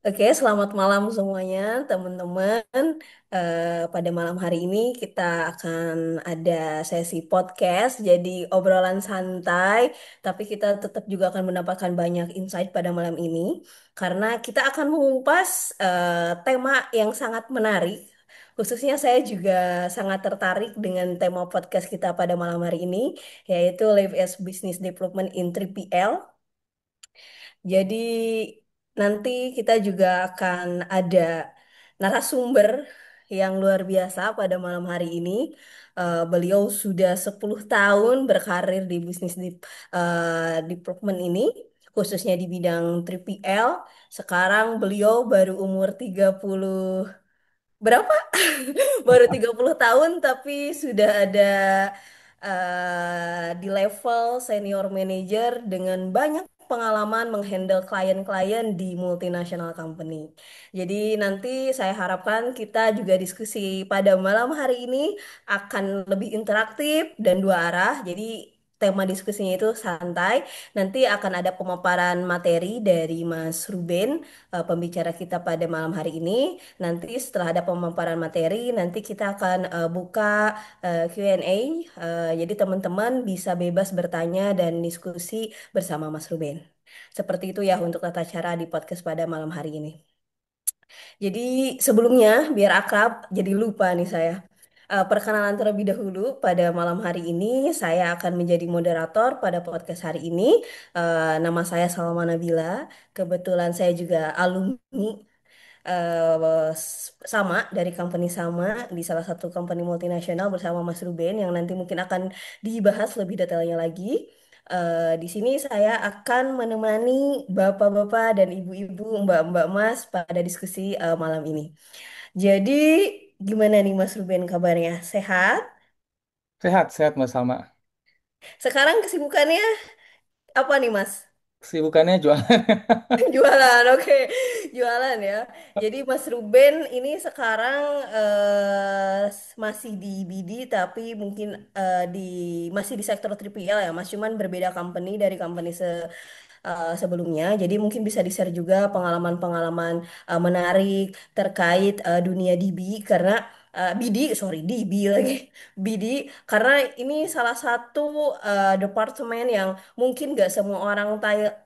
Oke, selamat malam semuanya, teman-teman. Pada malam hari ini kita akan ada sesi podcast, jadi obrolan santai, tapi kita tetap juga akan mendapatkan banyak insight pada malam ini, karena kita akan mengupas tema yang sangat menarik. Khususnya saya juga sangat tertarik dengan tema podcast kita pada malam hari ini, yaitu Live as Business Development in 3PL. Jadi nanti kita juga akan ada narasumber yang luar biasa pada malam hari ini. Beliau sudah 10 tahun berkarir di development ini, khususnya di bidang 3PL. Sekarang beliau baru umur 30 berapa? Baru 30 tahun tapi sudah ada di level senior manager dengan banyak pengalaman menghandle klien-klien di multinational company. Jadi nanti saya harapkan kita juga diskusi pada malam hari ini akan lebih interaktif dan dua arah. Jadi tema diskusinya itu santai. Nanti akan ada pemaparan materi dari Mas Ruben, pembicara kita pada malam hari ini. Nanti setelah ada pemaparan materi, nanti kita akan buka Q&A. Jadi teman-teman bisa bebas bertanya dan diskusi bersama Mas Ruben. Seperti itu ya untuk tata cara di podcast pada malam hari ini. Jadi sebelumnya biar akrab, jadi lupa nih saya. Perkenalan terlebih dahulu pada malam hari ini saya akan menjadi moderator pada podcast hari ini. Nama saya Salma Nabila. Kebetulan saya juga alumni sama dari company sama di salah satu company multinasional bersama Mas Ruben yang nanti mungkin akan dibahas lebih detailnya lagi. Di sini saya akan menemani bapak-bapak dan ibu-ibu, mbak-mbak Mas pada diskusi malam ini. Jadi gimana nih Mas Ruben kabarnya? Sehat? Sehat, sehat Mas Salma. Sekarang kesibukannya apa nih Mas? Kesibukannya jual. Jualan, oke. Jualan ya. Jadi Mas Ruben ini sekarang masih di BD tapi mungkin di masih di sektor 3PL ya Mas, cuman berbeda company dari company sebelumnya. Jadi mungkin bisa di-share juga pengalaman-pengalaman menarik terkait dunia DB karena BD, sorry DB lagi. BD karena ini salah satu departemen yang mungkin gak semua orang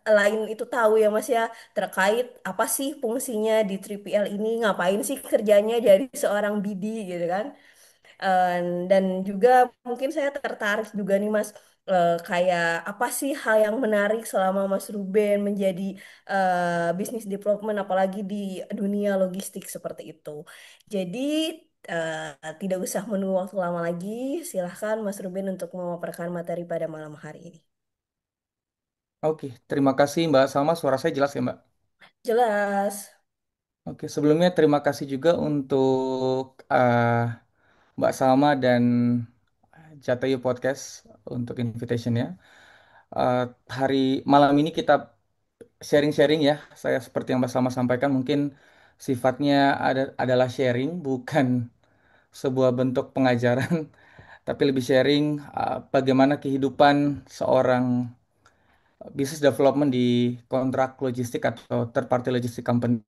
lain itu tahu ya Mas ya terkait apa sih fungsinya di 3PL ini, ngapain sih kerjanya jadi seorang BD gitu kan. Eh, dan juga mungkin saya tertarik juga nih Mas, kayak apa sih hal yang menarik selama Mas Ruben menjadi business development apalagi di dunia logistik seperti itu. Jadi tidak usah menunggu waktu lama lagi, silahkan Mas Ruben untuk memaparkan materi pada malam hari ini. Oke, terima kasih Mbak Salma. Suara saya jelas ya Mbak? Jelas. Oke, sebelumnya terima kasih juga untuk Mbak Salma dan Jatayu Podcast untuk invitationnya. Eh, Hari malam ini kita sharing-sharing ya. Saya seperti yang Mbak Salma sampaikan mungkin sifatnya adalah sharing, bukan sebuah bentuk pengajaran, tapi lebih sharing bagaimana kehidupan seorang business development di kontrak logistik atau third party logistic company.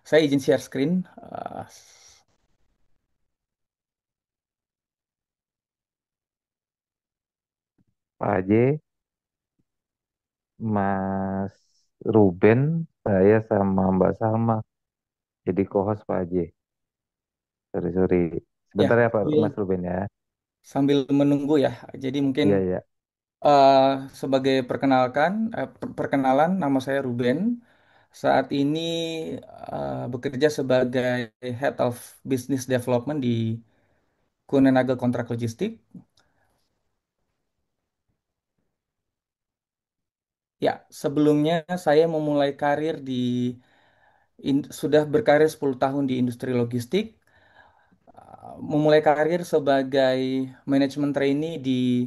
Saya izin share screen. Pak Aje, Mas Ruben, saya sama Mbak Salma. Jadi co-host Pak Aje. Sorry, sorry. Ya, Sebentar ya Pak Mas sambil, Ruben ya. sambil menunggu ya. Jadi mungkin Iya, iya. eh, sebagai perkenalan, nama saya Ruben. Saat ini bekerja sebagai Head of Business Development di Kuehne+Nagel Kontrak Logistik. Ya, sebelumnya saya memulai karir sudah berkarir 10 tahun di industri logistik, memulai karir sebagai manajemen trainee di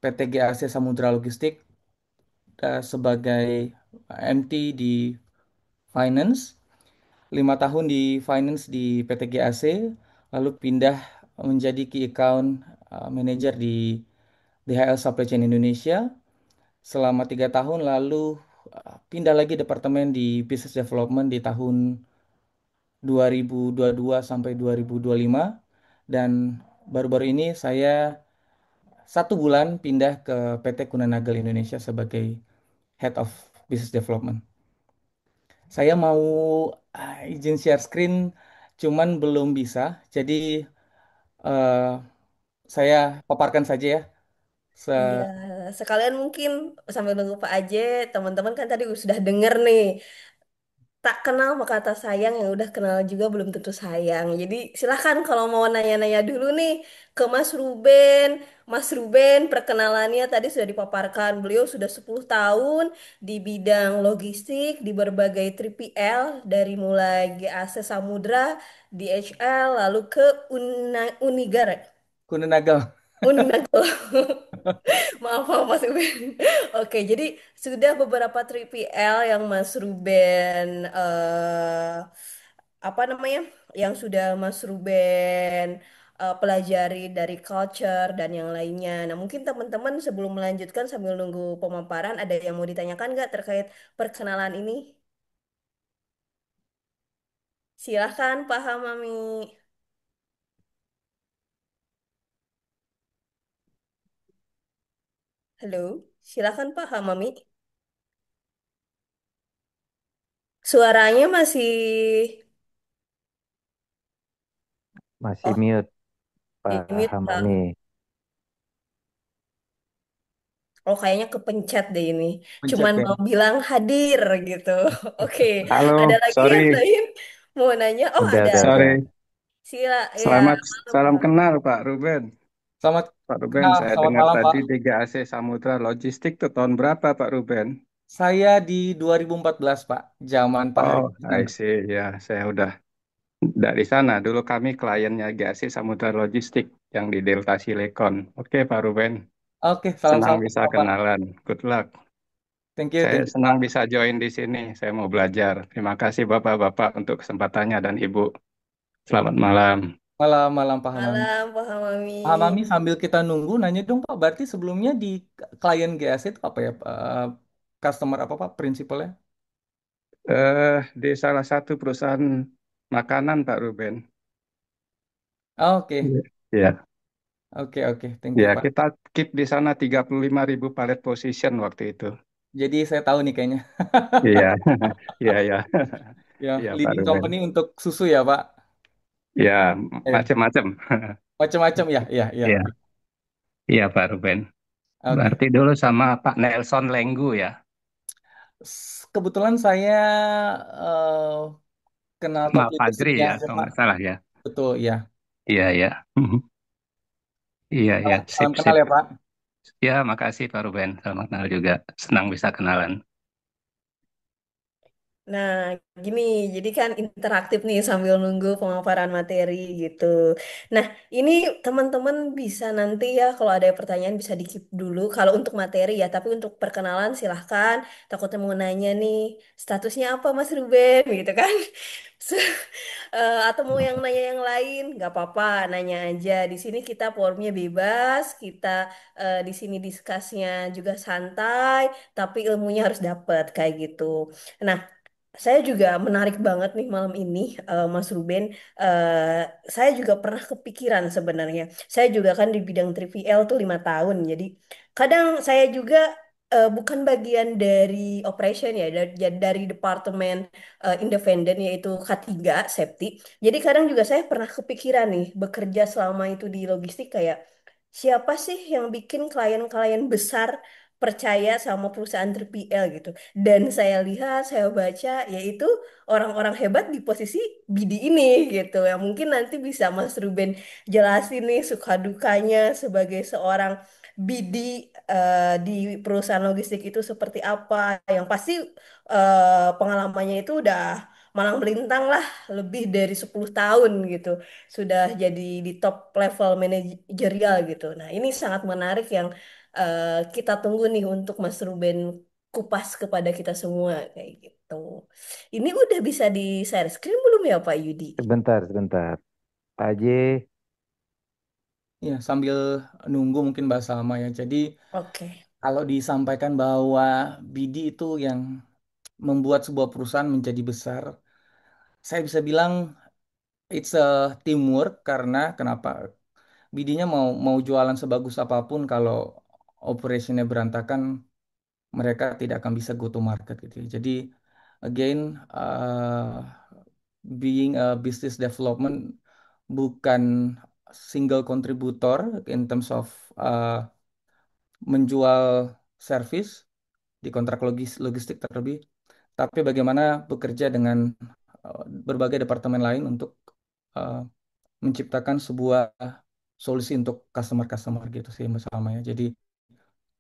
PT GAC Samudra Logistik, sebagai MT di Finance, 5 tahun di Finance di PT GAC, lalu pindah menjadi Key Account Manager di DHL Supply Chain Indonesia selama 3 tahun, lalu pindah lagi departemen di business development di tahun 2022 sampai 2025 dan baru-baru ini saya 1 bulan pindah ke PT Kunanagal Indonesia sebagai Head of Business Development. Saya mau izin share screen, cuman belum bisa. Jadi eh, saya paparkan saja ya. Iya, sekalian mungkin sambil nunggu Pak Aje, teman-teman kan tadi sudah denger nih, tak kenal maka kata sayang, yang udah kenal juga belum tentu sayang. Jadi silahkan kalau mau nanya-nanya dulu nih ke Mas Ruben. Mas Ruben perkenalannya tadi sudah dipaparkan. Beliau sudah 10 tahun di bidang logistik di berbagai 3PL dari mulai GAC Samudra, DHL, lalu ke Unigar. Kunanagal. Unago. Maaf Mas Ruben. Oke, jadi sudah beberapa 3PL yang Mas Ruben apa namanya? Yang sudah Mas Ruben pelajari dari culture dan yang lainnya. Nah, mungkin teman-teman sebelum melanjutkan sambil nunggu pemaparan ada yang mau ditanyakan nggak terkait perkenalan ini? Silahkan Pak Hamami. Halo, silahkan Pak Hamami. Suaranya masih Masih oh mute di Pak mute. Hamami. Oh, kayaknya kepencet deh ini. Pencet Cuman ya. mau bilang hadir gitu. Oke, ada Halo, lagi yang sorry, lain mau nanya? Oh, ada. Udah. sorry. Sila, ya, Selamat, malam salam Pak. kenal Pak Ruben. Selamat Pak Ruben, kenal, saya selamat dengar malam Pak. tadi 3AC Samudra Logistik itu tahun berapa Pak Ruben? Saya di 2014 Pak, zaman Pak Oh, Hadi I Wicaksono. see. Ya, saya udah dari sana. Dulu kami kliennya 3AC Samudra Logistik yang di Delta Silicon. Oke Pak Ruben, Oke, senang salam-salam bisa Pak. kenalan. Good luck. Saya Thank you senang Pak. bisa join di sini. Saya mau belajar. Terima kasih Bapak-Bapak untuk kesempatannya dan Ibu. Selamat malam. Malam-malam Pak Hamami. Malam, Pak Hamami. Pak Hamami sambil kita nunggu, nanya dong Pak, berarti sebelumnya di klien GAC itu apa ya, Pak? Customer apa Pak, prinsipalnya? Di salah satu perusahaan makanan, Pak Ruben. Oke, Iya. Ya, oke, thank you ya Pak. kita keep di sana 35.000 pallet position waktu itu. Jadi saya tahu nih kayaknya. Iya, iya, iya, Ya, iya, Pak leading Ruben. company untuk susu ya Pak. Ya, Ya, macam-macam. macam-macam ya, ya. Iya, iya, Pak Ruben. Oke. Berarti dulu sama Pak Nelson Lenggu ya, Kebetulan saya eh, kenal Pak Tokyo Leadership Fajri ya, ya, ya kalau Pak. nggak salah ya. Betul, ya. Iya, iya. Iya, iya, sip, Salam kenal sip. ya Pak. Ya, makasih Pak Ruben. Selamat kenal juga. Senang bisa kenalan. Nah, gini, jadi kan interaktif nih sambil nunggu pemaparan materi gitu. Nah, ini teman-teman bisa nanti ya kalau ada pertanyaan bisa di-keep dulu. Kalau untuk materi ya, tapi untuk perkenalan silahkan. Takutnya mau nanya nih, statusnya apa Mas Ruben gitu kan. Atau mau yang nanya yang lain, nggak apa-apa, nanya aja. Di sini kita forumnya bebas, kita di sini diskusinya juga santai, tapi ilmunya harus dapet kayak gitu. Nah, saya juga menarik banget nih malam ini, Mas Ruben. Eh, saya juga pernah kepikiran sebenarnya. Saya juga kan di bidang 3PL tuh 5 tahun. Jadi kadang saya juga bukan bagian dari operation ya, dari departemen independen yaitu K3 safety. Jadi kadang juga saya pernah kepikiran nih bekerja selama itu di logistik kayak siapa sih yang bikin klien-klien besar percaya sama perusahaan 3PL gitu. Dan saya lihat, saya baca, yaitu orang-orang hebat di posisi BD ini gitu. Yang mungkin nanti bisa Mas Ruben jelasin nih suka dukanya sebagai seorang BD di perusahaan logistik itu seperti apa. Yang pasti pengalamannya itu udah malang melintang lah, lebih dari 10 tahun gitu. Sudah jadi di top level manajerial gitu. Nah, ini sangat menarik yang kita tunggu nih untuk Mas Ruben kupas kepada kita semua kayak gitu. Ini udah bisa di share screen belum ya Pak Yudi? Sebentar, sebentar. Pak J, Ya, sambil nunggu mungkin bahasa lama ya. Jadi Oke. kalau disampaikan bahwa BD itu yang membuat sebuah perusahaan menjadi besar, saya bisa bilang it's a teamwork karena kenapa? BD-nya mau mau jualan sebagus apapun kalau operationnya berantakan, mereka tidak akan bisa go to market gitu ya. Jadi again, being a business development bukan single contributor in terms of uh, menjual service di kontrak logistik terlebih, tapi bagaimana bekerja dengan berbagai departemen lain untuk uh, menciptakan sebuah solusi untuk customer-customer gitu sih Mas Salma ya. Jadi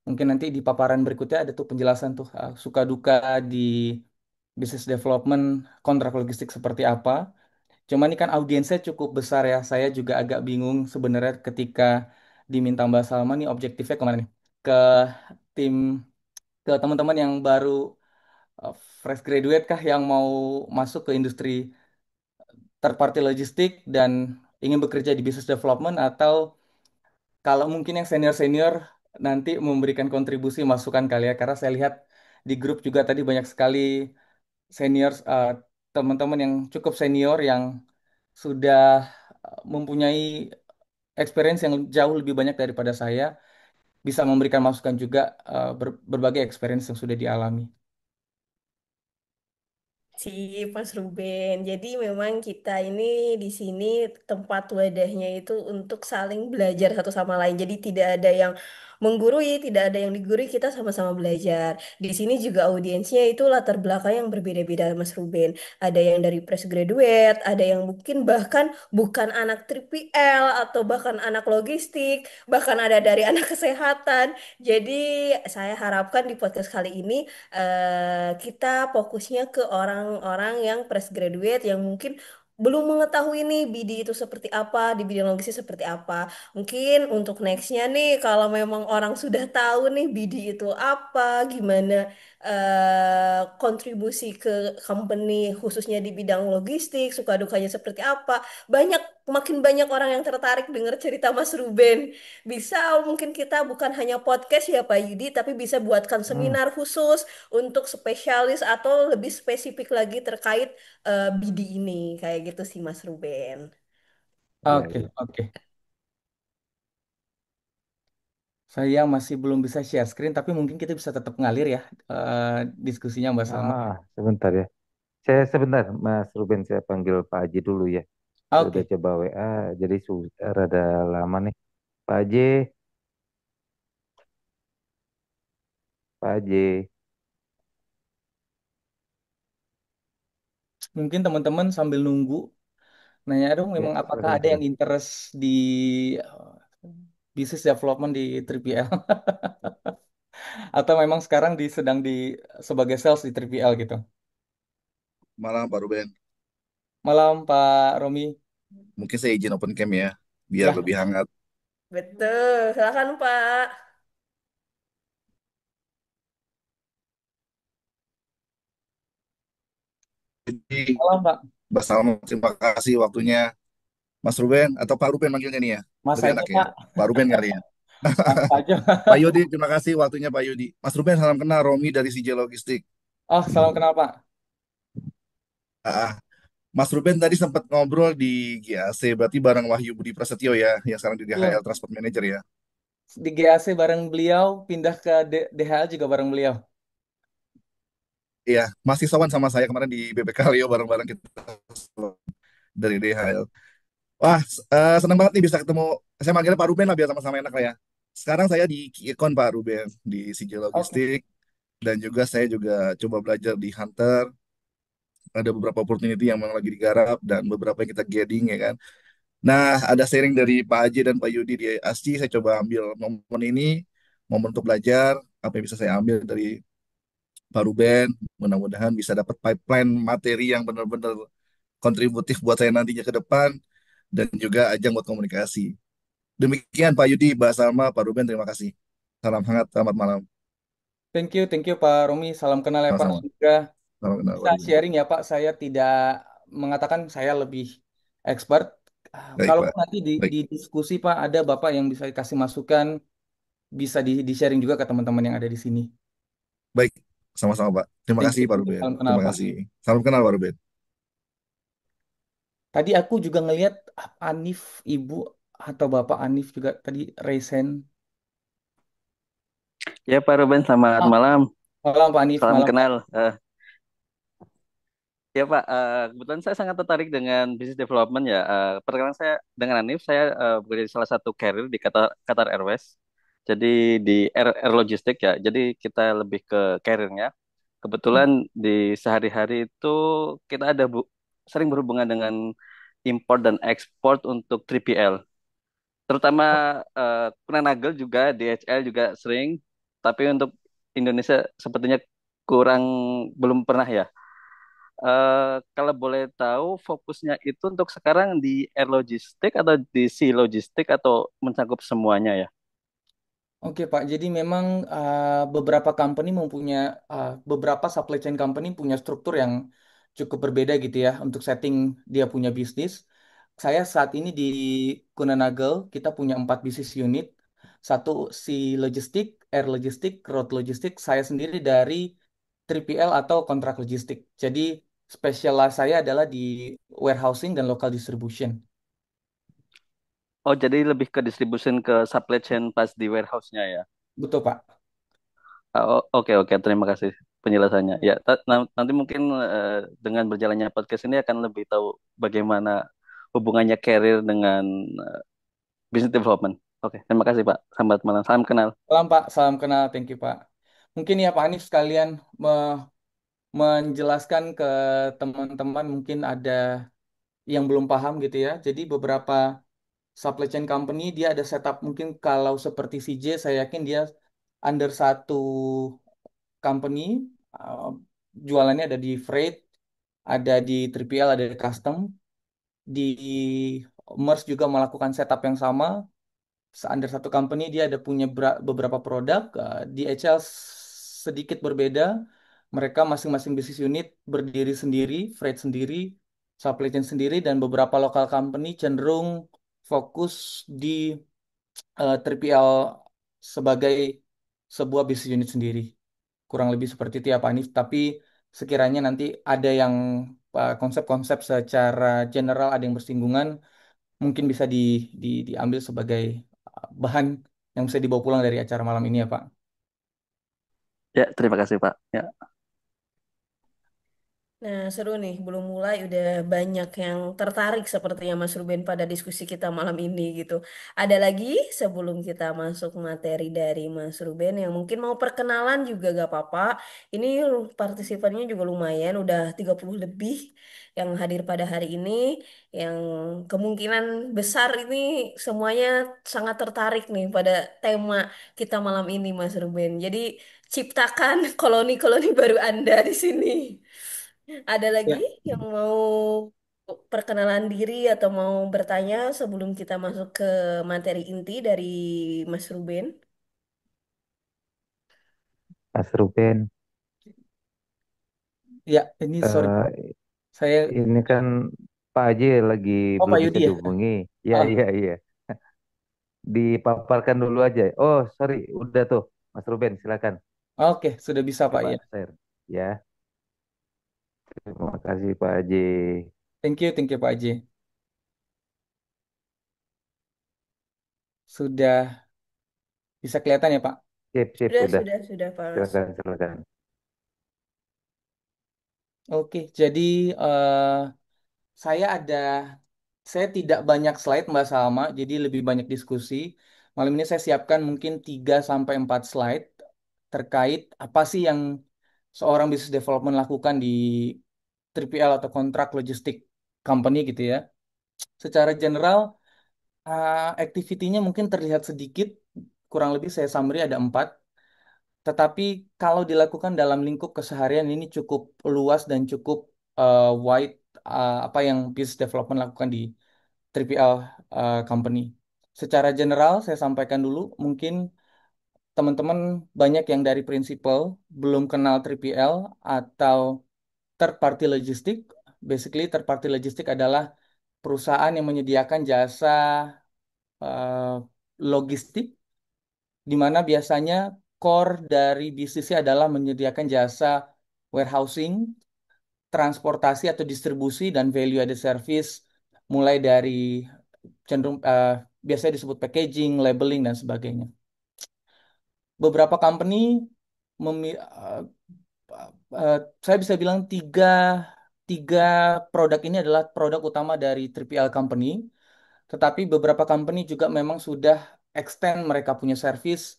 mungkin nanti di paparan berikutnya ada tuh penjelasan tuh suka duka di business development kontrak logistik seperti apa. Cuma ini kan audiensnya cukup besar ya. Saya juga agak bingung sebenarnya ketika diminta Mbak Salma nih objektifnya kemana nih? Ke tim, ke teman-teman yang baru uh, fresh graduate kah yang mau masuk ke industri third party logistik dan ingin bekerja di business development atau kalau mungkin yang senior-senior nanti memberikan kontribusi masukan kali ya karena saya lihat di grup juga tadi banyak sekali senior teman-teman yang cukup senior yang sudah mempunyai experience yang jauh lebih banyak daripada saya bisa memberikan masukan juga berbagai experience yang sudah dialami. Sip, Mas Ruben. Jadi memang kita ini di sini tempat wadahnya itu untuk saling belajar satu sama lain. Jadi tidak ada yang menggurui, tidak ada yang digurui, kita sama-sama belajar. Di sini juga audiensnya itu latar belakang yang berbeda-beda, Mas Ruben. Ada yang dari fresh graduate, ada yang mungkin bahkan bukan anak 3PL atau bahkan anak logistik, bahkan ada dari anak kesehatan. Jadi saya harapkan di podcast kali ini kita fokusnya ke orang-orang yang fresh graduate yang mungkin belum mengetahui nih BD itu seperti apa, di bidang logistik seperti apa. Mungkin untuk nextnya nih, kalau memang orang sudah tahu nih BD itu apa, gimana kontribusi ke company khususnya di bidang logistik, suka dukanya seperti apa, makin banyak orang yang tertarik dengar cerita Mas Ruben. Bisa mungkin kita bukan hanya podcast ya Pak Yudi, tapi bisa buatkan Hmm, seminar khusus untuk spesialis atau lebih spesifik lagi terkait BD ini. Kayak gitu sih Mas Ruben. iya, Oke, iya. oke. Saya masih belum bisa share screen, tapi mungkin kita bisa tetap ngalir ya diskusinya Mbak Salma. Sebentar ya. Saya sebentar, Mas Ruben, saya panggil Pak Haji dulu ya. Saya udah Oke, coba WA, jadi rada lama nih. Pak Haji, Pak Haji. mungkin teman-teman sambil nunggu nanya dong, Ya, memang apakah silakan, ada yang silakan. interest di business development di 3PL atau memang sekarang sedang di sebagai sales di 3PL gitu. Malam Pak Ruben. Malam Pak Romi. Mungkin saya izin open cam ya, biar Ya, lebih hangat. Betul, silakan Pak. Jadi, malam Pak. Mbak Salma, terima kasih waktunya. Mas Ruben, atau Pak Ruben manggilnya nih ya. Mas Lebih aja enak ya. Pak. Pak Ruben kali ya. Mas aja. Pak Yudi, terima kasih waktunya Pak Yudi. Mas Ruben, salam kenal. Romi dari CJ Logistik. Oh, salam kenal Pak. Ah, ah. Mas Ruben tadi sempat ngobrol di GAC, berarti bareng Wahyu Budi Prasetyo ya, yang sekarang di DHL Betul. Transport Manager ya. Di GAC bareng beliau, pindah ke DHL juga bareng beliau. Iya, masih sowan sama saya kemarin di BPK Leo bareng-bareng kita dari DHL. Wah, senang banget nih bisa ketemu. Saya manggilnya Pak Ruben lah biar sama-sama enak lah ya. Sekarang saya di Key Account Pak Ruben di CJ Oke. Logistik dan juga saya juga coba belajar di Hunter. Ada beberapa opportunity yang memang lagi digarap dan beberapa yang kita getting ya kan. Nah, ada sharing dari Pak Haji dan Pak Yudi di ASCI. Saya coba ambil momen ini, momen untuk belajar apa yang bisa saya ambil dari Pak Ruben. Mudah-mudahan bisa dapat pipeline materi yang benar-benar kontributif buat saya nantinya ke depan dan juga ajang buat komunikasi. Demikian Pak Yudi, Mbak Salma, Pak Ruben, terima kasih. Salam hangat, selamat malam. Thank you Pak Romi. Salam kenal ya Pak. Sama-sama. Semoga Salam kenal, bisa Pak Ruben. sharing ya Pak. Saya tidak mengatakan saya lebih expert. Baik, Pak. Kalaupun nanti Baik. di diskusi Pak ada Bapak yang bisa kasih masukan bisa di-sharing juga ke teman-teman yang ada di sini. Baik, sama-sama Pak. Terima Thank kasih you, Pak thank you. Ruben. Salam kenal, Terima Pak. kasih. Salam kenal Pak Ruben. Tadi aku juga ngelihat Anif, Ibu atau Bapak Anif juga tadi raise hand. Ya Pak Ruben, selamat Ah, malam. malam Pak Anif, Salam malam Pak. kenal. Ya Pak, kebetulan saya sangat tertarik dengan business development ya. Perkenalan saya dengan Anif, saya bekerja di salah satu carrier di Qatar Airways. Jadi di Air Logistik ya. Jadi kita lebih ke carriernya. Kebetulan di sehari-hari itu kita sering berhubungan dengan import dan ekspor untuk 3PL. Terutama Kuehne+Nagel juga, DHL juga sering. Tapi untuk Indonesia sepertinya kurang belum pernah ya. Kalau boleh tahu fokusnya itu untuk sekarang di air logistik atau di sea logistik atau mencakup semuanya ya? Oke Pak, jadi memang beberapa company mempunyai beberapa supply chain company punya struktur yang cukup berbeda gitu ya untuk setting dia punya bisnis. Saya saat ini di Kuehne+Nagel kita punya 4 bisnis unit, satu si logistik, air logistik, road logistik. Saya sendiri dari 3PL atau kontrak logistik. Jadi spesialis saya adalah di warehousing dan local distribution. Oh, jadi lebih ke distribution ke supply chain pas di warehouse-nya ya? Betul Pak. Oke, oke, terima kasih penjelasannya. Ya, nanti mungkin dengan berjalannya podcast ini akan lebih tahu bagaimana hubungannya career dengan business development. Oke, terima kasih Pak. Selamat malam, salam kenal. Salam Pak, salam kenal, thank you Pak. Mungkin ya Pak Hanif sekalian menjelaskan ke teman-teman mungkin ada yang belum paham gitu ya. Jadi beberapa supply chain company dia ada setup mungkin kalau seperti CJ saya yakin dia under satu company, uh, jualannya ada di freight, ada di 3PL, ada di custom, di Merce juga melakukan setup yang sama. Under satu company dia ada punya beberapa produk, DHL sedikit berbeda. Mereka masing-masing bisnis unit berdiri sendiri, freight sendiri, supply chain sendiri, dan beberapa lokal company cenderung fokus di 3PL sebagai sebuah bisnis unit sendiri. Kurang lebih seperti itu ya Pak Anif. Tapi sekiranya nanti ada yang konsep-konsep secara general ada yang bersinggungan, mungkin bisa diambil sebagai bahan yang bisa dibawa pulang dari acara malam ini ya Pak. Ya, terima kasih Pak. Ya. Nah, seru nih. Belum mulai udah banyak yang tertarik sepertinya Mas Ruben pada diskusi kita malam ini gitu. Ada lagi sebelum kita masuk materi dari Mas Ruben yang mungkin mau perkenalan juga gak apa-apa. Ini partisipannya juga lumayan, udah 30 lebih yang hadir pada hari ini. Yang kemungkinan besar ini semuanya sangat tertarik nih pada tema kita malam ini Mas Ruben. Jadi ciptakan koloni-koloni baru Anda di sini. Ada lagi Ya, yang mau perkenalan diri atau mau bertanya sebelum kita masuk ke materi inti dari Mas Ruben? Mas Ruben, ya ini sorry Pak. eh, Saya, ini kan Pak Haji lagi oh Pak belum bisa Yudi ya. dihubungi. Ya, Ah, iya, iya. Dipaparkan dulu aja. Oh, sorry, udah tuh. Mas Ruben, silakan. oke, sudah bisa Pak Coba ya. share. Ya, terima kasih Pak Haji. Thank you Pak Aji. Sudah bisa kelihatan ya Pak. Sip, sip, udah. Sudah, Pak. Silakan, silakan. Oke, jadi eh, saya ada, saya tidak banyak slide Mbak Salma, jadi lebih banyak diskusi. Malam ini saya siapkan mungkin 3 sampai 4 slide terkait apa sih yang seorang business development lakukan di 3PL atau kontrak logistik company gitu ya. Secara general, activity-nya mungkin terlihat sedikit, kurang lebih saya summary ada 4. Tetapi kalau dilakukan dalam lingkup keseharian ini cukup luas dan cukup wide, apa yang business development lakukan di 3PL company. Secara general saya sampaikan dulu, mungkin teman-teman banyak yang dari principal belum kenal 3PL atau third party logistik. Basically third party logistik adalah perusahaan yang menyediakan jasa logistik di mana biasanya core dari bisnisnya adalah menyediakan jasa warehousing, transportasi atau distribusi, dan value added service, mulai dari cenderung biasanya disebut packaging, labeling, dan sebagainya. Beberapa company memi- eh, eh, saya bisa bilang tiga produk ini adalah produk utama dari 3PL company, tetapi beberapa company juga memang sudah extend mereka punya service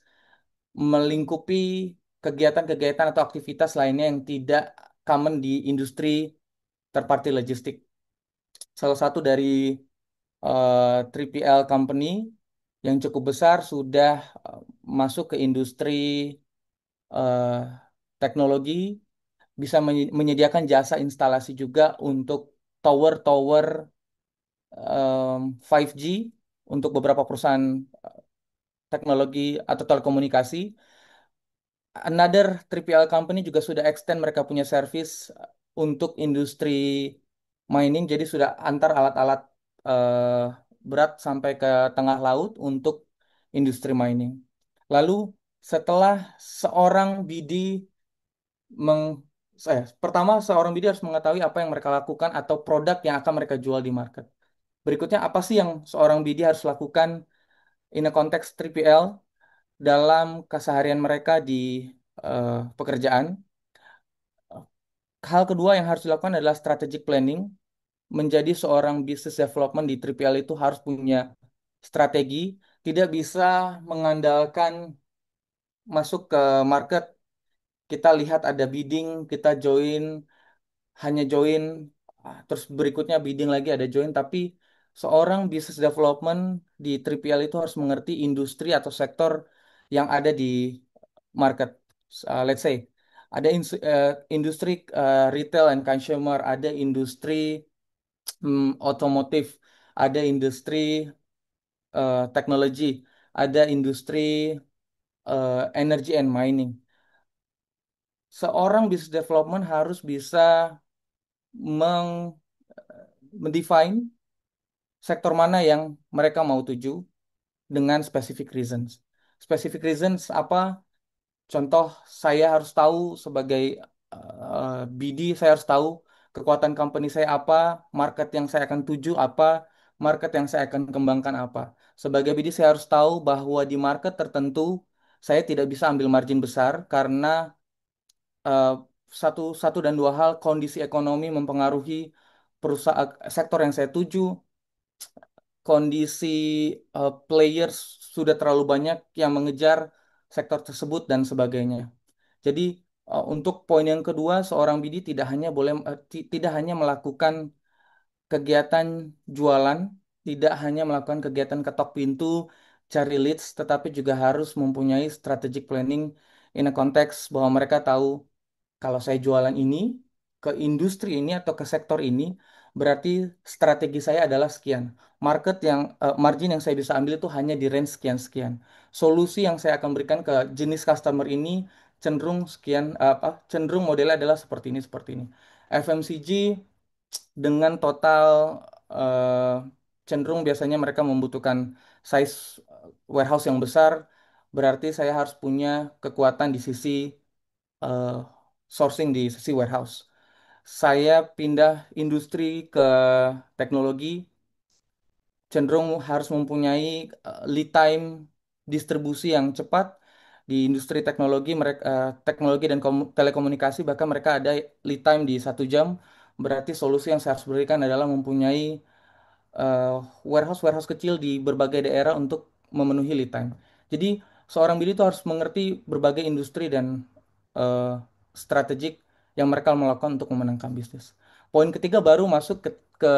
melingkupi kegiatan-kegiatan atau aktivitas lainnya yang tidak common di industri third party logistik. Salah satu dari 3PL company yang cukup besar sudah eh, masuk ke industri eh, teknologi, bisa menyediakan jasa instalasi juga untuk tower-tower 5G untuk beberapa perusahaan teknologi atau telekomunikasi. Another 3PL company juga sudah extend mereka punya service untuk industri mining, jadi sudah antar alat-alat eh, berat sampai ke tengah laut untuk industri mining. Lalu setelah seorang BD meng pertama seorang BD harus mengetahui apa yang mereka lakukan atau produk yang akan mereka jual di market. Berikutnya, apa sih yang seorang BD harus lakukan in a konteks 3PL dalam keseharian mereka di pekerjaan. Hal kedua yang harus dilakukan adalah strategic planning. Menjadi seorang business development di 3PL itu harus punya strategi, tidak bisa mengandalkan masuk ke market, kita lihat ada bidding, kita join, hanya join, terus berikutnya bidding lagi ada join, tapi seorang business development di 3PL itu harus mengerti industri atau sektor yang ada di market. Let's say ada industri retail and consumer, ada industri otomotif, ada industri teknologi, ada industri energy and mining. Seorang business development harus bisa meng mendefine sektor mana yang mereka mau tuju dengan specific reasons. Specific reasons apa? Contoh, saya harus tahu sebagai BD, saya harus tahu kekuatan company saya apa, market yang saya akan tuju apa, market yang saya akan kembangkan apa. Sebagai BD, saya harus tahu bahwa di market tertentu saya tidak bisa ambil margin besar karena eh, satu satu dan dua hal, kondisi ekonomi mempengaruhi perusahaan sektor yang saya tuju, kondisi players sudah terlalu banyak yang mengejar sektor tersebut dan sebagainya. Jadi untuk poin yang kedua, seorang BD tidak hanya melakukan kegiatan jualan, tidak hanya melakukan kegiatan ketok pintu, cari leads, tetapi juga harus mempunyai strategic planning in a konteks bahwa mereka tahu kalau saya jualan ini ke industri ini atau ke sektor ini, berarti strategi saya adalah sekian. Margin yang saya bisa ambil itu hanya di range sekian-sekian. Solusi yang saya akan berikan ke jenis customer ini cenderung sekian cenderung modelnya adalah seperti ini. FMCG dengan total eh, cenderung biasanya mereka membutuhkan size warehouse yang besar, berarti saya harus punya kekuatan di sisi eh, sourcing di sisi warehouse. Saya pindah industri ke teknologi, cenderung harus mempunyai lead time distribusi yang cepat. Di industri teknologi, teknologi dan telekomunikasi, bahkan mereka ada lead time di 1 jam. Berarti solusi yang saya harus berikan adalah mempunyai eh, warehouse-warehouse kecil di berbagai daerah untuk memenuhi lead time. Jadi seorang BD itu harus mengerti berbagai industri dan eh, strategik yang mereka melakukan untuk memenangkan bisnis. Poin ketiga baru masuk ke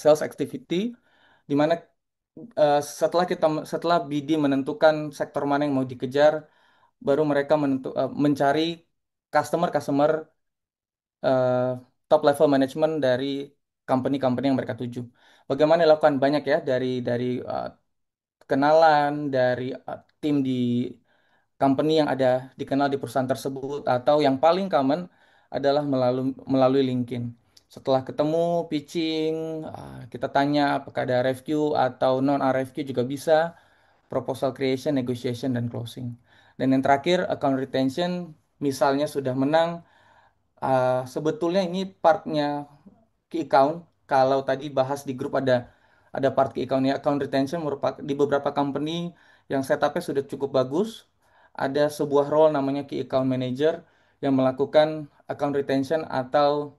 sales activity, di mana setelah BD menentukan sektor mana yang mau dikejar, baru mereka mencari customer-customer eh, top level management dari company-company yang mereka tuju. Bagaimana dilakukan? Banyak ya, dari kenalan, dari tim di company yang ada dikenal di perusahaan tersebut, atau yang paling common adalah melalui LinkedIn. Setelah ketemu, pitching, kita tanya apakah ada RFQ atau non RFQ juga bisa. proposal creation, negotiation, dan closing. Dan yang terakhir, account retention, misalnya sudah menang, sebetulnya ini partnya key account. Kalau tadi bahas di grup ada part key account ya, account retention merupakan di beberapa company yang setupnya sudah cukup bagus. Ada sebuah role namanya key account manager yang melakukan account retention atau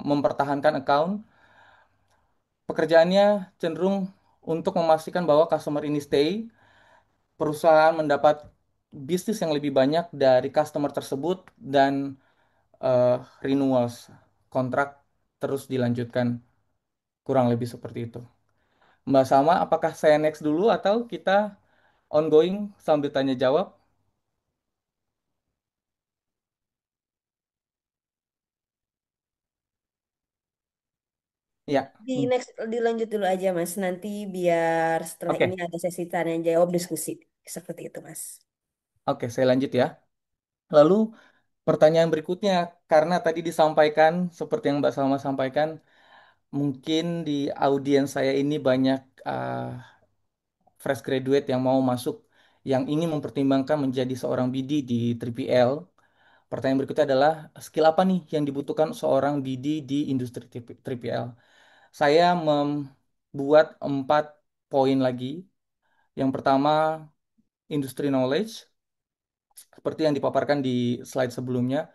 mempertahankan account. Pekerjaannya cenderung untuk memastikan bahwa customer ini stay, perusahaan mendapat bisnis yang lebih banyak dari customer tersebut, dan eh, renewals kontrak terus dilanjutkan, kurang lebih seperti itu. Mbak Salma, apakah saya next dulu atau kita ongoing sambil tanya jawab? Ya, Di next dilanjut dulu aja Mas. Nanti biar setelah ini oke, ada sesi tanya jawab diskusi seperti itu Mas. oke, saya lanjut ya. Lalu pertanyaan berikutnya, karena tadi disampaikan seperti yang Mbak Salma sampaikan, mungkin di audiens saya ini banyak fresh graduate yang mau masuk, yang ingin mempertimbangkan menjadi seorang BD di 3PL. Pertanyaan berikutnya adalah skill apa nih yang dibutuhkan seorang BD di industri 3PL? Saya membuat 4 poin lagi. Yang pertama, industry knowledge, seperti yang dipaparkan di slide sebelumnya.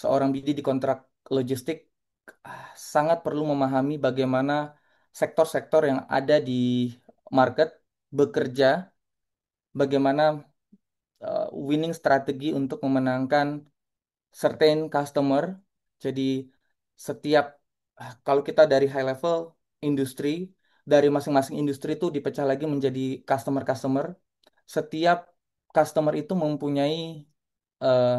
Seorang BD di kontrak logistik sangat perlu memahami bagaimana sektor-sektor yang ada di market bekerja, bagaimana winning strategi untuk memenangkan certain customer. Jadi setiap kalau kita dari high level industri, dari masing-masing industri itu dipecah lagi menjadi customer-customer. Setiap customer itu mempunyai eh,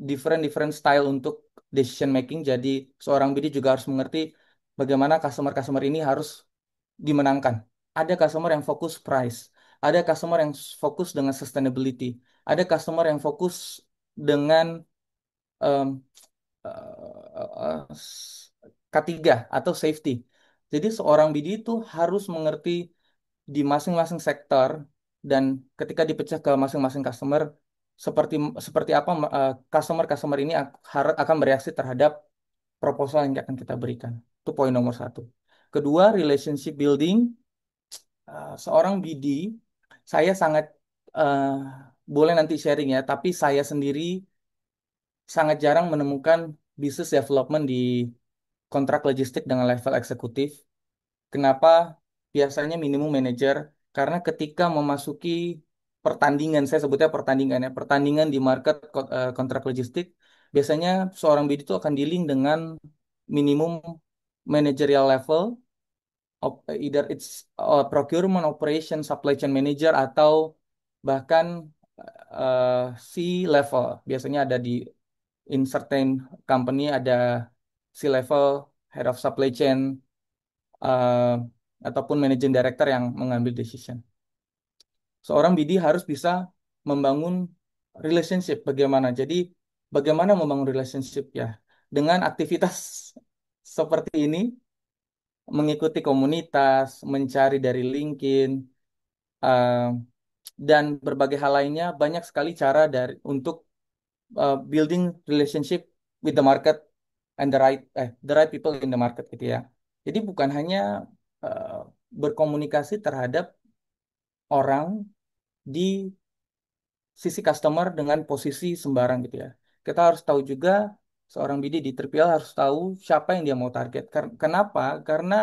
different different style untuk decision making. Jadi seorang BD juga harus mengerti bagaimana customer-customer ini harus dimenangkan. Ada customer yang fokus price, ada customer yang fokus dengan sustainability, ada customer yang fokus dengan em, K3 atau safety. Jadi seorang BD itu harus mengerti di masing-masing sektor, dan ketika dipecah ke masing-masing customer, seperti seperti apa customer-customer ini akan bereaksi terhadap proposal yang akan kita berikan. Itu poin nomor satu. Kedua, relationship building. Seorang BD, saya sangat eh, boleh nanti sharing ya, tapi saya sendiri sangat jarang menemukan business development di kontrak logistik dengan level eksekutif. Kenapa? Biasanya minimum manager, karena ketika memasuki pertandingan, saya sebutnya pertandingan ya, pertandingan di market kontrak logistik, biasanya seorang BD itu akan dealing dengan minimum managerial level, either it's procurement, operation, supply chain manager, atau bahkan eh, C level. Biasanya ada di in certain company ada C level, head of supply chain, eh, ataupun managing director yang mengambil decision. Seorang BD harus bisa membangun relationship. Bagaimana? Jadi bagaimana membangun relationship ya? Dengan aktivitas seperti ini, mengikuti komunitas, mencari dari LinkedIn, eh, dan berbagai hal lainnya, banyak sekali cara untuk building relationship with the market and the right people in the market gitu ya. Jadi bukan hanya eh, berkomunikasi terhadap orang di sisi customer dengan posisi sembarang gitu ya. Kita harus tahu juga, seorang BD di 3PL harus tahu siapa yang dia mau target. Kenapa? Karena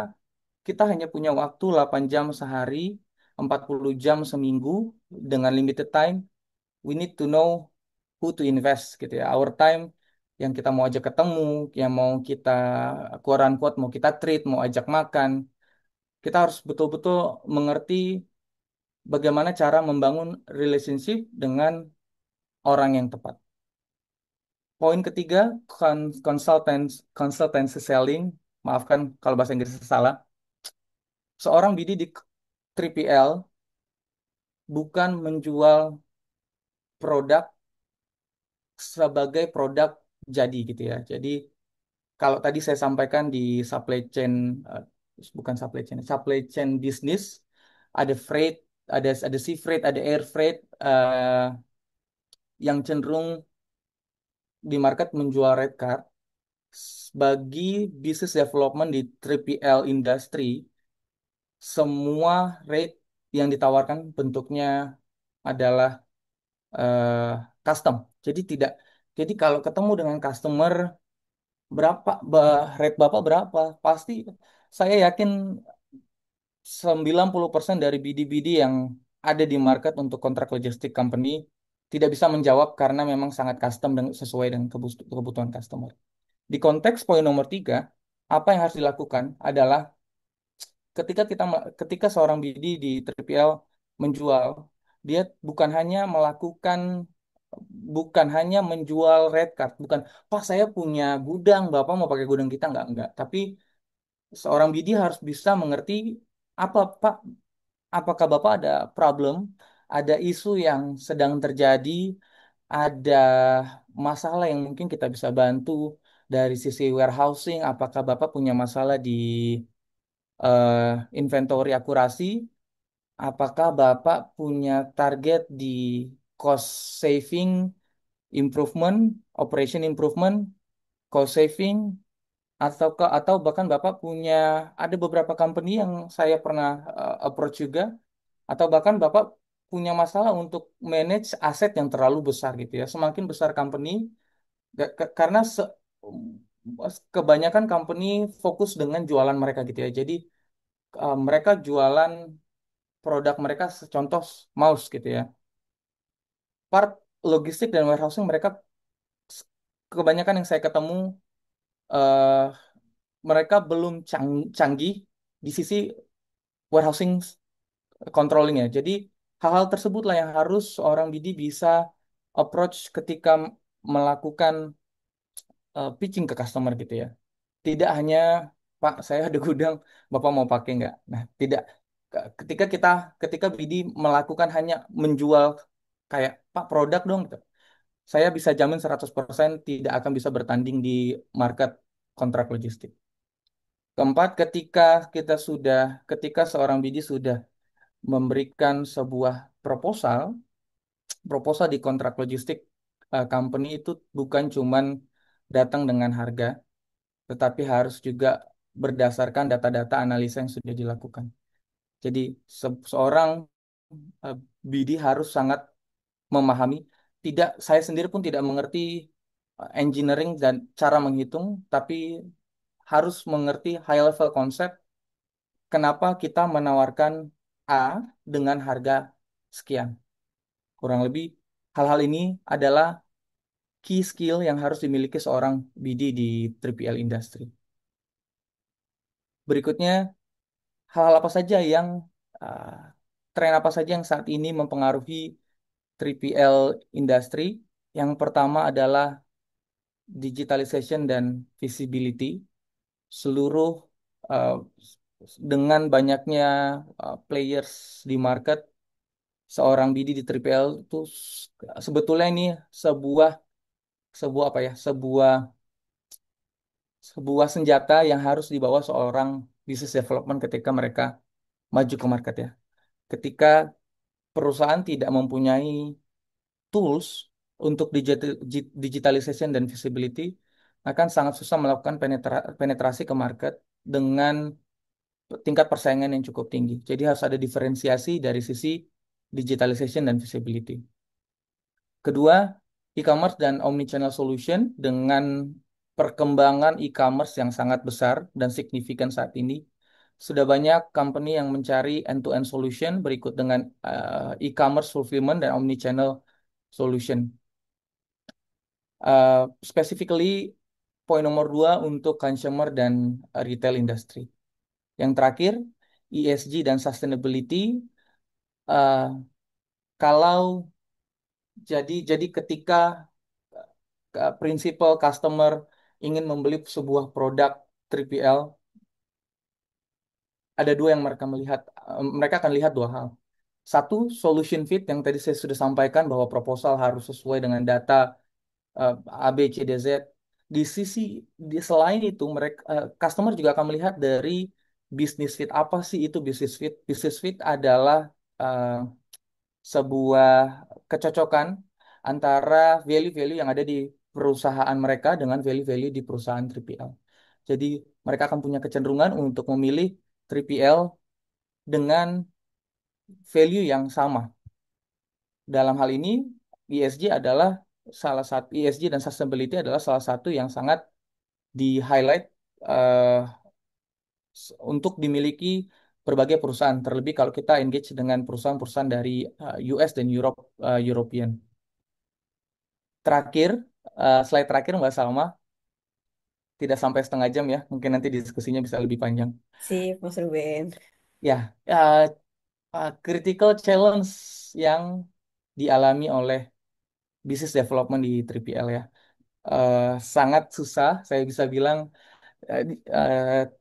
kita hanya punya waktu 8 jam sehari, 40 jam seminggu dengan limited time. We need to know who to invest gitu ya. Our time yang kita mau ajak ketemu, yang mau kita quote unquote mau kita treat, mau ajak makan. Kita harus betul-betul mengerti bagaimana cara membangun relationship dengan orang yang tepat. Poin ketiga, consultancy selling. Maafkan kalau bahasa Inggris salah. Seorang BD di 3PL bukan menjual produk sebagai produk jadi gitu ya. Jadi kalau tadi saya sampaikan di supply chain, bukan supply chain business, ada freight, ada sea freight, ada air freight yang cenderung di market menjual rate card. Bagi business development di 3PL industry, semua rate yang ditawarkan bentuknya adalah eh, custom. Jadi tidak, jadi kalau ketemu dengan customer berapa, rate Bapak berapa? Pasti saya yakin 90% dari BD-BD yang ada di market untuk kontrak logistik company tidak bisa menjawab karena memang sangat custom dan sesuai dengan kebutuhan customer. Di konteks poin nomor tiga, apa yang harus dilakukan adalah ketika seorang BD di 3PL menjual, dia bukan hanya melakukan bukan hanya menjual red card, bukan, Pak saya punya gudang, Bapak mau pakai gudang kita enggak. Tapi seorang BD harus bisa mengerti apa Pak, apakah Bapak ada problem, ada isu yang sedang terjadi, ada masalah yang mungkin kita bisa bantu dari sisi warehousing, apakah Bapak punya masalah di eh, inventory akurasi, apakah Bapak punya target di cost saving improvement, operation improvement, cost saving, atau bahkan Bapak punya ada beberapa company yang saya pernah approach juga, atau bahkan Bapak punya masalah untuk manage aset yang terlalu besar gitu ya. Semakin besar company, karena kebanyakan company fokus dengan jualan mereka gitu ya. Jadi mereka jualan produk mereka, contoh mouse gitu ya. Part logistik dan warehousing mereka kebanyakan yang saya ketemu eh, mereka belum canggih di sisi warehousing controlling ya. Jadi hal-hal tersebutlah yang harus seorang BD bisa approach ketika melakukan pitching ke customer gitu ya. Tidak hanya Pak, saya ada gudang, Bapak mau pakai nggak? Nah, tidak. Ketika ketika BD melakukan hanya menjual kayak Pak produk dong gitu. Saya bisa jamin 100% tidak akan bisa bertanding di market kontrak logistik. Keempat, ketika seorang BD sudah memberikan sebuah proposal, proposal di kontrak logistik company itu bukan cuman datang dengan harga, tetapi harus juga berdasarkan data-data analisa yang sudah dilakukan. Jadi seorang eh, BD harus sangat memahami. Tidak, saya sendiri pun tidak mengerti engineering dan cara menghitung, tapi harus mengerti high level konsep. Kenapa kita menawarkan A dengan harga sekian? Kurang lebih hal-hal ini adalah key skill yang harus dimiliki seorang BD di 3PL industry. Berikutnya, hal-hal apa saja yang uh, tren apa saja yang saat ini mempengaruhi 3PL industry? Yang pertama adalah digitalization dan visibility. Seluruh uh, dengan banyaknya players di market, seorang BD di 3PL itu sebetulnya ini sebuah sebuah apa ya? Sebuah senjata yang harus dibawa seorang business development ketika mereka maju ke market ya. Ketika perusahaan tidak mempunyai tools untuk digitalization dan visibility, akan sangat susah melakukan penetrasi ke market dengan tingkat persaingan yang cukup tinggi. Jadi harus ada diferensiasi dari sisi digitalization dan visibility. Kedua, e-commerce dan omnichannel solution dengan perkembangan e-commerce yang sangat besar dan signifikan saat ini. Sudah banyak company yang mencari end-to-end solution berikut dengan e-commerce fulfillment dan omnichannel solution. Specifically, poin nomor dua untuk consumer dan retail industry. Yang terakhir, ESG dan sustainability. Uh, kalau jadi ketika prinsipal customer ingin membeli sebuah produk 3PL, ada dua yang mereka melihat. Mereka akan lihat dua hal. Satu, solution fit yang tadi saya sudah sampaikan bahwa proposal harus sesuai dengan data A, B, C, D, Z. Di sisi selain itu, mereka customer juga akan melihat dari business fit. Apa sih itu business fit? Business fit adalah eh, sebuah kecocokan antara value-value yang ada di perusahaan mereka dengan value-value di perusahaan 3PL. Jadi mereka akan punya kecenderungan untuk memilih 3PL dengan value yang sama. Dalam hal ini, ESG adalah salah satu ESG dan sustainability adalah salah satu yang sangat di-highlight eh, untuk dimiliki berbagai perusahaan. Terlebih kalau kita engage dengan perusahaan-perusahaan dari US dan European. Terakhir, slide terakhir Mbak Salma, tidak sampai setengah jam ya. Mungkin nanti diskusinya bisa lebih panjang. Sip, Mas Ruben. Ya, critical challenge yang dialami oleh business development di 3PL ya. Eh, Sangat susah, saya bisa bilang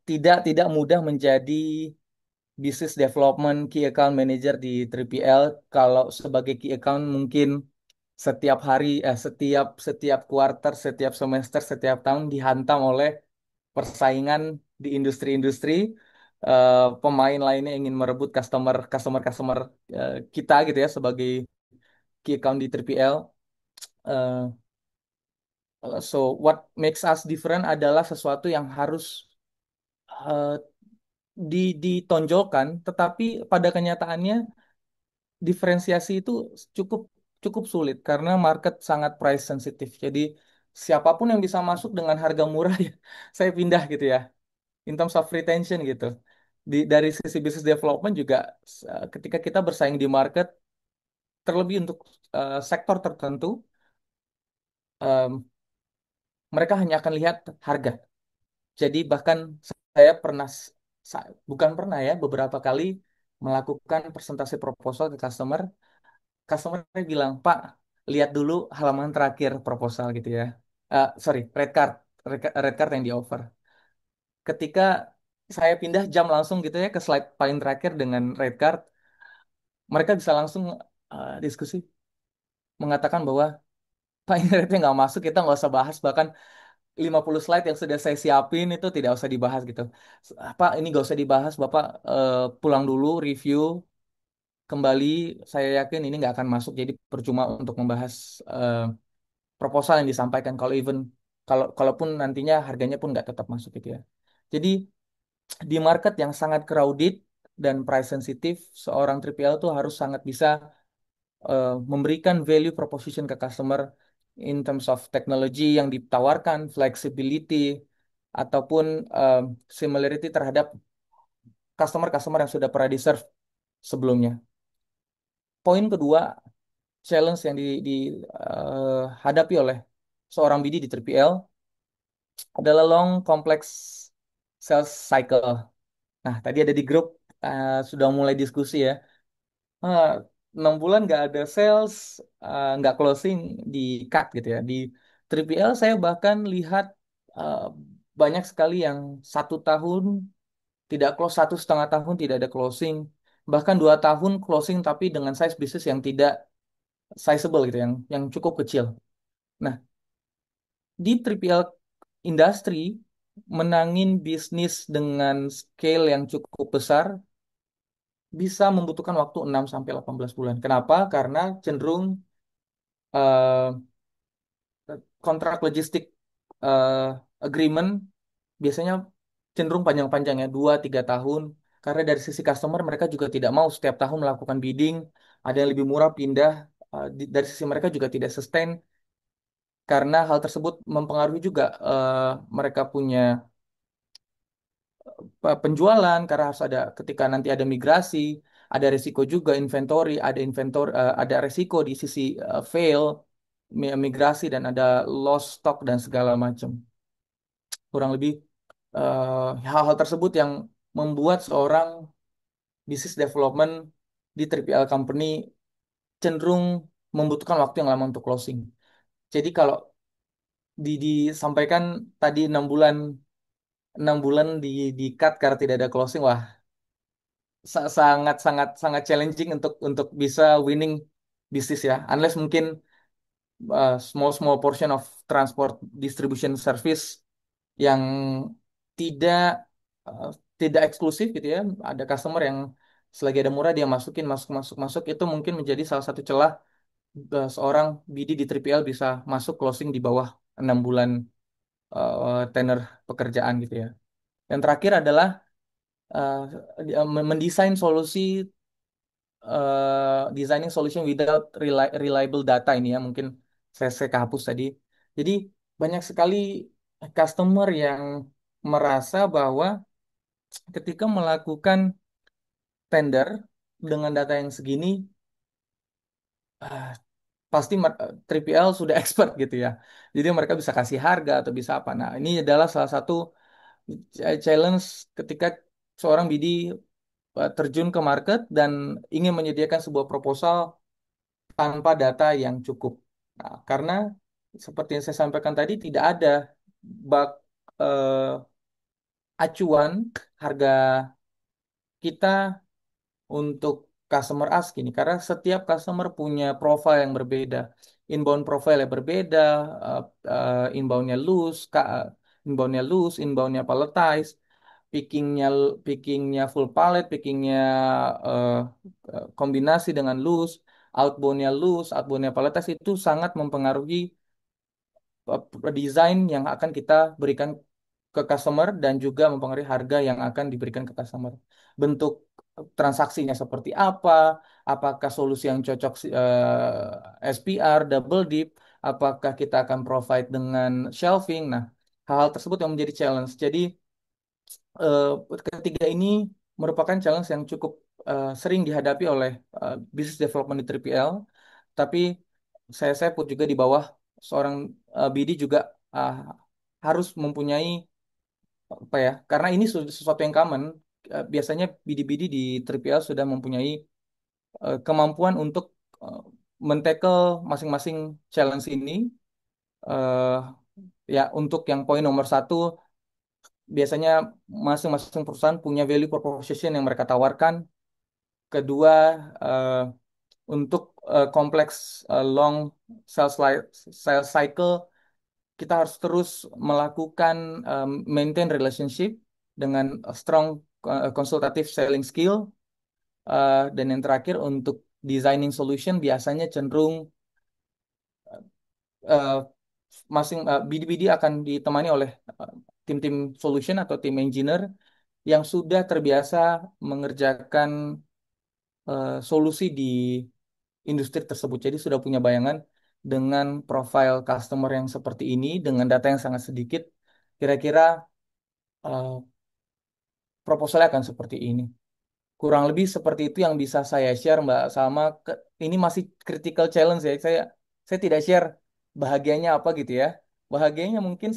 tidak mudah menjadi business development key account manager di 3PL. Kalau sebagai key account mungkin setiap hari, setiap setiap quarter, setiap semester, setiap tahun dihantam oleh persaingan di industri-industri. Pemain lainnya ingin merebut customer kita gitu ya sebagai key account di 3PL. Eh, so what makes us different adalah sesuatu yang harus eh, ditonjolkan, tetapi pada kenyataannya diferensiasi itu cukup cukup sulit karena market sangat price sensitif. Jadi siapapun yang bisa masuk dengan harga murah ya saya pindah gitu ya. In terms of retention gitu. Dari sisi business development juga ketika kita bersaing di market terlebih untuk sektor tertentu em, mereka hanya akan lihat harga. Jadi bahkan saya pernah bukan pernah ya beberapa kali melakukan presentasi proposal ke customer. Customer bilang, Pak, lihat dulu halaman terakhir proposal gitu ya. Sorry, red card yang di offer. Ketika saya pindah jam langsung gitu ya ke slide paling terakhir dengan red card, mereka bisa langsung diskusi mengatakan bahwa Pak ini rednya nggak masuk, kita nggak usah bahas, bahkan 50 slide yang sudah saya siapin itu tidak usah dibahas gitu. Pak ini nggak usah dibahas, Bapak pulang dulu, review kembali, saya yakin ini nggak akan masuk, jadi percuma untuk membahas proposal yang disampaikan kalaupun nantinya harganya pun nggak tetap masuk gitu ya. Jadi di market yang sangat crowded dan price sensitive, seorang 3PL tuh harus sangat bisa memberikan value proposition ke customer in terms of technology yang ditawarkan, flexibility ataupun similarity terhadap customer-customer yang sudah pernah di-serve sebelumnya. Poin kedua, challenge yang dihadapi oleh seorang BD di 3PL adalah long complex sales cycle. Nah, tadi ada di grup sudah mulai diskusi ya. Ah, 6 bulan nggak ada sales, nggak closing di cut gitu ya. Di 3PL saya bahkan lihat uh, banyak sekali yang 1 tahun tidak close, 1,5 tahun tidak ada closing, bahkan 2 tahun closing tapi dengan size bisnis yang tidak sizable gitu, yang cukup kecil. Nah, di 3PL industri menangin bisnis dengan scale yang cukup besar bisa membutuhkan waktu 6 sampai 18 bulan. Kenapa? Karena cenderung eh, kontrak logistik eh, agreement biasanya cenderung panjang-panjang ya, 2-3 tahun. Karena dari sisi customer mereka juga tidak mau setiap tahun melakukan bidding, ada yang lebih murah pindah. Dari sisi mereka juga tidak sustain karena hal tersebut mempengaruhi juga mereka punya penjualan karena harus ada ketika nanti ada migrasi, ada risiko juga ada risiko di sisi fail migrasi dan ada loss stock dan segala macam. Kurang lebih hal-hal tersebut yang membuat seorang business development di 3PL company cenderung membutuhkan waktu yang lama untuk closing. Jadi kalau disampaikan tadi 6 bulan di cut karena tidak ada closing, wah sangat sangat sangat challenging untuk bisa winning bisnis ya. Unless mungkin small small portion of transport distribution service yang tidak uh, tidak eksklusif gitu ya. Ada customer yang selagi ada murah dia masukin masuk masuk masuk, itu mungkin menjadi salah satu celah seorang BD di 3PL bisa masuk closing di bawah 6 bulan tenor pekerjaan gitu ya. Yang terakhir adalah uh, mendesain solusi, designing solution without reliable data ini ya, mungkin saya kehapus tadi. Jadi banyak sekali customer yang merasa bahwa ketika melakukan tender dengan data yang segini, ah, pasti 3PL sudah expert gitu ya. Jadi mereka bisa kasih harga atau bisa apa. Nah, ini adalah salah satu challenge ketika seorang BD terjun ke market dan ingin menyediakan sebuah proposal tanpa data yang cukup. Nah, karena seperti yang saya sampaikan tadi, tidak ada bak eh, acuan harga kita untuk customer ask ini, karena setiap customer punya profile yang berbeda, inbound profile yang berbeda, uh, inboundnya loose, inboundnya palletize, pickingnya pickingnya full pallet, pickingnya uh, kombinasi dengan outboundnya palletize, itu sangat mempengaruhi desain yang akan kita berikan ke customer dan juga mempengaruhi harga yang akan diberikan ke customer. Bentuk transaksinya seperti apa, apakah solusi yang cocok SPR, double dip, apakah kita akan provide dengan shelving. Nah, hal-hal tersebut yang menjadi challenge. Jadi eh, ketiga ini merupakan challenge yang cukup sering dihadapi oleh business development di 3PL, tapi saya put juga di bawah seorang BD juga uh, harus mempunyai apa ya, karena ini sesuatu yang common. Biasanya BD-BD di 3PL sudah mempunyai kemampuan untuk uh, men-tackle masing-masing challenge ini. eh Ya, untuk yang poin nomor satu, biasanya masing-masing perusahaan punya value proposition yang mereka tawarkan. Kedua, eh, untuk kompleks long sales cycle, kita harus terus melakukan maintain relationship dengan strong consultative selling skill. Dan yang terakhir, untuk designing solution biasanya cenderung uh, BD-BD akan ditemani oleh uh, tim-tim solution atau tim engineer yang sudah terbiasa mengerjakan solusi di industri tersebut. Jadi sudah punya bayangan dengan profile customer yang seperti ini, dengan data yang sangat sedikit, kira-kira uh, proposalnya akan seperti ini. Kurang lebih seperti itu yang bisa saya share, Mbak Salma. Ini masih critical challenge ya. Saya tidak share bahagianya apa gitu ya. Bahagianya mungkin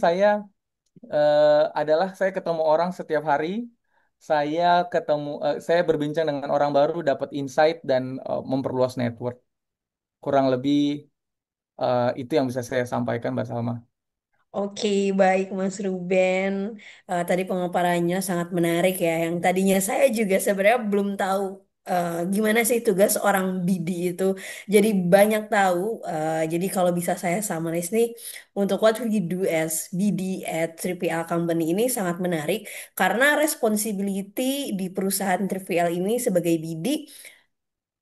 adalah saya ketemu orang setiap hari. Saya berbincang dengan orang baru, dapat insight dan memperluas network. Kurang lebih itu yang bisa saya sampaikan, Mbak Salma. Oke, baik Mas Ruben. Tadi pemaparannya sangat menarik ya. Yang tadinya saya juga sebenarnya belum tahu gimana sih tugas orang BD itu. Jadi banyak tahu. Jadi kalau bisa saya summarize nih, untuk what we do as BD at 3PL Company ini sangat menarik karena responsibility di perusahaan 3PL ini sebagai BD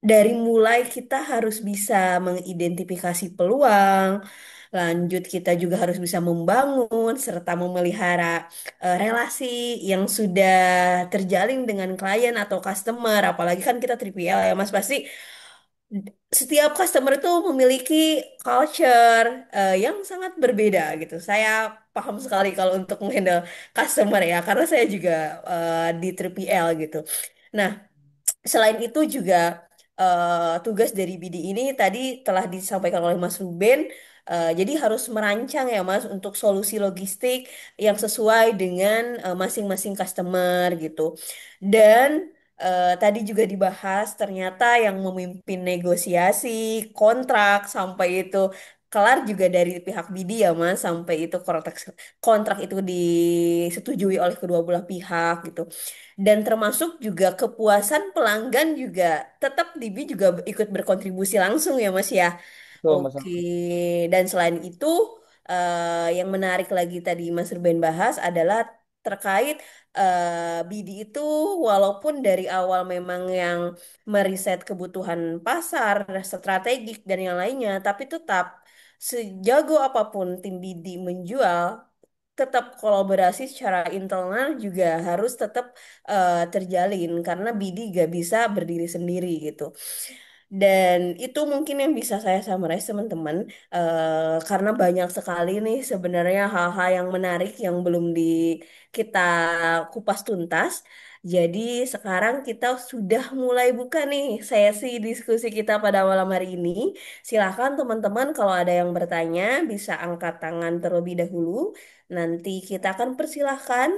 dari mulai kita harus bisa mengidentifikasi peluang, lanjut kita juga harus bisa membangun serta memelihara relasi yang sudah terjalin dengan klien atau customer. Apalagi kan kita 3PL ya Mas, pasti setiap customer itu memiliki culture yang sangat berbeda gitu. Saya paham sekali kalau untuk menghandle customer ya, karena saya juga di 3PL gitu. Nah, selain itu juga tugas dari BD ini tadi telah disampaikan oleh Mas Ruben. Jadi harus merancang ya Mas untuk solusi logistik yang sesuai dengan masing-masing customer gitu. Dan tadi juga dibahas ternyata yang memimpin negosiasi kontrak sampai itu kelar juga dari pihak BD ya Mas, sampai itu kontrak kontrak itu disetujui oleh kedua belah pihak gitu. Dan termasuk juga kepuasan pelanggan juga tetap DB juga ikut berkontribusi langsung ya Mas ya. Betul, Mbak Oke, Salma. dan selain itu yang menarik lagi tadi Mas Ruben bahas adalah terkait BD itu walaupun dari awal memang yang meriset kebutuhan pasar, strategik dan yang lainnya, tapi tetap sejago apapun tim BD menjual, tetap kolaborasi secara internal juga harus tetap terjalin karena BD gak bisa berdiri sendiri gitu. Dan itu mungkin yang bisa saya summarize teman-teman. Karena banyak sekali nih sebenarnya hal-hal yang menarik yang belum kita kupas tuntas. Jadi sekarang kita sudah mulai buka nih sesi diskusi kita pada malam hari ini. Silahkan teman-teman kalau ada yang bertanya bisa angkat tangan terlebih dahulu. Nanti kita akan persilahkan.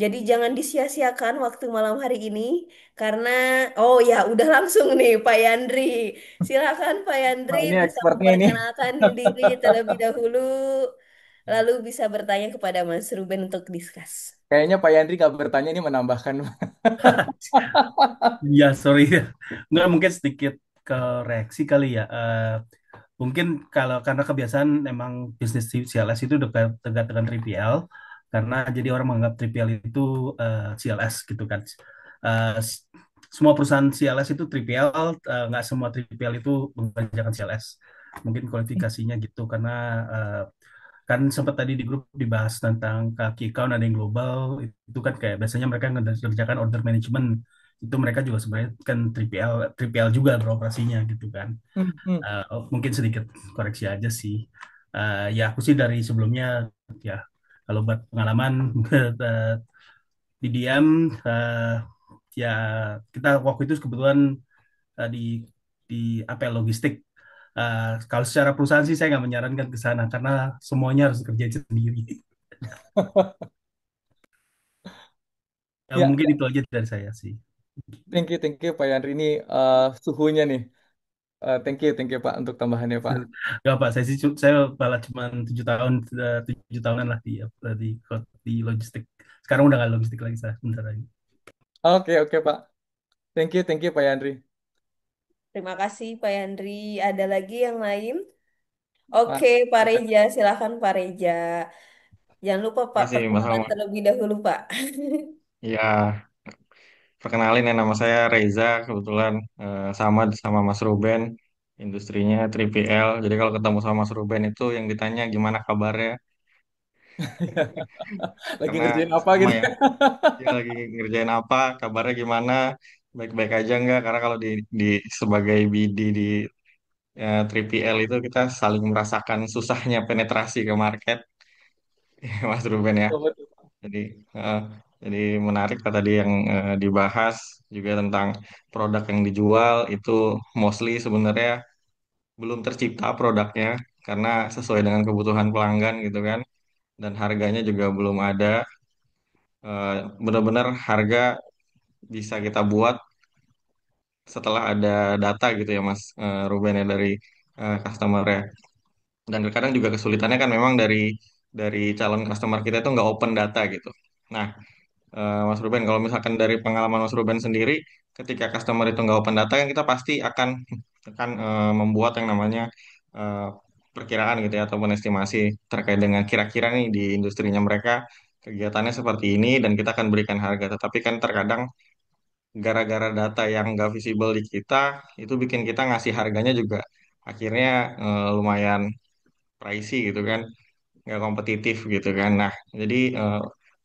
Jadi jangan disia-siakan waktu malam hari ini karena oh ya udah langsung nih Pak Yandri. Silakan Pak Yandri Wah, ini bisa expertnya ini. memperkenalkan diri terlebih dahulu lalu bisa bertanya kepada Mas Ruben untuk diskus. Kayaknya Pak Yandri nggak bertanya ini menambahkan. Ya, sorry. Nggak, mungkin sedikit koreksi kali ya. Mungkin kalau karena kebiasaan emang bisnis CLS itu dekat dekat dengan 3PL, karena jadi orang menganggap 3PL itu CLS gitu kan. S- Semua perusahaan CLS itu 3PL, nggak semua 3PL itu mengerjakan CLS. Mungkin kualifikasinya gitu, karena eh, kan sempat tadi di grup dibahas tentang kaki account ada yang global, itu kan kayak biasanya mereka ngerjakan order management, itu mereka juga sebenarnya kan 3PL 3PL juga beroperasinya gitu kan. Hmm, hmm. Mungkin sedikit koreksi aja sih. Ya aku sih dari sebelumnya ya, kalau buat pengalaman eh, di diam, ya kita waktu itu kebetulan di apa ya, logistik. Kalau secara perusahaan sih saya nggak menyarankan ke sana karena semuanya harus kerja sendiri. Ya, Mungkin itu aja dari saya sih. thank you Pak Yandri ini suhunya nih. Thank you Pak untuk tambahannya Pak. Gak apa, saya sih saya malah cuma 7 tahun, 7 tahunan lah di di logistik. Sekarang udah nggak logistik lagi saya, bentar lagi. Oke Pak. Thank you Pak Yandri. Terima kasih Pak Yandri. Ada lagi yang lain? Pak, Oke, Pak Reja, silakan Pak Reja. Jangan lupa Pak Makasih Mas perkenalan Alma. terlebih dahulu Pak. Ya, perkenalin ya, nama saya Reza, kebetulan sama sama Mas Ruben, industrinya 3PL. Jadi kalau ketemu sama Mas Ruben itu yang ditanya gimana kabarnya, lagi karena ngerjain apa sama gitu? ya, dia lagi ngerjain apa, kabarnya gimana, baik-baik aja nggak? Karena kalau di sebagai BD di 3PL itu kita saling merasakan susahnya penetrasi ke market, Mas Ruben ya. Betul, betul. Jadi, eh, jadi menarik tadi yang dibahas juga tentang produk yang dijual itu mostly sebenarnya belum tercipta produknya karena sesuai dengan kebutuhan pelanggan gitu kan, dan harganya juga belum ada. Benar-benar harga bisa kita buat setelah ada data gitu ya Mas Ruben ya dari customer ya. Dan kadang juga kesulitannya kan memang dari calon customer kita itu nggak open data gitu. Nah, Mas Ruben, kalau misalkan dari pengalaman Mas Ruben sendiri, ketika customer itu nggak open data kan kita pasti akan membuat yang namanya eh, perkiraan gitu ya ataupun estimasi terkait dengan kira-kira nih di industrinya mereka kegiatannya seperti ini dan kita akan berikan harga. Tetapi kan terkadang gara-gara data yang nggak visible di kita itu bikin kita ngasih harganya juga akhirnya lumayan pricey gitu kan, nggak kompetitif gitu kan. Nah, jadi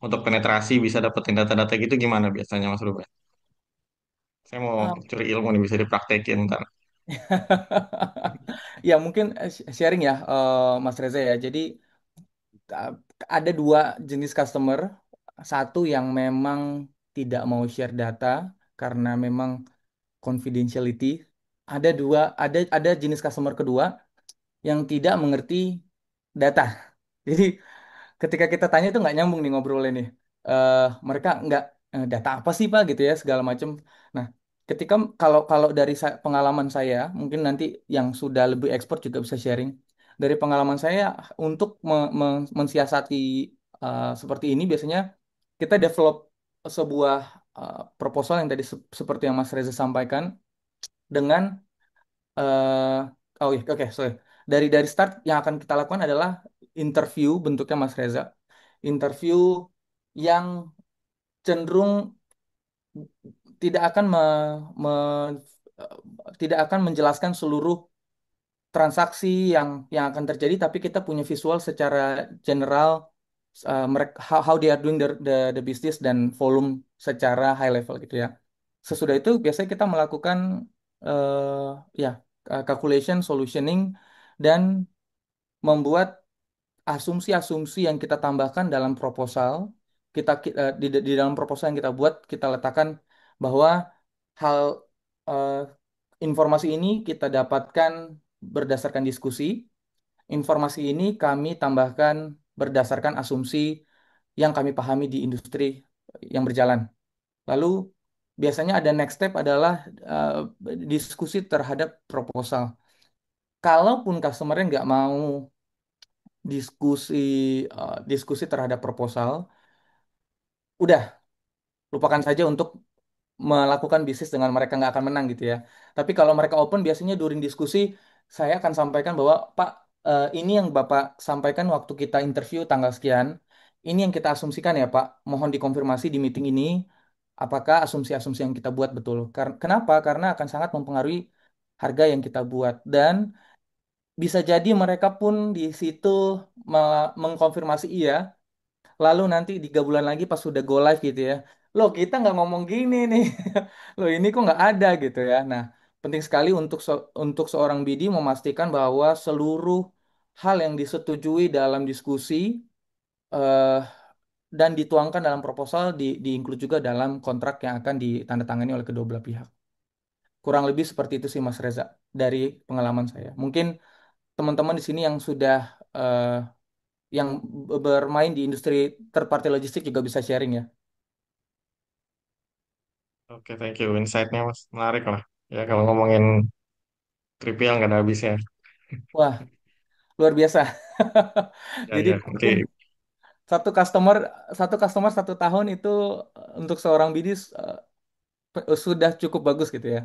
untuk penetrasi bisa dapetin data-data gitu gimana biasanya Mas Ruben? Saya mau Ah. curi ilmu nih bisa dipraktekin ntar. Ya mungkin sharing ya Mas Reza ya. Jadi uh, ada dua jenis customer. Satu yang memang tidak mau share data karena memang confidentiality. Ada jenis customer kedua yang tidak mengerti data. Jadi ketika kita tanya itu nggak nyambung nih ngobrolnya nih. Mereka nggak data apa sih Pak gitu ya segala macam. Nah, ketika kalau kalau dari pengalaman saya, mungkin nanti yang sudah lebih expert juga bisa sharing. Dari pengalaman saya untuk mensiasati seperti ini biasanya kita develop sebuah proposal yang tadi seperti yang Mas Reza sampaikan dengan oh iya, oke, sorry. Dari start yang akan kita lakukan adalah interview bentuknya Mas Reza. Interview yang cenderung tidak akan tidak akan menjelaskan seluruh transaksi yang akan terjadi, tapi kita punya visual secara general mereka how they are doing the business dan volume secara high level gitu ya. Sesudah itu biasanya kita melakukan ya calculation, solutioning dan membuat asumsi-asumsi yang kita tambahkan dalam proposal. Di dalam proposal yang kita buat kita letakkan bahwa hal eh, informasi ini kita dapatkan berdasarkan diskusi. Informasi ini kami tambahkan berdasarkan asumsi yang kami pahami di industri yang berjalan. Lalu biasanya ada next step adalah eh, diskusi terhadap proposal. Kalaupun customer-nya nggak mau diskusi diskusi terhadap proposal, udah lupakan saja untuk melakukan bisnis dengan mereka, nggak akan menang gitu ya. Tapi kalau mereka open, biasanya during diskusi saya akan sampaikan bahwa Pak, ini yang Bapak sampaikan waktu kita interview tanggal sekian, ini yang kita asumsikan ya Pak. Mohon dikonfirmasi di meeting ini apakah asumsi-asumsi yang kita buat betul. Kenapa? Karena akan sangat mempengaruhi harga yang kita buat dan bisa jadi mereka pun di situ mengkonfirmasi iya. Lalu nanti 3 bulan lagi pas sudah go live gitu ya, loh kita nggak ngomong gini nih, loh ini kok nggak ada gitu ya. Nah, penting sekali untuk seorang BD memastikan bahwa seluruh hal yang disetujui dalam diskusi eh, dan dituangkan dalam proposal di-include juga dalam kontrak yang akan ditandatangani oleh kedua belah pihak. Kurang lebih seperti itu sih Mas Reza dari pengalaman saya. Mungkin teman-teman di sini yang sudah eh, yang bermain di industri third party logistik juga bisa sharing ya. Oke, thank you. Insight-nya Mas menarik lah. Ya kalau ngomongin trivial nggak ada habisnya. Wah, luar biasa. Ya Jadi ya nanti mungkin satu customer satu customer 1 tahun itu untuk seorang BD sudah cukup bagus gitu ya.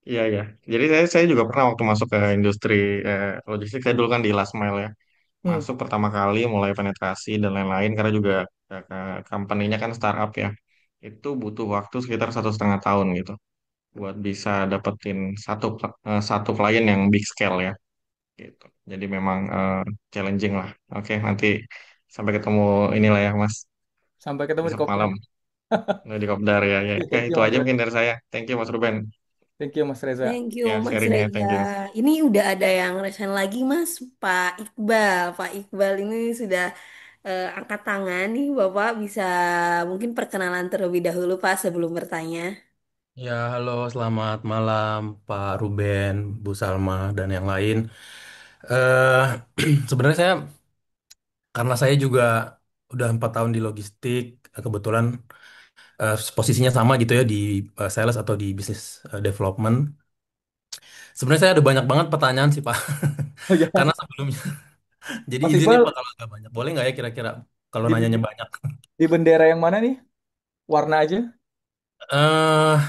iya ya. Jadi saya juga pernah waktu masuk ke industri logistik, saya dulu kan di last mile ya. Hmm, Masuk pertama kali mulai penetrasi dan lain-lain karena juga company-nya kan startup ya. Itu butuh waktu sekitar 1,5 tahun gitu buat bisa dapetin satu klien yang big scale ya gitu. Jadi memang challenging lah. Oke, nanti sampai ketemu inilah ya Mas sampai ketemu di besok Kopdar. malam di Kopdar ya. Ya, oke Thank you itu Mas aja mungkin Reza. dari saya. Thank you Mas Ruben. Thank you Mas Reza. Thank you, Ya Mas sharingnya, Reza. thank you. Ini udah ada yang resign lagi, Mas. Pak Iqbal. Pak Iqbal ini sudah angkat tangan nih, Bapak bisa mungkin perkenalan terlebih dahulu, Pak, sebelum bertanya. Ya, halo, selamat malam Pak Ruben, Bu Salma, dan yang lain. eh Sebenarnya karena saya juga udah 4 tahun di logistik, kebetulan posisinya sama gitu ya di sales atau di business development. Sebenarnya saya ada banyak banget pertanyaan sih Pak, Oh ya, karena sebelumnya. Jadi Mas izin ya Pak Iqbal kalau agak banyak. Boleh nggak ya kira-kira kalau di, nanyanya banyak? di bendera yang mana nih? Warna aja. eh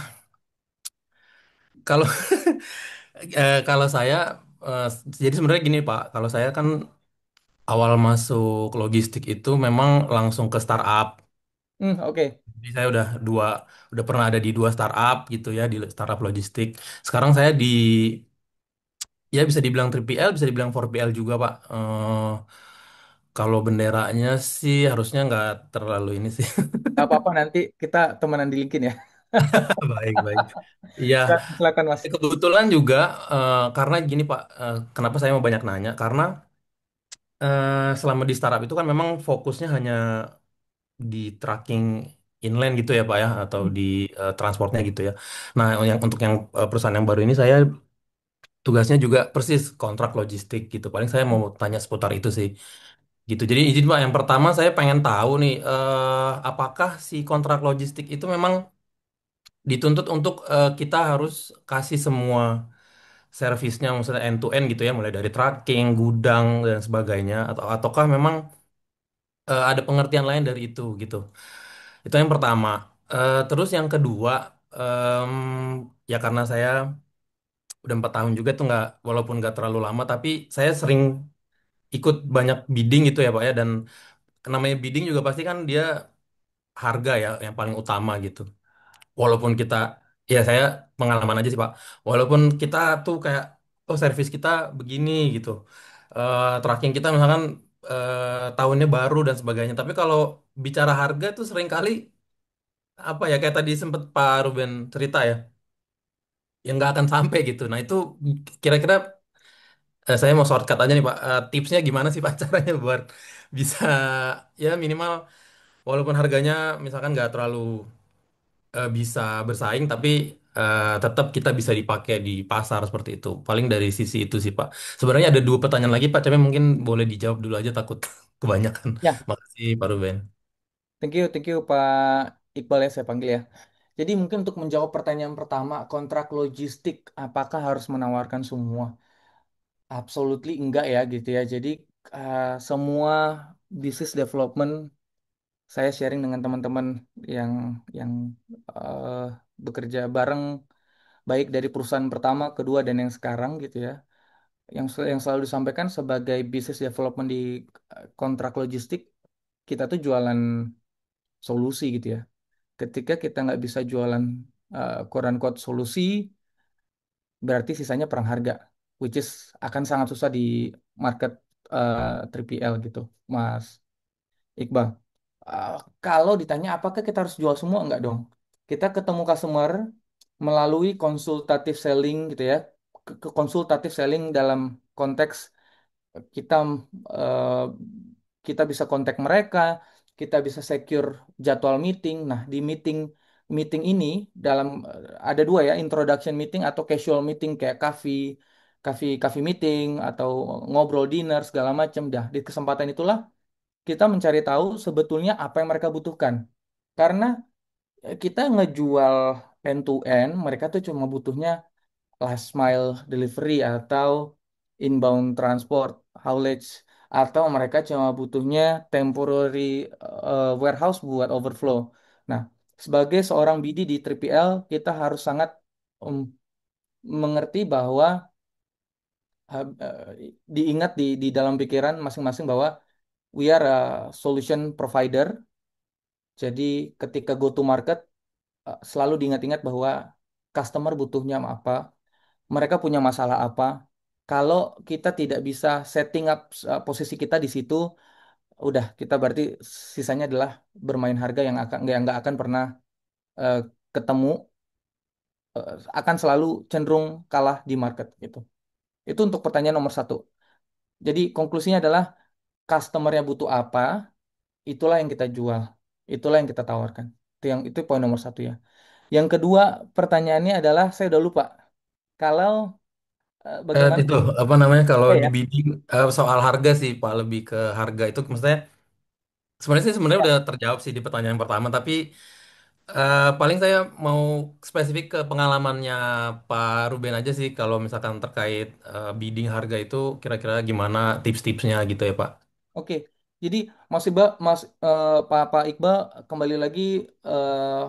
Kalau kalau saya eh, jadi sebenarnya gini Pak, kalau saya kan awal masuk logistik itu memang langsung ke startup. Oke. Jadi saya udah pernah ada di 2 startup gitu ya, di startup logistik. Sekarang saya ya bisa dibilang 3PL, bisa dibilang 4PL juga Pak. Kalau benderanya sih harusnya nggak terlalu ini sih. Gak apa-apa nanti kita temenan di LinkedIn ya. Baik, baik. Iya, Silakan Mas. kebetulan juga karena gini Pak, kenapa saya mau banyak nanya? Karena selama di startup itu kan memang fokusnya hanya di tracking inland gitu ya Pak ya, atau di transportnya gitu ya. Nah, untuk yang perusahaan yang baru ini saya tugasnya juga persis kontrak logistik gitu. Paling saya mau tanya seputar itu sih. Gitu. Jadi izin Pak, yang pertama saya pengen tahu nih, apakah si kontrak logistik itu memang dituntut untuk kita harus kasih semua servisnya, maksudnya end to end gitu ya, mulai dari tracking, gudang dan sebagainya, ataukah memang ada pengertian lain dari itu gitu. Itu yang pertama. Terus yang kedua, em, ya karena saya udah 4 tahun juga tuh nggak, walaupun nggak terlalu lama, tapi saya sering ikut banyak bidding gitu ya Pak ya. Dan namanya bidding juga pasti kan dia harga ya yang paling utama gitu. Walaupun kita, ya saya pengalaman aja sih Pak. Walaupun kita tuh kayak, oh servis kita begini gitu. Tracking kita misalkan tahunnya baru dan sebagainya. Tapi kalau bicara harga tuh seringkali apa ya kayak tadi sempat Pak Ruben cerita ya, yang nggak akan sampai gitu. Nah itu kira-kira saya mau shortcut aja nih Pak. Tipsnya gimana sih Pak caranya buat bisa ya minimal walaupun harganya misalkan nggak terlalu bisa bersaing tapi tetap kita bisa dipakai di pasar seperti itu. Paling dari sisi itu sih Pak. Sebenarnya ada dua pertanyaan lagi Pak, tapi mungkin boleh dijawab dulu aja takut kebanyakan. Ya, Makasih Pak Ruben. thank you Pak Iqbal ya saya panggil ya. Jadi mungkin untuk menjawab pertanyaan pertama, kontrak logistik apakah harus menawarkan semua? Absolutely enggak ya gitu ya. Jadi semua business development saya sharing dengan teman-teman yang yang eh, bekerja bareng baik dari perusahaan pertama, kedua dan yang sekarang gitu ya. Yang selalu disampaikan sebagai business development di kontrak logistik, kita tuh jualan solusi gitu ya. Ketika kita nggak bisa jualan quote unquote solusi, berarti sisanya perang harga, which is akan sangat susah di market 3PL gitu, Mas Iqbal. Uh, Kalau ditanya apakah kita harus jual semua, enggak dong. Kita ketemu customer melalui konsultatif selling gitu ya. Konsultatif selling dalam konteks kita eh, kita bisa kontak mereka, kita bisa secure jadwal meeting. Nah, di meeting meeting ini dalam ada dua ya, introduction meeting atau casual meeting kayak coffee meeting atau ngobrol dinner segala macam. Dah, di kesempatan itulah kita mencari tahu sebetulnya apa yang mereka butuhkan. Karena kita ngejual end to end, mereka tuh cuma butuhnya last mile delivery atau inbound transport haulage atau mereka cuma butuhnya temporary warehouse buat overflow. Nah, sebagai seorang BD di 3PL kita harus sangat um, mengerti bahwa diingat di dalam pikiran masing-masing bahwa we are a solution provider. Jadi ketika go to market selalu diingat-ingat bahwa customer butuhnya apa, mereka punya masalah apa. Kalau kita tidak bisa setting up posisi kita di situ, udah kita berarti sisanya adalah bermain harga yang nggak akan pernah eh, ketemu, akan selalu cenderung kalah di market gitu. Itu untuk pertanyaan nomor satu. Jadi konklusinya adalah customernya butuh apa, itulah yang kita jual, itulah yang kita tawarkan. Itu poin nomor satu ya. Yang kedua pertanyaannya adalah saya udah lupa. Kalau bagaimana? Itu apa namanya kalau Oh di ya. bidding soal harga sih Pak, lebih ke harga itu maksudnya sebenarnya udah terjawab sih di pertanyaan pertama, tapi paling saya mau spesifik ke pengalamannya Pak Ruben aja sih kalau misalkan terkait bidding harga itu kira-kira gimana tips-tipsnya gitu ya Pak. Oke, jadi Mas Iqbal, Pak Iqbal kembali lagi eh,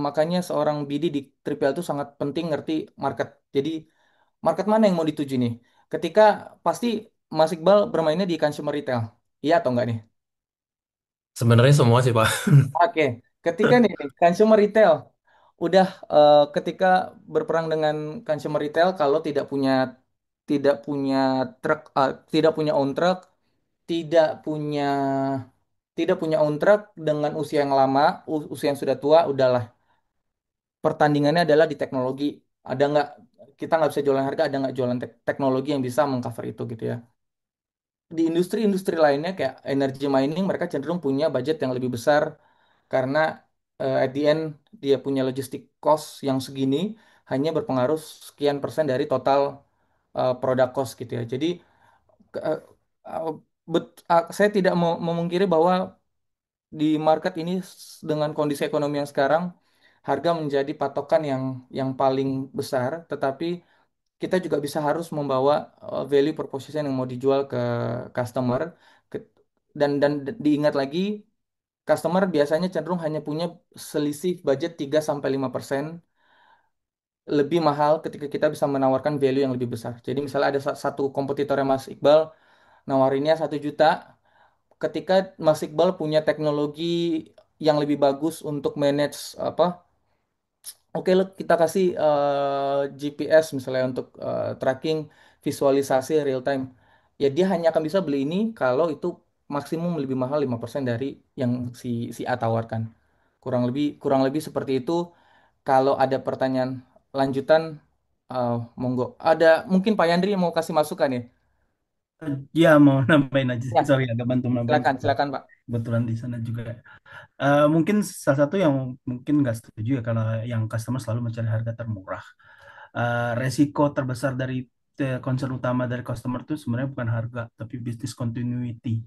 makanya seorang BD di Tripel itu sangat penting ngerti market. Jadi market mana yang mau dituju nih? Ketika pasti Mas Iqbal bermainnya di consumer retail, iya atau enggak nih? Sebenarnya semua sih Pak. Oke, ketika nih consumer retail udah ketika berperang dengan consumer retail kalau tidak punya truk, tidak punya on truck, tidak punya tidak punya on truck dengan usia yang lama, usia yang sudah tua, udahlah. Pertandingannya adalah di teknologi. Ada nggak kita nggak bisa jualan harga, ada nggak jualan teknologi yang bisa mengcover itu gitu ya. Di industri-industri lainnya kayak energy mining, mereka cenderung punya budget yang lebih besar karena at the end dia punya logistik cost yang segini hanya berpengaruh sekian persen dari total produk cost gitu ya. Jadi ke- eh, eh, saya tidak mau memungkiri bahwa di market ini dengan kondisi ekonomi yang sekarang harga menjadi patokan yang paling besar, tetapi kita juga bisa harus membawa value proposition yang mau dijual ke customer. Ke- dan diingat lagi customer biasanya cenderung hanya punya selisih budget 3-5% lebih mahal ketika kita bisa menawarkan value yang lebih besar. Jadi misalnya ada satu kompetitornya Mas Iqbal nawarinnya 1 juta, ketika Mas Iqbal punya teknologi yang lebih bagus untuk manage apa? Oke, kita kasih GPS misalnya untuk tracking visualisasi real time. Ya dia hanya akan bisa beli ini kalau itu maksimum lebih mahal 5% dari yang si A tawarkan. Kurang lebih seperti itu. Kalau ada pertanyaan lanjutan, monggo. Ada mungkin Pak Yandri mau kasih masukan ya? Ya, mau nambahin aja. Ya, Sorry, agak bantu nambahin. silakan, silakan Pak. Kebetulan di sana juga. Mungkin salah satu yang mungkin nggak setuju ya kalau yang customer selalu mencari harga termurah. Resiko terbesar dari concern utama dari customer itu sebenarnya bukan harga, tapi business continuity.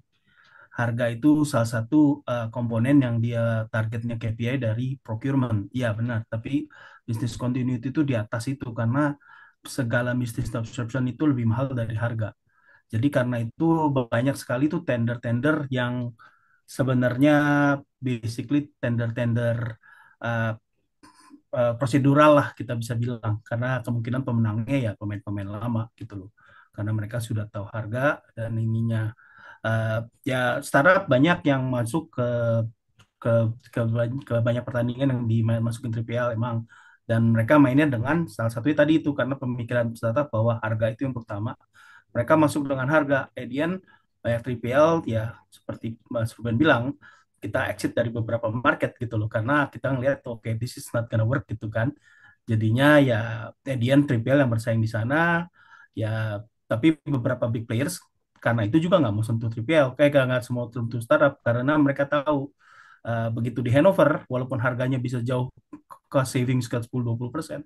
Harga itu salah satu komponen yang dia targetnya KPI dari procurement. Iya benar, tapi business continuity itu di atas itu karena segala business subscription itu lebih mahal dari harga. Jadi karena itu banyak sekali tuh tender-tender yang sebenarnya basically tender-tender uh, prosedural lah kita bisa bilang karena kemungkinan pemenangnya ya pemain-pemain lama gitu loh karena mereka sudah tahu harga dan ininya uh, ya startup banyak yang masuk ke ke banyak pertandingan yang dimasukin TPL emang dan mereka mainnya dengan salah satunya tadi itu karena pemikiran startup bahwa harga itu yang pertama mereka masuk dengan harga edian banyak 3PL ya seperti Mas Ruben bilang kita exit dari beberapa market gitu loh karena kita ngelihat oke okay, this is not gonna work gitu kan jadinya ya edian 3PL yang bersaing di sana ya tapi beberapa big players karena itu juga nggak mau sentuh 3PL kayak nggak semua sentuh startup karena mereka tahu begitu di Hanover walaupun harganya bisa jauh ke savings ke 10-20%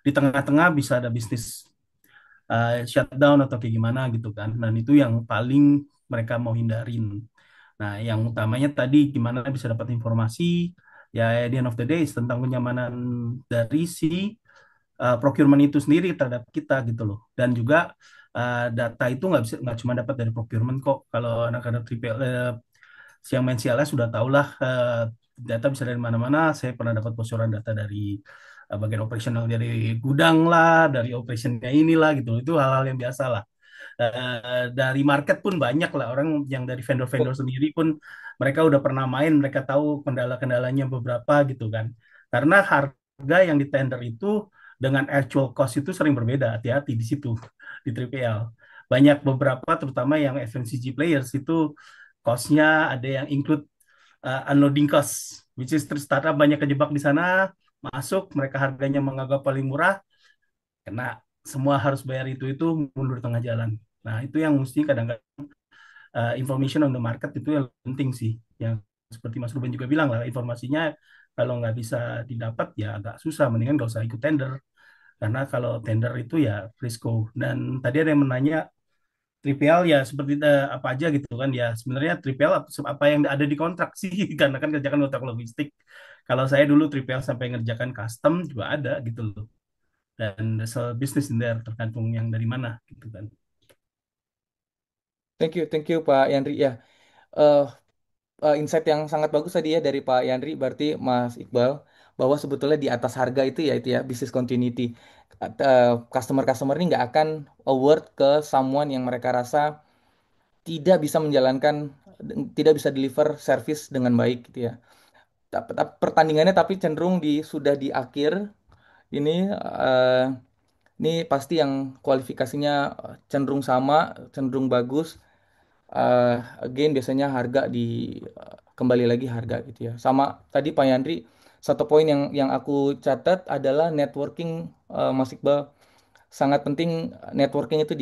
di tengah-tengah bisa ada bisnis shutdown atau kayak gimana gitu kan. Dan itu yang paling mereka mau hindarin. Nah, yang utamanya tadi gimana bisa dapat informasi, ya at the end of the day tentang kenyamanan dari si procurement itu sendiri terhadap kita gitu loh. Dan juga data itu nggak cuma dapat dari procurement kok. Kalau anak-anak triple yang main CLS sudah tahulah data bisa dari mana-mana. Saya pernah dapat bocoran data dari bagian operasional dari gudang lah, dari operationnya inilah gitu. Itu hal-hal yang biasa lah. Dari market pun banyak lah orang yang dari vendor-vendor sendiri pun mereka udah pernah main, mereka tahu kendala-kendalanya beberapa gitu kan. Karena harga yang di tender itu dengan actual cost itu sering berbeda. Hati-hati di situ di 3PL. Banyak beberapa terutama yang FMCG players itu cost-nya ada yang include unloading cost, which is startup banyak kejebak di sana, masuk mereka harganya menganggap paling murah, kena semua harus bayar itu mundur tengah jalan. Nah itu yang mesti kadang-kadang information on the market itu yang penting sih, yang seperti Mas Ruben juga bilang lah informasinya kalau nggak bisa didapat ya agak susah, mendingan nggak usah ikut tender karena kalau tender itu ya risiko. Dan tadi ada yang menanya 3PL ya seperti apa aja gitu kan ya sebenarnya 3PL apa yang ada di kontrak sih karena kan kerjakan kontrak logistik kalau saya dulu 3PL sampai ngerjakan custom juga ada gitu loh dan there's a business in there tergantung yang dari mana gitu kan. Thank you Pak Yandri ya. Eh, Insight yang sangat bagus tadi ya dari Pak Yandri, berarti Mas Iqbal, bahwa sebetulnya di atas harga itu ya business continuity. Customer-customer ini nggak akan award ke someone yang mereka rasa tidak bisa menjalankan, tidak bisa deliver service dengan baik gitu ya. Pertandingannya tapi cenderung sudah di akhir ini, ini pasti yang kualifikasinya cenderung sama, cenderung bagus. eh Again biasanya harga kembali lagi harga gitu ya. Sama tadi Pak Yandri, satu poin yang aku catat adalah networking, Mas Iqbal. Sangat penting networking itu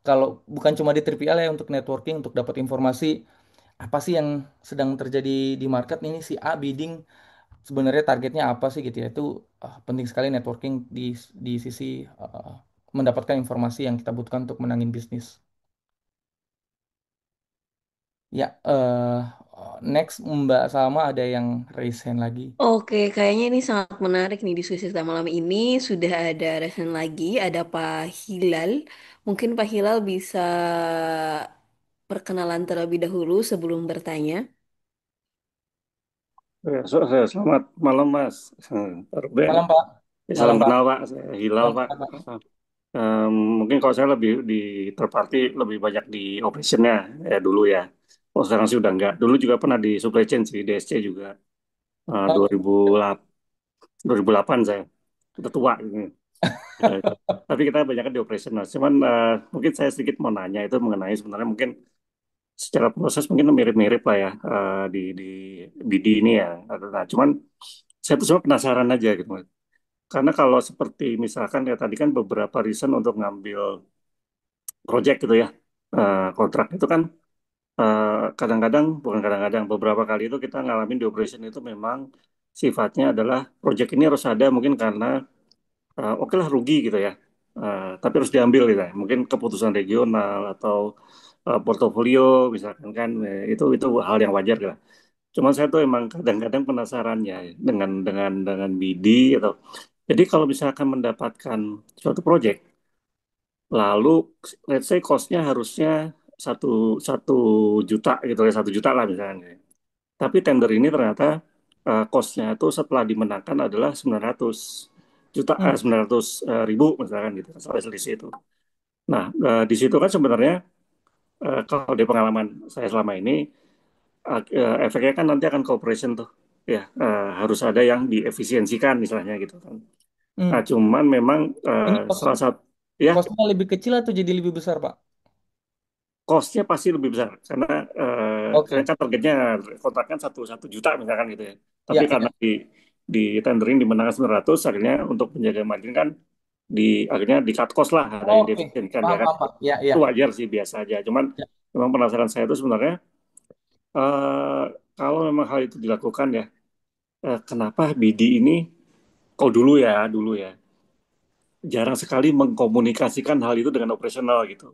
kalau bukan cuma di 3PL ya, untuk networking untuk dapat informasi apa sih yang sedang terjadi di market ini, si A bidding sebenarnya targetnya apa sih gitu ya. Itu penting sekali networking di sisi mendapatkan informasi yang kita butuhkan untuk menangin bisnis. Ya, next Mbak Salma ada yang raise hand lagi. Oke, kayaknya ini sangat menarik nih diskusi kita malam ini. Sudah ada resen lagi, ada Pak Hilal. Mungkin Pak Hilal bisa perkenalan terlebih dahulu sebelum bertanya. Selamat malam Mas. Pak Ruben. Malam Pak. Salam Malam Pak. kenal Pak, saya Hilal Salam Pak. kenal, Pak. Mungkin kalau saya lebih di third party lebih banyak di operationnya ya dulu ya. Oh sekarang sih udah enggak. Dulu juga pernah di supply chain sih, DSC juga. 2008 2008 saya udah tua gitu. Eh, tapi kita banyak di operasional. Cuman mungkin saya sedikit mau nanya itu mengenai sebenarnya mungkin secara proses mungkin mirip-mirip lah ya di BD ini ya. Nah, cuman saya tuh cuma penasaran aja gitu. Karena kalau seperti misalkan ya tadi kan beberapa reason untuk ngambil project gitu ya, kontrak itu kan kadang-kadang, bukan kadang-kadang, beberapa kali itu kita ngalamin di operation itu memang sifatnya adalah project ini harus ada mungkin karena oke lah rugi gitu ya. Tapi harus diambil gitu ya. Mungkin keputusan regional atau portofolio misalkan kan itu hal yang wajar gitu. Cuma saya tuh emang kadang-kadang penasarannya ya, dengan BD atau jadi kalau misalkan mendapatkan suatu project lalu let's say cost-nya harusnya satu satu juta gitu ya 1 juta lah misalnya. Tapi tender ini ternyata cost-nya itu setelah dimenangkan adalah 900 juta, Hmm. 900 ribu misalkan gitu, soal selisih itu. Nah, di situ kan sebenarnya kalau di pengalaman saya selama ini, efeknya kan nanti akan cooperation tuh, ya harus ada yang diefisiensikan misalnya gitu kan. Nah, Hmm. cuman memang Ini salah satu ya kosnya lebih kecil atau jadi lebih besar, Pak? cost-nya pasti lebih besar karena Oke. kan targetnya kontraknya 1 juta misalkan gitu ya. Tapi Ya, karena ya. di tendering dimenangkan 900 akhirnya untuk menjaga margin kan akhirnya di cut cost lah ada yang Oke. diefisienkan ya Paham, kan. paham, Pak. Ya, Itu ya. wajar sih biasa aja. Cuman Ya. memang penasaran saya itu sebenarnya eh, kalau memang hal itu dilakukan ya kenapa BD ini kalau dulu ya jarang sekali mengkomunikasikan hal itu dengan operasional gitu.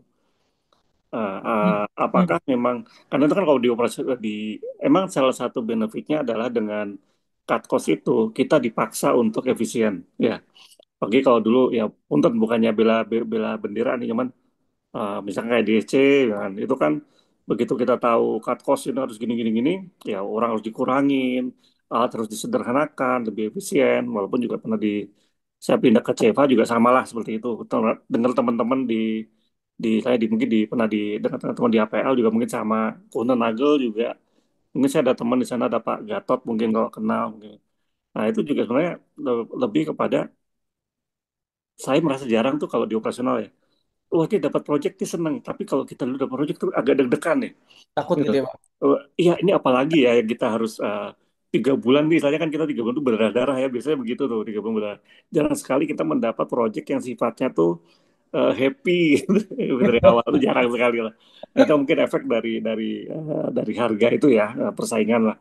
Hmm. Apakah Hmm. memang karena itu kan kalau di operasi emang salah satu benefitnya adalah dengan cut cost itu kita dipaksa untuk efisien ya. Oke kalau dulu ya punten bukannya bela bela bendera nih cuman misalnya kayak DSC kan itu kan begitu kita tahu cut cost ini harus gini gini gini ya orang harus dikurangin, alat harus disederhanakan lebih efisien walaupun juga pernah saya pindah ke CEVA juga sama lah seperti itu. Dengar teman-teman di saya mungkin pernah dengan teman-teman di APL juga mungkin sama Kuhn Nagel juga mungkin saya ada teman di sana ada Pak Gatot mungkin kalau kenal mungkin. Nah itu juga sebenarnya lebih kepada saya merasa jarang tuh kalau di operasional ya. Wah dia dapat project dia seneng, tapi kalau kita dulu dapat project tuh agak deg-degan nih. Takut Gitu. gitu ya, Pak? Iya ini apalagi ya yang kita harus 3 bulan misalnya kan kita 3 bulan tuh berdarah-darah ya biasanya begitu tuh 3 bulan berdarah. Jarang sekali kita mendapat project yang sifatnya tuh happy gitu. Dari awal tuh jarang sekali lah. Nah, itu mungkin efek dari harga itu ya persaingan lah.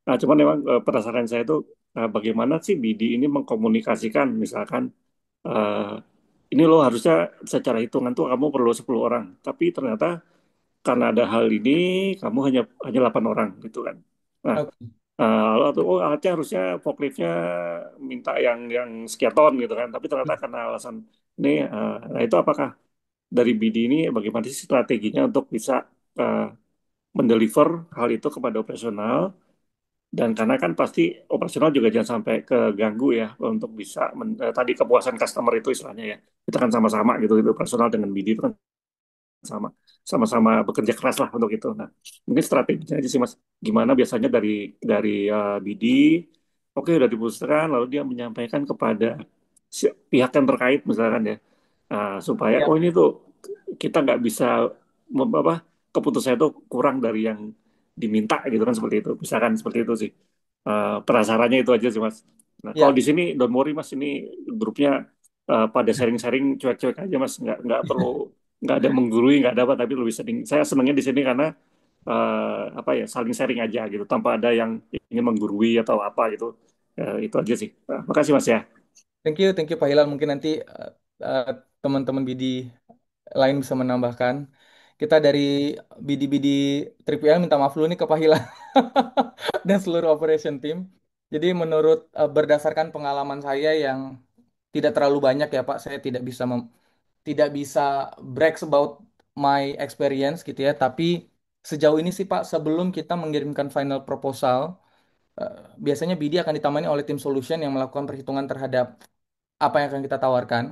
Nah cuman memang penasaran saya tuh bagaimana sih BD ini mengkomunikasikan misalkan eh, ini loh harusnya secara hitungan tuh kamu perlu 10 orang tapi ternyata karena ada hal ini kamu hanya hanya 8 orang gitu kan. Nah, Oke. lalu oh alatnya harusnya forkliftnya minta yang sekian ton gitu kan. Tapi ternyata karena alasan ini, nah itu apakah dari BD ini bagaimana sih strateginya untuk bisa uh, mendeliver hal itu kepada operasional dan karena kan pasti operasional juga jangan sampai keganggu ya untuk bisa tadi kepuasan customer itu istilahnya ya kita kan sama-sama gitu itu operasional dengan BD itu kan sama sama-sama bekerja keras lah untuk itu. Nah, mungkin strateginya aja sih Mas. Gimana biasanya dari BD, oke udah diputuskan, lalu dia menyampaikan kepada pihak yang terkait misalkan ya, supaya Ya. oh ini tuh kita nggak bisa apa keputusannya itu kurang dari yang diminta gitu kan seperti itu. Misalkan seperti itu sih. Penasarannya itu aja sih Mas. Nah, kalau Ya. di sini don't worry Mas, ini grupnya pada sharing-sharing cuek-cuek aja Mas, nggak perlu nggak ada menggurui nggak ada apa tapi lebih sering saya senangnya di sini karena apa ya saling sharing aja gitu tanpa ada yang ingin menggurui atau apa gitu. Itu aja sih. Makasih Mas ya. Thank you Pak Hilal. Mungkin nanti eh, teman-teman BD lain bisa menambahkan. Kita dari BD-BD 3PL minta maaf dulu nih ke Pak Hilal dan seluruh operation team. Jadi menurut berdasarkan pengalaman saya yang tidak terlalu banyak ya Pak, saya tidak bisa brags about my experience gitu ya. Tapi sejauh ini sih Pak, sebelum kita mengirimkan final proposal, eh, biasanya BD akan ditamani oleh tim solution yang melakukan perhitungan terhadap apa yang akan kita tawarkan.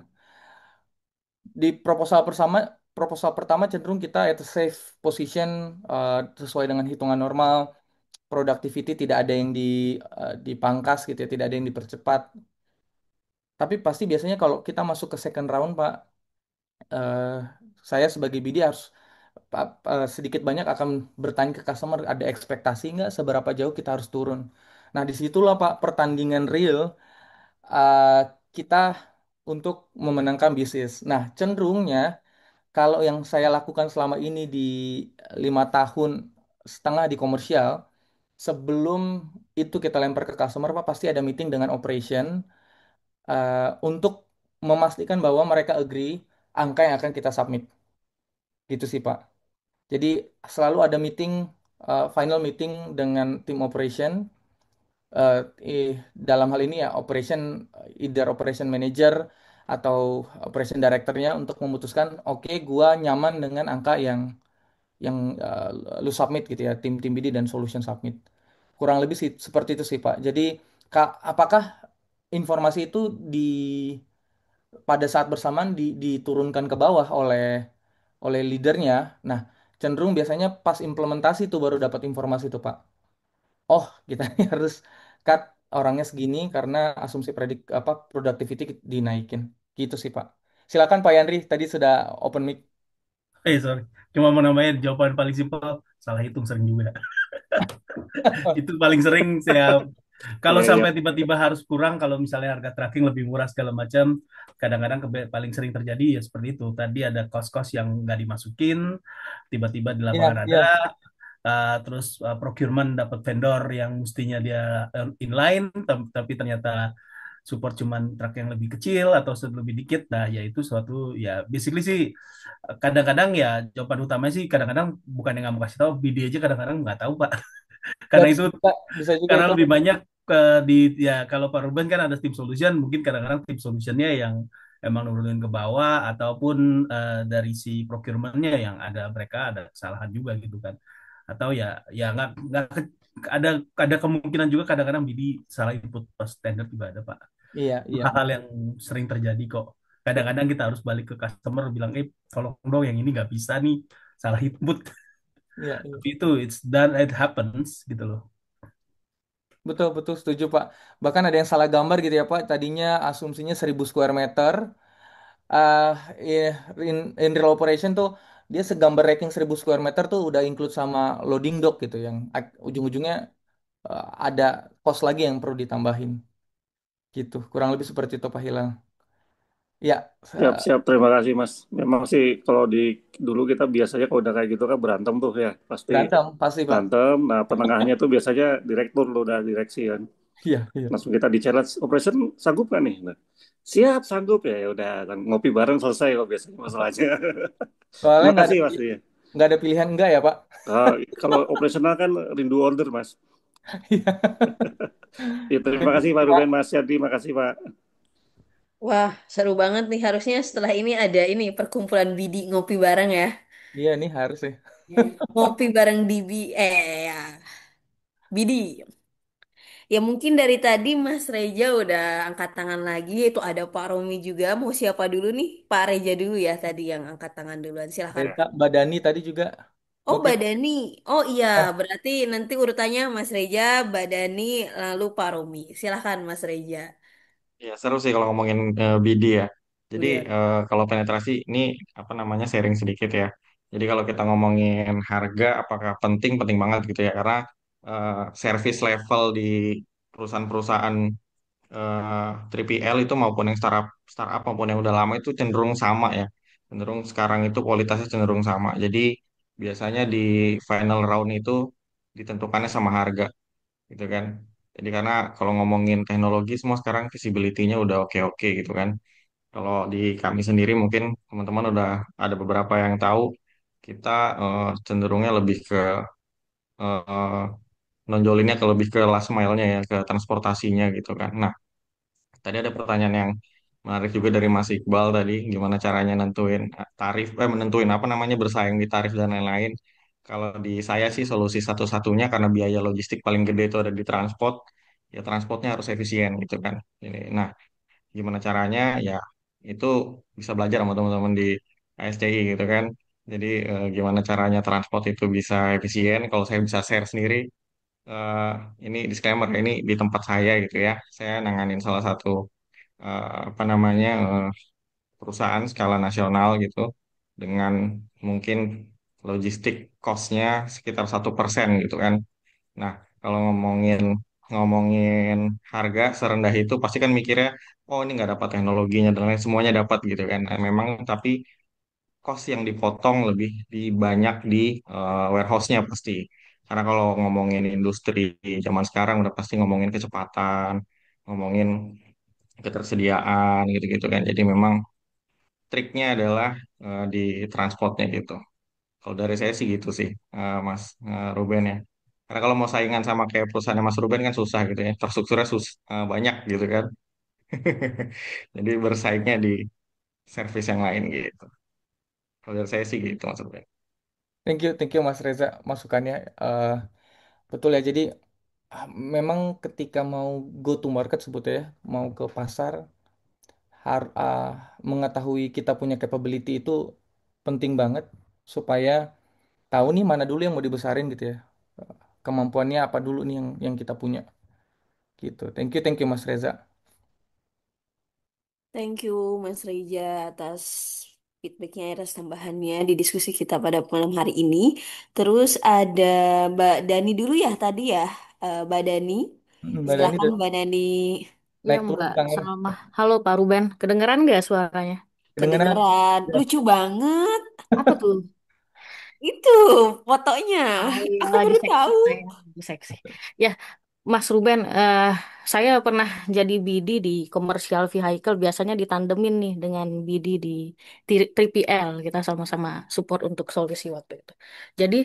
Di proposal pertama cenderung kita at a safe position sesuai dengan hitungan normal. productivity tidak ada yang dipangkas gitu ya, tidak ada yang dipercepat. Tapi pasti biasanya kalau kita masuk ke second round, Pak, eh, saya sebagai BD harus sedikit banyak akan bertanya ke customer, ada ekspektasi nggak seberapa jauh kita harus turun. Nah, disitulah Pak pertandingan real eh, kita untuk memenangkan bisnis. Nah, cenderungnya kalau yang saya lakukan selama ini di 5 tahun setengah di komersial, sebelum itu kita lempar ke customer, Pak, pasti ada meeting dengan operation untuk memastikan bahwa mereka agree angka yang akan kita submit. Gitu sih, Pak. Jadi selalu ada meeting, final meeting dengan tim operation. eh, Dalam hal ini ya operation, either operation manager atau operation directornya untuk memutuskan, oke, gua nyaman dengan angka yang lu submit gitu ya, tim BD dan solution submit. Kurang lebih sih seperti itu sih Pak. Jadi apakah informasi itu pada saat bersamaan diturunkan ke bawah oleh leadernya? Nah, cenderung biasanya pas implementasi itu baru dapat informasi itu Pak. Oh, kita ini harus cut orangnya segini karena asumsi productivity dinaikin. Gitu sih Pak. Silakan Pak Yandri, tadi sudah open mic. Sorry. Cuma mau nambahin jawaban paling simpel, salah hitung sering juga. Itu paling sering saya kalau Iya, iya. sampai tiba-tiba harus kurang, kalau misalnya harga tracking lebih murah segala macam, kadang-kadang paling sering terjadi ya seperti itu. Tadi ada cost-cost yang nggak dimasukin, tiba-tiba di Iya, lapangan ada, iya. terus procurement dapat vendor yang mestinya dia inline, tapi ternyata support cuman truk yang lebih kecil atau lebih dikit. Nah, ya itu suatu ya basically sih kadang-kadang ya jawaban utamanya sih kadang-kadang bukan yang nggak mau kasih tahu, BD aja kadang-kadang nggak tahu Pak. Ya, Karena itu bisa juga karena itu. lebih banyak di ya kalau Pak Ruben kan ada tim solution, mungkin kadang-kadang tim solutionnya yang emang nurunin ke bawah ataupun dari si procurementnya yang ada mereka ada kesalahan juga gitu kan. Atau ya nggak ada kemungkinan juga kadang-kadang BD salah input pas standar juga ada Pak. Iya, Itu iya. hal-hal yang sering terjadi kok. Kadang-kadang kita harus balik ke customer bilang, tolong dong yang ini nggak bisa nih, salah input. Iya, iya. Tapi itu it's done, it happens gitu loh. Betul, betul setuju, Pak. Bahkan ada yang salah gambar gitu ya, Pak. Tadinya asumsinya 1000 square meter. eh i- in real operation tuh dia segambar racking 1000 square meter tuh udah include sama loading dock gitu yang ujung-ujungnya ada cost lagi yang perlu ditambahin gitu. Kurang lebih seperti itu, Pak Hilal. Ya, Siap-siap, terima kasih Mas. Memang sih kalau di dulu kita biasanya kalau udah kayak gitu kan berantem tuh ya, pasti berantem pasti, Pak. berantem. Nah, penengahnya tuh biasanya direktur lo udah direksi kan. Iya, iya. Langsung kita di challenge, operation sanggup kan nih? Nah, siap, sanggup ya. Ya udah, ngopi bareng selesai kok biasanya masalahnya. Soalnya Terima kasih Mas. Iya. nggak ada pilihan enggak ya, Pak. Ah, kalau operasional kan rindu order Mas. Iya. Ya, terima kasih Pak Ruben, Mas Yadi, makasih Pak. Wah, seru banget nih. Harusnya setelah ini ada ini perkumpulan BD ngopi bareng ya. Iya nih harus sih. Ngopi bareng DB, ya, BD. Ya mungkin dari tadi Mas Reja udah angkat tangan lagi, itu ada Pak Romi juga. Mau siapa dulu nih? Pak Reja dulu ya tadi yang angkat tangan duluan. Silahkan. Ya, Mbak Dani tadi juga. Oh, Oke. Mbak Dani. Oh iya, Ah, berarti nanti urutannya Mas Reja, Mbak Dani, lalu Pak Romi. Silahkan Mas Reja. Ya, seru sih kalau ngomongin BD ya. Jadi Iya. kalau penetrasi ini apa namanya sharing sedikit ya. Jadi kalau kita ngomongin harga, apakah penting? Penting banget gitu ya. Karena eh, service level di perusahaan-perusahaan 3PL itu maupun yang startup maupun yang udah lama itu cenderung sama ya. Cenderung sekarang itu kualitasnya cenderung sama. Jadi biasanya di final round itu ditentukannya sama harga gitu kan. Jadi karena kalau ngomongin teknologi semua sekarang visibility-nya udah oke-oke gitu kan. Kalau di kami sendiri mungkin teman-teman udah ada beberapa yang tahu kita cenderungnya lebih ke eh, nonjolinnya ke lebih ke last mile-nya ya, ke transportasinya gitu kan. Nah, tadi ada pertanyaan yang menarik juga dari Mas Iqbal tadi, gimana caranya nentuin tarif, menentuin apa namanya bersaing di tarif dan lain-lain. Kalau di saya sih solusi satu-satunya karena biaya logistik paling gede itu ada di transport, ya transportnya harus efisien gitu kan. Nah, gimana caranya? Ya itu bisa belajar sama teman-teman di ASCI gitu kan. Jadi gimana caranya transport itu bisa efisien? Kalau saya bisa share sendiri, eh, ini disclaimer ya, ini di tempat saya gitu ya. Saya nanganin salah satu apa namanya perusahaan skala nasional gitu dengan mungkin logistik cost-nya sekitar 1% gitu kan. Nah, kalau ngomongin ngomongin harga serendah itu pasti kan mikirnya, oh ini nggak dapat teknologinya dan lain semuanya dapat gitu kan. Nah, memang tapi cost yang dipotong lebih di banyak di warehouse-nya pasti. Karena kalau ngomongin industri zaman sekarang udah pasti ngomongin kecepatan, ngomongin ketersediaan gitu-gitu kan. Jadi memang triknya adalah di transportnya gitu. Kalau dari saya sih gitu sih, Mas Ruben ya. Karena kalau mau saingan sama kayak perusahaannya Mas Ruben kan susah gitu ya. Infrastrukturnya banyak gitu kan. Jadi bersaingnya di servis yang lain gitu. Kalau dari saya sih gitu Mas Ruben. Thank you Mas Reza masukannya. Eh, betul ya. Jadi ah, memang ketika mau go to market sebutnya ya, mau ke pasar, mengetahui kita punya capability itu penting banget supaya tahu nih mana dulu yang mau dibesarin gitu ya. Kemampuannya apa dulu nih yang kita punya gitu. Thank you Mas Reza. Thank you Mas Reja atas feedbacknya, atas tambahannya di diskusi kita pada malam hari ini. Terus ada Mbak Dani dulu ya tadi ya, Mbak Dani. Mbak Dani Silakan udah Mbak Dani. Ya naik turun Mbak tangannya. Salma. Halo Pak Ruben, kedengeran nggak suaranya? Kedengeran? Kedengeran, Ya. lucu banget. Apa tuh? Itu fotonya. Oh iya, Aku lagi baru seksi tahu. saya, lagi seksi. Ya, Mas Ruben, saya pernah jadi BD di commercial vehicle, biasanya ditandemin nih dengan BD di 3PL, kita sama-sama support untuk solusi waktu itu. Jadi,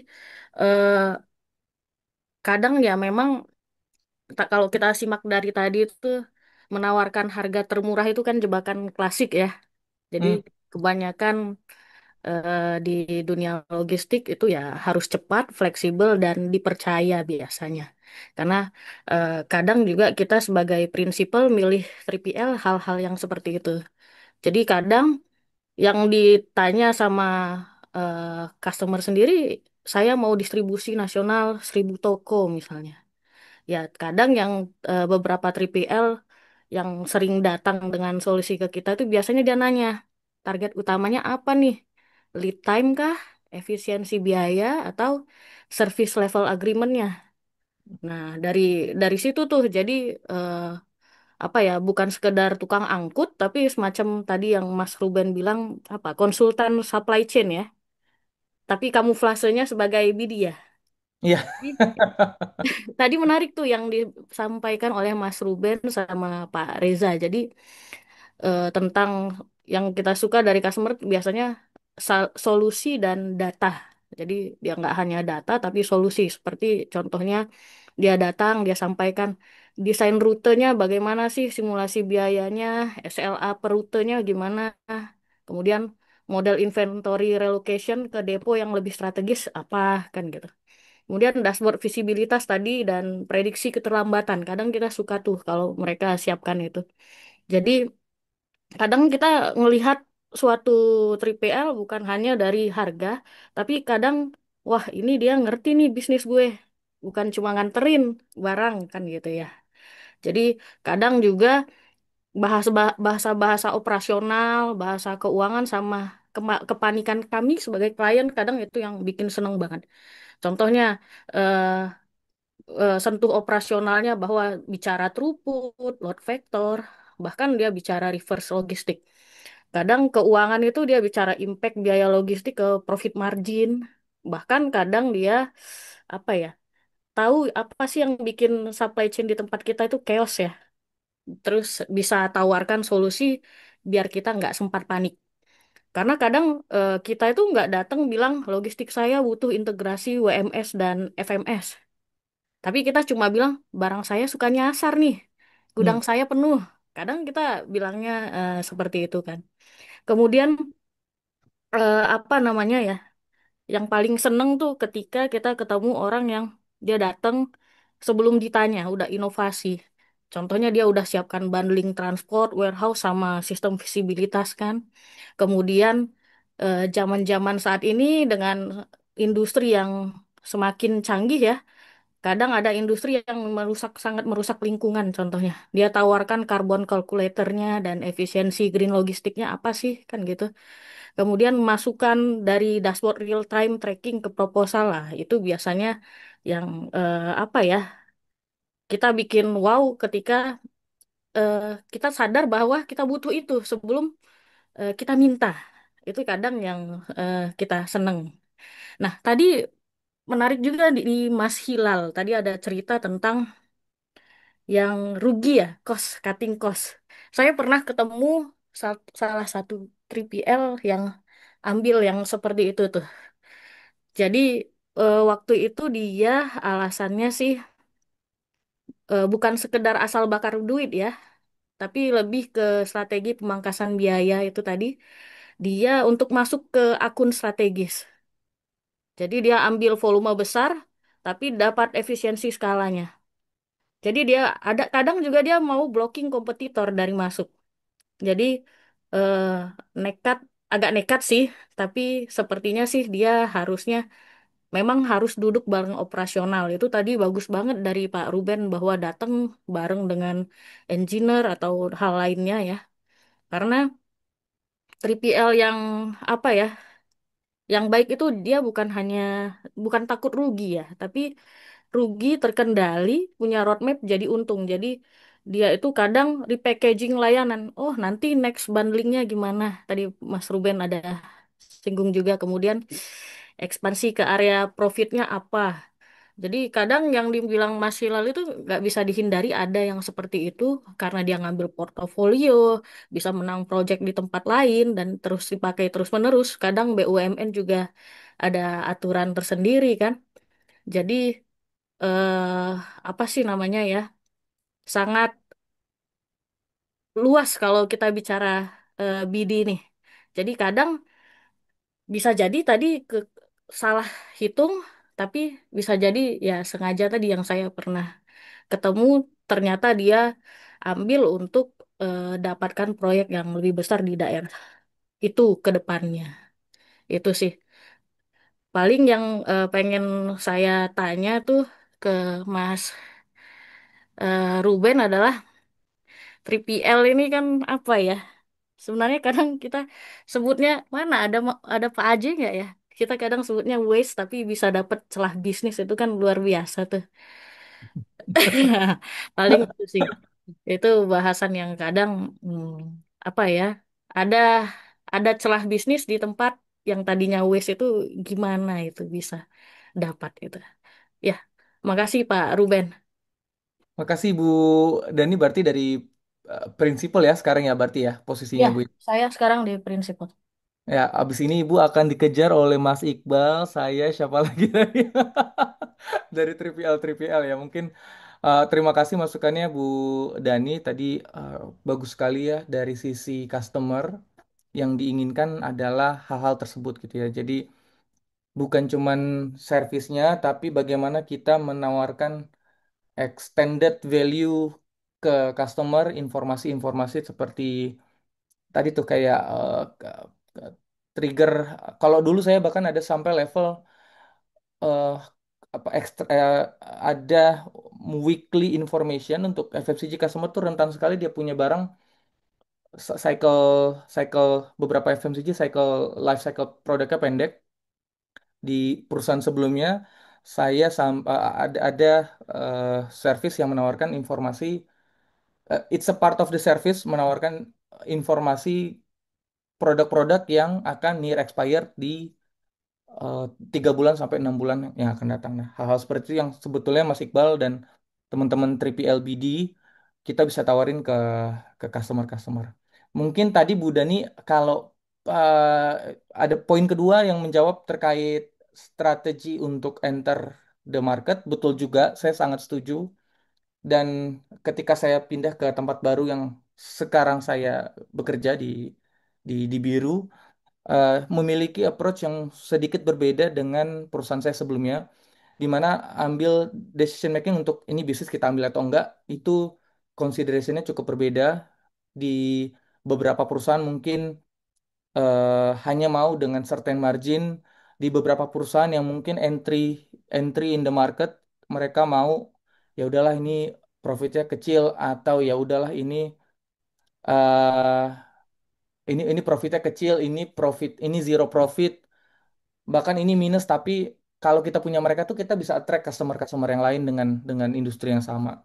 eh, kadang ya memang kalau kita simak dari tadi itu menawarkan harga termurah itu kan jebakan klasik ya. Jadi Hmm. kebanyakan di dunia logistik itu ya harus cepat, fleksibel, dan dipercaya biasanya. Karena kadang juga kita sebagai prinsipal milih 3PL hal-hal yang seperti itu. Jadi kadang yang ditanya sama eh, customer sendiri, saya mau distribusi nasional 1.000 toko misalnya. Ya kadang yang beberapa 3PL yang sering datang dengan solusi ke kita itu biasanya dia nanya, target utamanya apa nih? Lead time kah? Efisiensi biaya atau service level agreement-nya? Nah, dari situ tuh jadi eh, apa ya, bukan sekedar tukang angkut tapi semacam tadi yang Mas Ruben bilang apa? Konsultan supply chain ya. Tapi kamuflasenya sebagai BD ya. Iya. Jadi, tadi menarik tuh yang disampaikan oleh Mas Ruben sama Pak Reza. Jadi tentang yang kita suka dari customer biasanya solusi dan data. Jadi dia nggak hanya data tapi solusi. Seperti contohnya dia datang, dia sampaikan desain rutenya bagaimana sih, simulasi biayanya, SLA per rutenya gimana. Kemudian model inventory relocation ke depo yang lebih strategis apa kan gitu. Kemudian dashboard visibilitas tadi dan prediksi keterlambatan. Kadang kita suka tuh kalau mereka siapkan itu. Jadi kadang kita ngelihat suatu 3PL bukan hanya dari harga, tapi kadang wah ini dia ngerti nih bisnis gue, bukan cuma nganterin barang kan gitu ya. Jadi kadang juga bahasa-bahasa operasional, bahasa keuangan sama kepanikan kami sebagai klien kadang itu yang bikin seneng banget. Contohnya eh, sentuh operasionalnya bahwa bicara throughput, load factor, bahkan dia bicara reverse logistik. Kadang keuangan itu dia bicara impact biaya logistik ke profit margin. Bahkan kadang dia apa ya, tahu apa sih yang bikin supply chain di tempat kita itu chaos ya. Terus bisa tawarkan solusi biar kita nggak sempat panik. Karena kadang kita itu nggak datang bilang logistik saya butuh integrasi WMS dan FMS. Tapi kita cuma bilang barang saya suka nyasar nih, Hmm. gudang saya penuh. Kadang kita bilangnya seperti itu kan. Kemudian apa namanya ya? Yang paling seneng tuh ketika kita ketemu orang yang dia datang sebelum ditanya udah inovasi. Contohnya dia udah siapkan bundling transport, warehouse sama sistem visibilitas kan. Kemudian zaman-zaman saat ini dengan industri yang semakin canggih ya, kadang ada industri yang sangat merusak lingkungan. Contohnya, dia tawarkan karbon kalkulatornya dan efisiensi green logistiknya apa sih kan gitu. Kemudian masukkan dari dashboard real time tracking ke proposal lah. Itu biasanya yang apa ya? Kita bikin wow ketika eh, kita sadar bahwa kita butuh itu sebelum kita minta. Itu kadang yang kita seneng. Nah, tadi menarik juga di Mas Hilal. Tadi ada cerita tentang yang rugi ya, cutting cost. Saya pernah ketemu salah satu 3PL yang ambil yang seperti itu tuh. Jadi waktu itu dia alasannya sih bukan sekedar asal bakar duit ya, tapi lebih ke strategi pemangkasan biaya itu tadi. Dia untuk masuk ke akun strategis. Jadi dia ambil volume besar, tapi dapat efisiensi skalanya. Jadi dia ada kadang juga dia mau blocking kompetitor dari masuk. Jadi eh, nekat, agak nekat sih, tapi sepertinya sih dia harusnya memang harus duduk bareng operasional. Itu tadi bagus banget dari Pak Ruben bahwa datang bareng dengan engineer atau hal lainnya ya. Karena 3PL yang apa ya, yang baik itu dia bukan takut rugi ya, tapi rugi terkendali, punya roadmap jadi untung. Jadi dia itu kadang repackaging layanan. Oh, nanti next bundlingnya gimana? Tadi Mas Ruben ada singgung juga. Kemudian ekspansi ke area profitnya apa? Jadi kadang yang dibilang Mas Hilal itu nggak bisa dihindari ada yang seperti itu karena dia ngambil portofolio, bisa menang project di tempat lain dan terus dipakai terus-menerus. Kadang BUMN juga ada aturan tersendiri kan. Jadi eh apa sih namanya ya? Sangat luas kalau kita bicara BD nih. Jadi kadang bisa jadi tadi salah hitung, tapi bisa jadi ya sengaja tadi yang saya pernah ketemu ternyata dia ambil untuk dapatkan proyek yang lebih besar di daerah itu ke depannya. Itu sih paling yang pengen saya tanya tuh ke Mas Ruben adalah 3PL ini kan apa ya? Sebenarnya kadang kita sebutnya mana ada Pak Aji nggak ya? Kita kadang sebutnya waste tapi bisa dapat celah bisnis itu kan luar biasa tuh. Paling itu sih. Itu bahasan yang kadang hmm, apa ya? Ada ada celah bisnis di tempat yang tadinya waste itu gimana itu bisa dapat itu. Ya, makasih Pak Ruben. Makasih Bu Dani, berarti dari prinsipal ya sekarang ya berarti ya posisinya Ya, Bu. saya sekarang di prinsipal. Ya, abis ini Ibu akan dikejar oleh Mas Iqbal, saya siapa lagi tadi dari 3PL ya. Mungkin terima kasih masukannya Bu Dani tadi, bagus sekali ya dari sisi customer yang diinginkan adalah hal-hal tersebut gitu ya. Jadi bukan cuman servisnya tapi bagaimana kita menawarkan extended value ke customer, informasi-informasi seperti tadi tuh kayak trigger. Kalau dulu saya bahkan ada sampai level eh, apa ekstra, ada weekly information untuk FFCG customer tuh rentan sekali dia punya barang cycle cycle beberapa FMCG cycle life cycle produknya pendek di perusahaan sebelumnya. Saya ada service yang menawarkan informasi, it's a part of the service, menawarkan informasi produk-produk yang akan near expired di eh, 3 bulan sampai 6 bulan yang akan datang. Nah, hal-hal seperti itu yang sebetulnya Mas Iqbal dan teman-teman 3PLBD kita bisa tawarin ke customer-customer. Mungkin tadi Bu Dani kalau ada poin kedua yang menjawab terkait strategi untuk enter the market, betul juga, saya sangat setuju. Dan ketika saya pindah ke tempat baru yang sekarang saya bekerja di Biru, memiliki approach yang sedikit berbeda dengan perusahaan saya sebelumnya, di mana ambil decision making untuk ini bisnis kita ambil atau enggak, itu consideration-nya cukup berbeda. Di beberapa perusahaan mungkin hanya mau dengan certain margin, di beberapa perusahaan yang mungkin entry in the market mereka mau ya udahlah ini profitnya kecil atau ya udahlah eh ini profitnya kecil, ini zero profit, bahkan ini minus tapi kalau kita punya mereka tuh kita bisa attract customer-customer yang lain dengan industri yang sama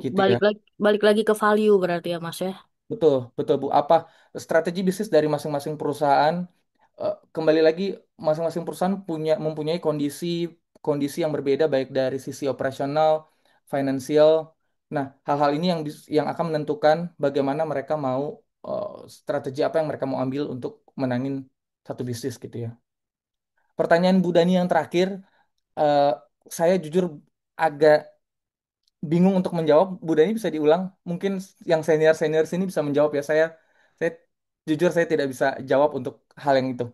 gitu ya. Balik lagi ke value berarti ya Mas ya. Betul, betul Bu. Apa strategi bisnis dari masing-masing perusahaan? Kembali lagi, masing-masing perusahaan mempunyai kondisi kondisi yang berbeda baik dari sisi operasional, finansial. Nah, hal-hal ini yang akan menentukan bagaimana mereka mau strategi apa yang mereka mau ambil untuk menangin satu bisnis gitu ya. Pertanyaan Bu Dani yang terakhir, eh, saya jujur agak bingung untuk menjawab. Bu Dani bisa diulang. Mungkin yang senior-senior sini bisa menjawab ya. Saya jujur saya tidak bisa jawab untuk hal yang itu.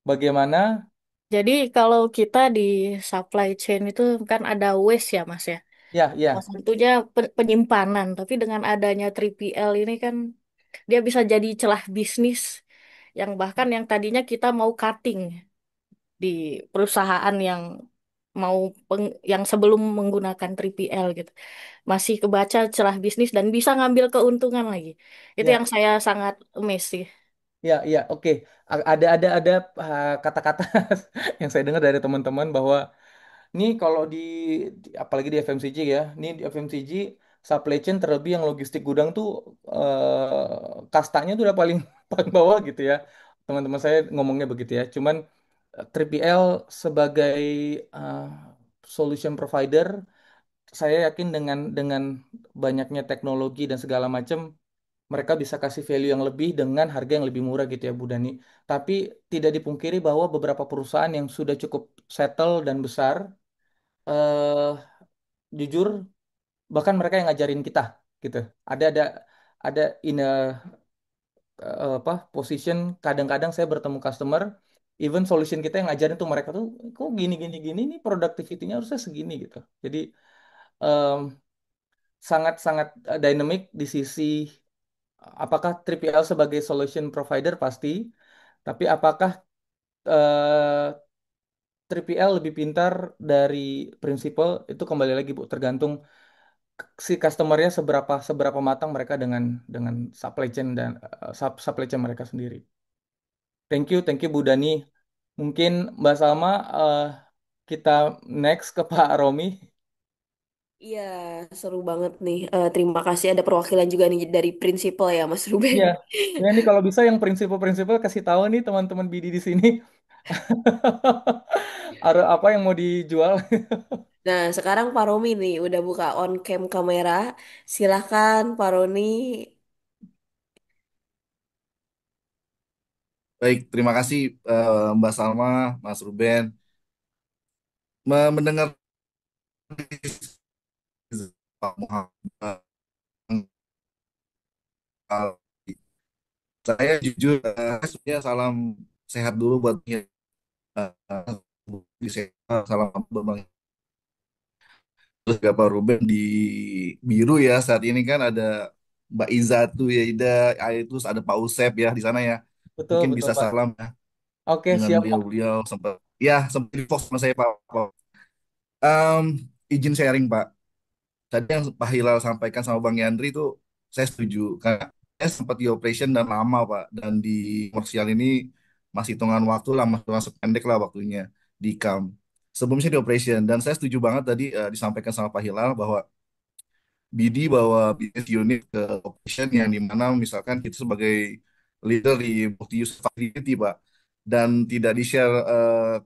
Bagaimana? Jadi kalau kita di supply chain itu kan ada waste ya Mas ya. Ya, Salah ya, satunya penyimpanan, tapi dengan adanya 3PL ini kan dia bisa jadi celah bisnis yang bahkan yang tadinya kita mau cutting di perusahaan yang yang sebelum menggunakan 3PL gitu. Masih kebaca celah bisnis dan bisa ngambil keuntungan lagi. Itu ya, yang saya sangat amazed sih. ya, ya. Oke. Ada kata-kata yang saya dengar dari teman-teman bahwa ini kalau apalagi di FMCG ya, ini di FMCG supply chain terlebih yang logistik gudang tuh kastanya tuh udah paling paling bawah gitu ya. Teman-teman saya ngomongnya begitu ya. Cuman 3PL sebagai eh, solution provider, saya yakin dengan banyaknya teknologi dan segala macam, mereka bisa kasih value yang lebih dengan harga yang lebih murah gitu ya Bu Dani. Tapi tidak dipungkiri bahwa beberapa perusahaan yang sudah cukup settle dan besar, eh jujur bahkan mereka yang ngajarin kita gitu. Ada in a apa position, kadang-kadang saya bertemu customer, even solution kita yang ngajarin tuh mereka tuh kok gini gini gini nih productivity-nya harusnya segini gitu. Jadi em, sangat-sangat dynamic di sisi apakah 3PL sebagai solution provider pasti, tapi apakah eh, 3PL lebih pintar dari prinsipal itu kembali lagi Bu, tergantung si customernya seberapa seberapa matang mereka dengan supply chain dan supply chain mereka sendiri. Thank you Bu Dani. Mungkin Mbak Salma kita next ke Pak Romi. Iya, seru banget nih. Terima kasih ada perwakilan juga nih dari prinsipal ya, Mas Ruben. Iya, ya ini kalau bisa yang prinsipal-prinsipal kasih tahu nih teman-teman BD di sini. Ada apa yang mau dijual? Nah, sekarang Pak Romi nih udah buka on cam kamera. Silahkan Pak Roni. Baik, terima kasih Mbak Salma, Mas Ruben. Mendengar Pak Muhammad, saya jujur, sebenarnya salam sehat dulu buat salam Bang. Terus juga Pak Ruben di biru ya saat ini kan ada Mbak Iza tuh ya Ida, terus ada Pak Usep ya di sana ya. Betul, Mungkin betul bisa Pak. salam ya Oke, dengan siap Pak. beliau-beliau sempat di Fox sama saya Pak. Em, izin sharing Pak. Tadi yang Pak Hilal sampaikan sama Bang Yandri itu saya setuju karena saya sempat di operation dan lama Pak, dan di komersial ini masih hitungan waktu lah, masih masuk pendek lah waktunya di CAM. Sebelumnya saya di operation dan saya setuju banget tadi disampaikan sama Pak Hilal bahwa BD bawa business unit ke operation yang dimana misalkan kita sebagai leader di multi use facility Pak, dan tidak di share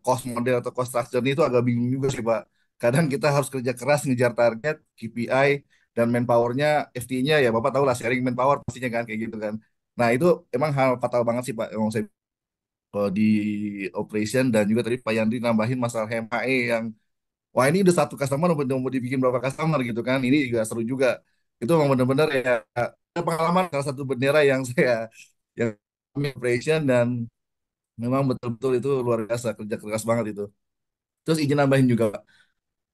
cost model atau cost structure itu agak bingung juga sih Pak. Kadang kita harus kerja keras ngejar target KPI dan manpowernya FT-nya ya Bapak tahu lah, sharing manpower pastinya kan kayak gitu kan. Nah itu emang hal fatal banget sih Pak, emang saya kalau di operation. Dan juga tadi Pak Yandri nambahin masalah HMAE yang wah ini udah satu customer mau dibikin berapa customer gitu kan. Ini juga seru juga. Itu memang benar-benar ya ada pengalaman salah satu bendera yang yang operation, dan memang betul-betul itu luar biasa kerja keras banget itu. Terus izin nambahin juga Pak.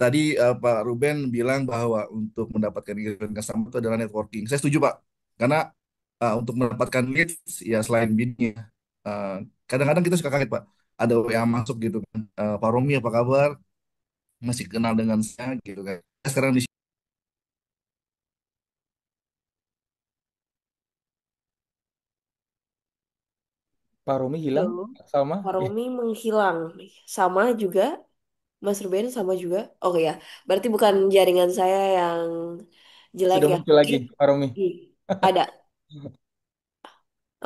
Tadi Pak Ruben bilang bahwa untuk mendapatkan engagement customer itu adalah networking. Saya setuju Pak. Karena untuk mendapatkan leads ya selain bidnya, kadang-kadang kita suka kaget Pak. Ada WA masuk gitu kan. Pak Romi apa kabar? masih kenal dengan saya gitu kan. Sekarang di Pak Romi hilang Halo, sama Pak ya, Romi menghilang. Sama juga, Mas Ruben sama juga. Oh ya, berarti bukan jaringan saya yang jelek sudah ya. muncul lagi Pak Romi. Ih, ada.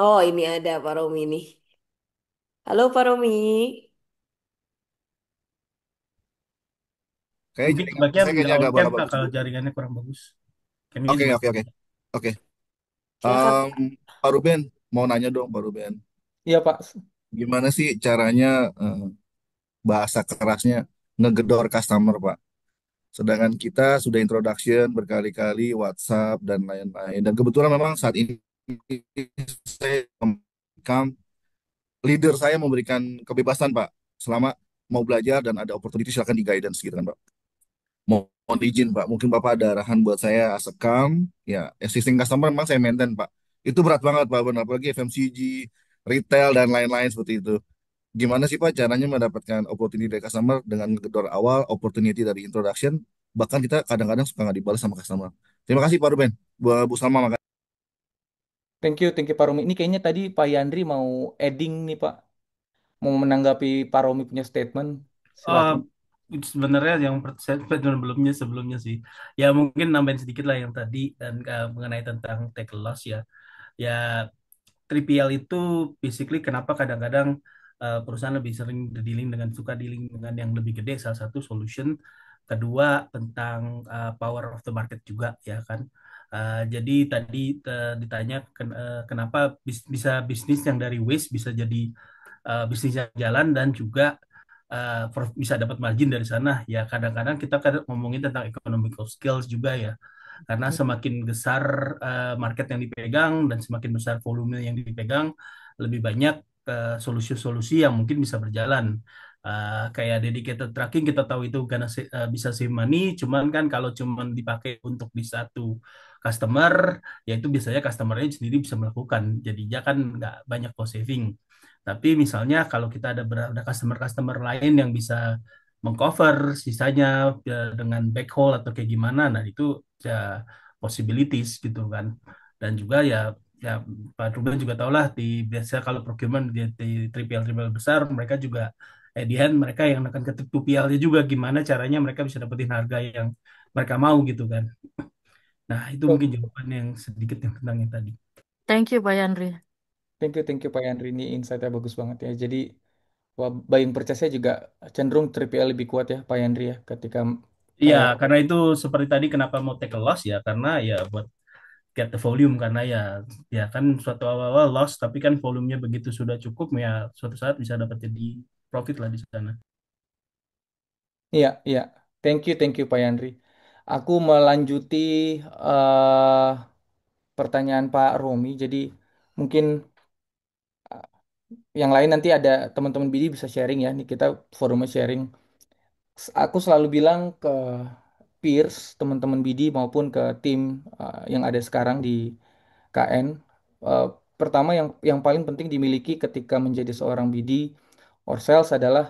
Oh, ini ada Pak Romi nih. Halo Pak Romi. kayak Mungkin jaringan sebaiknya saya kayaknya nggak on agak cam agak Pak bagus kalau dulu. jaringannya kurang bagus. Kami Oke sebaik. oke oke oke. Silakan. Pak Ruben mau nanya dong Pak Ruben, Iya Pak. gimana sih caranya bahasa kerasnya ngegedor customer Pak? Sedangkan kita sudah introduction berkali-kali WhatsApp dan lain-lain. Dan kebetulan memang saat ini saya memberikan, leader saya memberikan kebebasan Pak. Selama mau belajar dan ada opportunity silakan di guidance gitu kan Pak. Mohon izin Pak, mungkin Bapak ada arahan buat saya asekam, ya existing customer memang saya maintain Pak. Itu berat banget Pak, benar apalagi FMCG, retail dan lain-lain seperti itu. Gimana sih Pak caranya mendapatkan opportunity dari customer dengan gedor awal, opportunity dari introduction, bahkan kita kadang-kadang suka nggak dibalas sama customer. Terima kasih Pak Ruben, Bu Salma, makasih. Thank you Pak Romi. Ini kayaknya tadi Pak Yandri mau adding nih Pak, mau menanggapi Pak Romi punya statement. Oh, Silakan. itu sebenarnya yang saya sebelumnya sebelumnya sih. Ya mungkin nambahin sedikit lah yang tadi dan mengenai tentang take loss ya. Ya 3PL itu basically kenapa kadang-kadang perusahaan lebih sering dealing dengan suka dealing dengan yang lebih gede, salah satu solution. Kedua tentang power of the market juga ya kan. Jadi tadi ditanya kenapa bisa bisnis yang dari waste bisa jadi bisnis yang jalan dan juga bisa dapat margin dari sana. Ya kadang-kadang kita kadang ngomongin tentang economical skills juga ya. Karena semakin besar market yang dipegang dan semakin besar volume yang dipegang, lebih banyak solusi-solusi yang mungkin bisa berjalan. Kayak dedicated tracking kita tahu itu karena bisa save money, cuman kan kalau cuman dipakai untuk di satu customer, ya itu biasanya customernya sendiri bisa melakukan. Jadinya kan nggak banyak cost saving. Tapi misalnya kalau kita ada customer-customer lain yang bisa mengcover sisanya dengan backhaul atau kayak gimana, nah itu ya possibilities gitu kan. Dan juga ya Pak Ruben juga tahu lah di biasa kalau procurement di 3PL besar mereka juga di hand mereka yang akan ke 2PL-nya juga gimana caranya mereka bisa dapetin harga yang mereka mau gitu kan. Nah, itu Oh, mungkin jawaban yang sedikit yang tentang yang tadi. Thank you, Pak Yandri. thank you Pak Yandri. Ini insight-nya bagus banget ya. Jadi wah, buying purchase-nya juga cenderung 3PL lebih kuat ya Pak Yandri ya ketika Iya, eh, karena itu seperti tadi kenapa mau take a loss ya karena ya buat get the volume karena ya kan suatu awal-awal loss tapi kan volumenya begitu sudah cukup ya suatu saat bisa dapat jadi profit lah di sana. iya iya. Thank you Pak Yandri. Aku melanjuti eh, pertanyaan Pak Romi. Jadi mungkin yang lain nanti ada teman-teman BD bisa sharing ya. Nih kita forumnya sharing. Aku selalu bilang ke peers, teman-teman BD maupun ke tim yang ada sekarang di KN. eh, Pertama yang paling penting dimiliki ketika menjadi seorang BD or sales adalah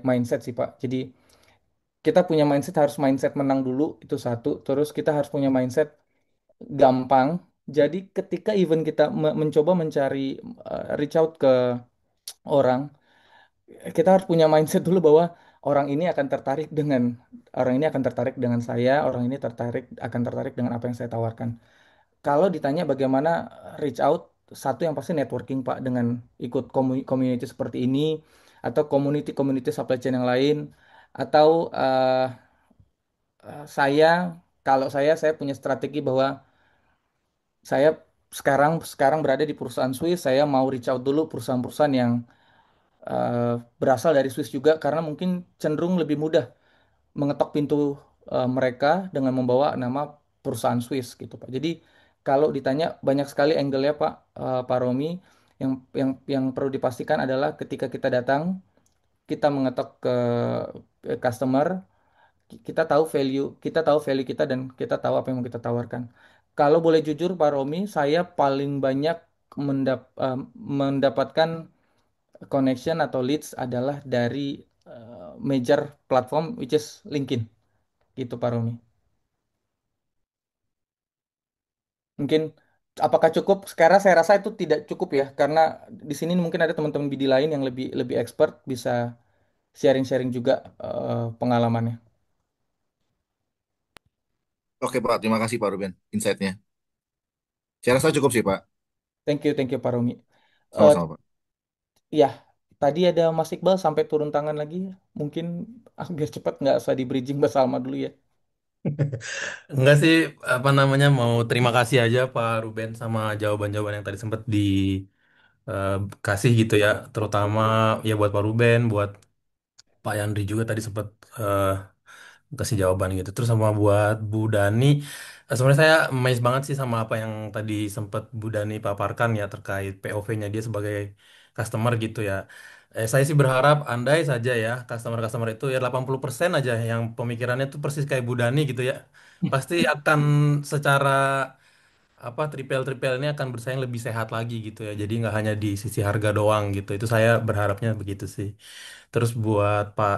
mindset sih Pak. Jadi kita punya mindset harus mindset menang dulu itu satu. Terus kita harus punya mindset gampang. Jadi ketika even kita mencoba mencari reach out ke orang, kita harus punya mindset dulu bahwa orang ini akan tertarik dengan orang ini akan tertarik dengan saya, orang ini akan tertarik dengan apa yang saya tawarkan. Kalau ditanya bagaimana reach out, satu yang pasti networking Pak dengan ikut community seperti ini atau community-community supply chain yang lain atau saya kalau saya punya strategi bahwa saya sekarang sekarang berada di perusahaan Swiss, saya mau reach out dulu perusahaan-perusahaan yang berasal dari Swiss juga karena mungkin cenderung lebih mudah mengetok pintu mereka dengan membawa nama perusahaan Swiss gitu Pak. Jadi kalau ditanya banyak sekali angle-nya Pak Romi yang perlu dipastikan adalah ketika kita datang kita mengetok ke customer kita tahu value kita dan kita tahu apa yang mau kita tawarkan. Kalau boleh jujur Pak Romi, saya paling banyak mendapatkan connection atau leads adalah dari major platform which is LinkedIn gitu Pak Romi. Mungkin apakah cukup? Sekarang saya rasa itu tidak cukup ya karena di sini mungkin ada teman-teman BD lain yang lebih lebih expert bisa sharing-sharing juga pengalamannya. Oke Pak, terima kasih Pak Ruben insight-nya. Saya rasa cukup sih Pak. Thank you Pak Romi. Eh, Sama-sama Pak. ya, tadi ada Mas Iqbal sampai turun tangan lagi. Mungkin biar cepat nggak usah di bridging Mbak Salma dulu ya. Enggak sih, apa namanya, mau terima kasih aja Pak Ruben sama jawaban-jawaban yang tadi sempat dikasih gitu ya, terutama ya buat Pak Ruben, buat Pak Yandri juga tadi sempat eh, kasih jawaban gitu. Terus sama buat Bu Dani, sebenarnya saya amazed banget sih sama apa yang tadi sempat Bu Dani paparkan ya terkait POV-nya dia sebagai customer gitu ya. Saya sih berharap andai saja ya customer-customer itu ya 80% aja yang pemikirannya tuh persis kayak Bu Dani gitu ya. Pasti akan secara apa tripel-tripel ini akan bersaing lebih sehat lagi gitu ya. Jadi nggak hanya di sisi harga doang gitu. Itu saya berharapnya begitu sih. Terus buat Pak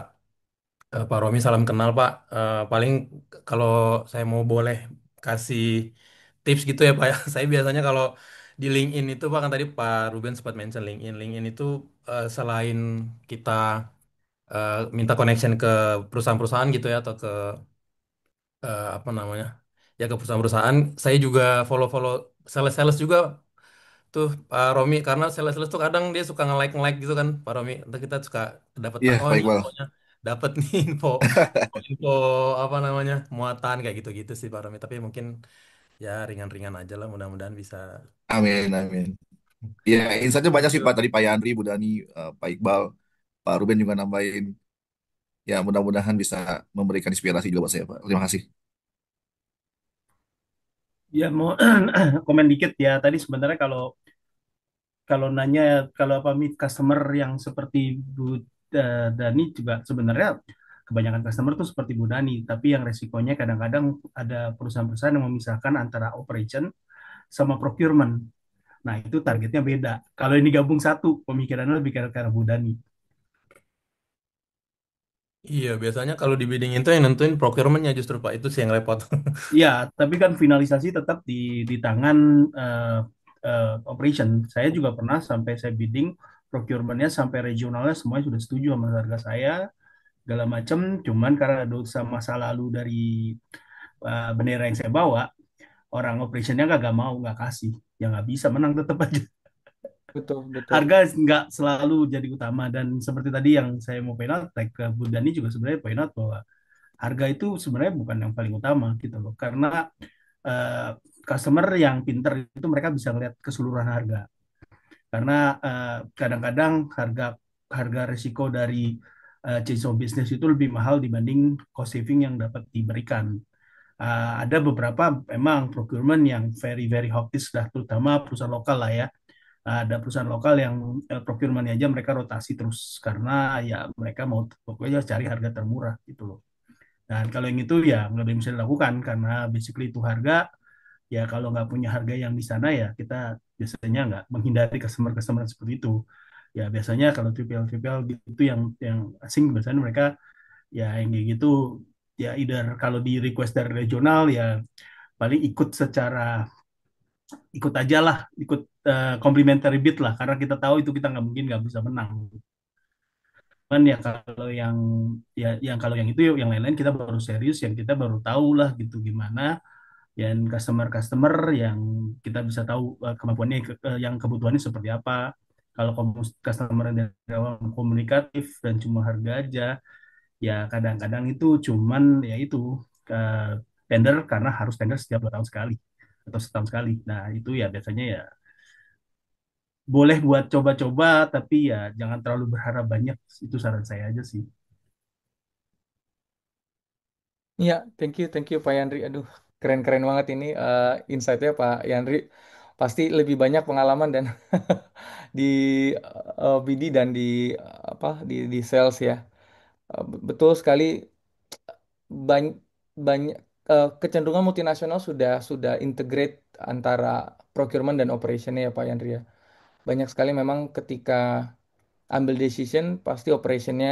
Romi salam kenal Pak. Paling kalau saya mau boleh kasih tips gitu ya Pak ya. Saya biasanya kalau di LinkedIn itu Pak kan tadi Pak Ruben sempat mention LinkedIn. LinkedIn itu selain kita minta connection ke perusahaan-perusahaan gitu ya atau ke apa namanya ya ke perusahaan-perusahaan, saya juga follow-follow sales-sales juga tuh Pak Romi, karena sales-sales tuh kadang dia suka nge-like gitu kan Pak Romi. Ntar kita suka dapat tahu Iya, oh Pak ini Iqbal. infonya, dapat nih info apa namanya muatan kayak gitu-gitu sih Pak Romi. Tapi mungkin ya ringan-ringan aja lah, mudah-mudahan bisa. Amin, amin. Ya, insight-nya banyak sih Pak. Tadi Pak Yandri, Bu Dani, Pak Iqbal, Pak Ruben juga nambahin. Ya, mudah-mudahan bisa memberikan inspirasi juga buat saya Pak. Terima kasih. Ya mau komen dikit ya. Tadi sebenarnya kalau kalau nanya kalau apa meet customer yang seperti Bu Dani juga sebenarnya kebanyakan customer tuh seperti Bu Dani, tapi yang resikonya kadang-kadang ada perusahaan-perusahaan yang memisahkan antara operation sama procurement. Nah, itu targetnya beda. Kalau ini gabung satu, pemikirannya lebih ke arah Bu Dani. Iya, biasanya kalau di bidding itu yang nentuin procurementnya justru Pak, itu sih yang repot. Ya, tapi kan finalisasi tetap di tangan operation. Saya juga pernah sampai saya bidding procurementnya sampai regionalnya semuanya sudah setuju sama harga saya segala macam. Cuman karena dosa masa lalu dari bendera yang saya bawa, orang operationnya nggak mau nggak kasih, ya nggak bisa menang tetap aja. Betul, betul. Harga nggak selalu jadi utama dan seperti tadi yang saya mau point out, like ke Bu Dhani juga sebenarnya point out bahwa harga itu sebenarnya bukan yang paling utama gitu loh, karena eh, customer yang pinter itu mereka bisa melihat keseluruhan harga. Karena kadang-kadang harga harga risiko dari change of business itu lebih mahal dibanding cost saving yang dapat diberikan. Ada beberapa memang procurement yang very very hawkish dah, terutama perusahaan lokal lah ya. Ada perusahaan lokal yang procurement aja mereka rotasi terus karena ya mereka mau pokoknya cari harga termurah gitu loh. Dan kalau yang itu ya nggak bisa dilakukan karena basically itu harga. Ya kalau nggak punya harga yang di sana ya kita biasanya nggak menghindari customer-customer seperti itu. Ya biasanya kalau triple gitu yang asing biasanya mereka ya yang kayak gitu ya either kalau di request dari regional ya paling ikut aja lah, ikut complimentary bid lah karena kita tahu itu kita nggak mungkin nggak bisa menang. Cuman ya kalau yang kalau yang itu yang lain-lain kita baru serius, yang kita baru tahu lah gitu gimana dan customer-customer yang kita bisa tahu kemampuannya yang kebutuhannya seperti apa. Kalau customer yang dari awal komunikatif dan cuma harga aja, ya kadang-kadang itu cuman ya itu eh, tender karena harus tender setiap 2 tahun sekali atau setahun sekali. Nah itu ya biasanya ya boleh buat coba-coba, tapi ya jangan terlalu berharap banyak. Itu saran saya aja sih. Iya, thank you Pak Yandri. Aduh, keren-keren banget ini insight-nya Pak Yandri. Pasti lebih banyak pengalaman dan di BD dan di di sales ya. Betul sekali banyak banyak kecenderungan multinasional sudah integrate antara procurement dan operationnya ya Pak Yandri ya. Banyak sekali memang ketika ambil decision pasti operationnya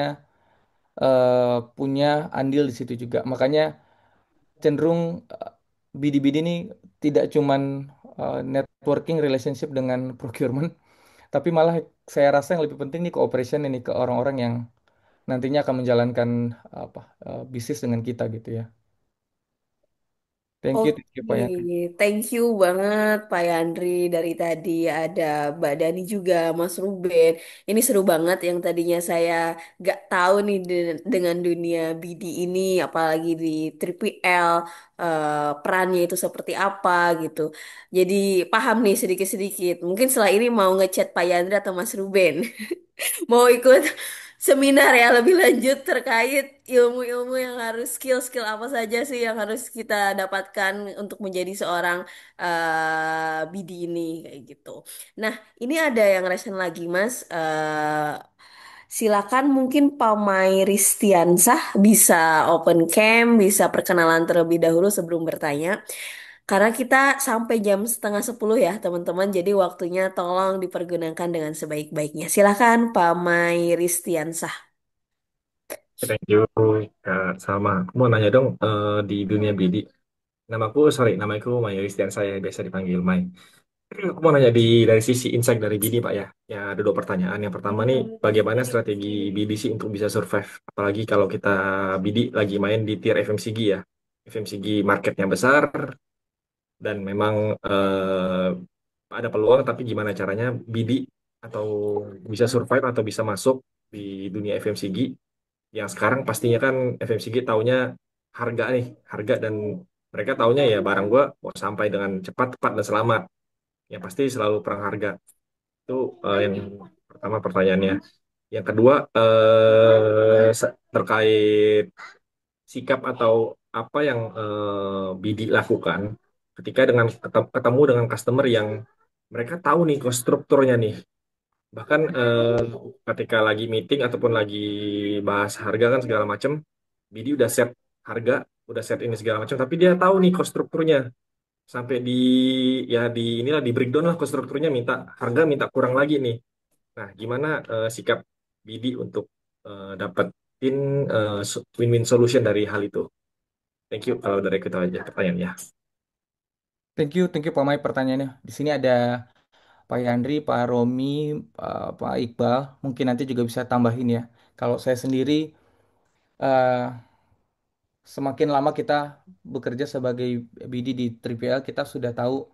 punya andil di situ juga. Makanya cenderung BD-BD ini tidak cuman networking relationship dengan procurement, tapi malah saya rasa yang lebih penting nih ke operation ini ke orang-orang yang nantinya akan menjalankan apa bisnis dengan kita gitu ya. Thank you Oke, Pak Yandri. thank you banget Pak Yandri. Dari tadi ada Mbak Dani juga, Mas Ruben. Ini seru banget yang tadinya saya gak tahu nih dengan dunia BD ini, apalagi di 3PL, perannya itu seperti apa gitu. Jadi paham nih sedikit-sedikit. Mungkin setelah ini mau ngechat Pak Yandri atau Mas Ruben. Mau ikut seminar ya lebih lanjut terkait ilmu-ilmu yang harus skill-skill apa saja sih yang harus kita dapatkan untuk menjadi seorang BD ini kayak gitu. Nah, ini ada yang resen lagi Mas. Silakan mungkin Pamai Ristiansah bisa open cam, bisa perkenalan terlebih dahulu sebelum bertanya. Karena kita sampai jam setengah 10 ya teman-teman, jadi waktunya tolong dipergunakan dengan sebaik-baiknya. Silakan Pak Mai Ristiansah. Thank you, Kak Salma. Aku mau nanya dong, di dunia BD. Namaku Mayoristian, saya biasa dipanggil Mai. Aku mau nanya dari sisi insight dari BD, Pak ya. Ya, ada dua pertanyaan. Yang pertama nih, bagaimana strategi BD sih untuk bisa survive? Apalagi kalau kita BD lagi main di tier FMCG ya. FMCG marketnya besar, dan memang ada peluang, tapi gimana caranya BD atau bisa survive atau bisa masuk di dunia FMCG yang sekarang pastinya kan FMCG taunya harga nih, harga, dan mereka taunya ya barang gua mau sampai dengan cepat, tepat, dan selamat. Yang pasti selalu perang harga. Itu yang pertama pertanyaannya. Yang kedua terkait sikap atau apa yang BD lakukan ketika ketemu dengan customer yang mereka tahu nih cost strukturnya nih. Bahkan ketika lagi meeting ataupun lagi bahas harga kan segala macam, BD udah set harga, udah set ini segala macam, tapi dia tahu nih cost strukturnya. Sampai di inilah di breakdown lah cost strukturnya, minta harga minta kurang lagi nih. Nah, gimana sikap BD untuk dapetin win-win solution dari hal itu? Thank you kalau dari kita aja pertanyaannya. Thank you Pak Mai pertanyaannya. Di sini ada Pak Yandri, Pak Romi, Pak Iqbal. Mungkin nanti juga bisa tambahin ya. Kalau saya sendiri eh, semakin lama kita bekerja sebagai BD di 3PL, kita sudah tahu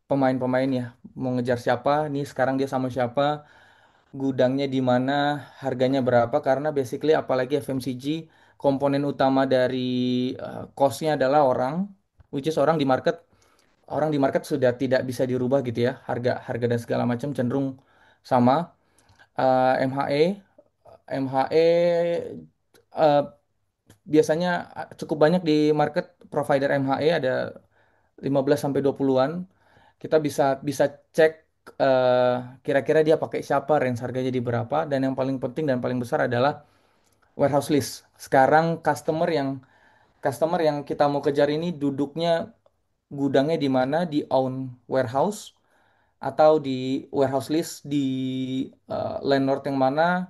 pemain-pemain ya, mau ngejar siapa, nih sekarang dia sama siapa, gudangnya di mana, harganya berapa, karena basically apalagi FMCG, komponen utama dari cost-nya adalah orang, which is orang di market sudah tidak bisa dirubah gitu ya, harga harga dan segala macam cenderung sama. MHE MHE eh, biasanya cukup banyak di market provider MHE ada 15 sampai 20-an. Kita bisa bisa cek eh, kira-kira dia pakai siapa, range harganya di berapa, dan yang paling penting dan paling besar adalah warehouse list. Sekarang customer yang kita mau kejar ini duduknya gudangnya di mana, di own warehouse atau di warehouse list di landlord yang mana,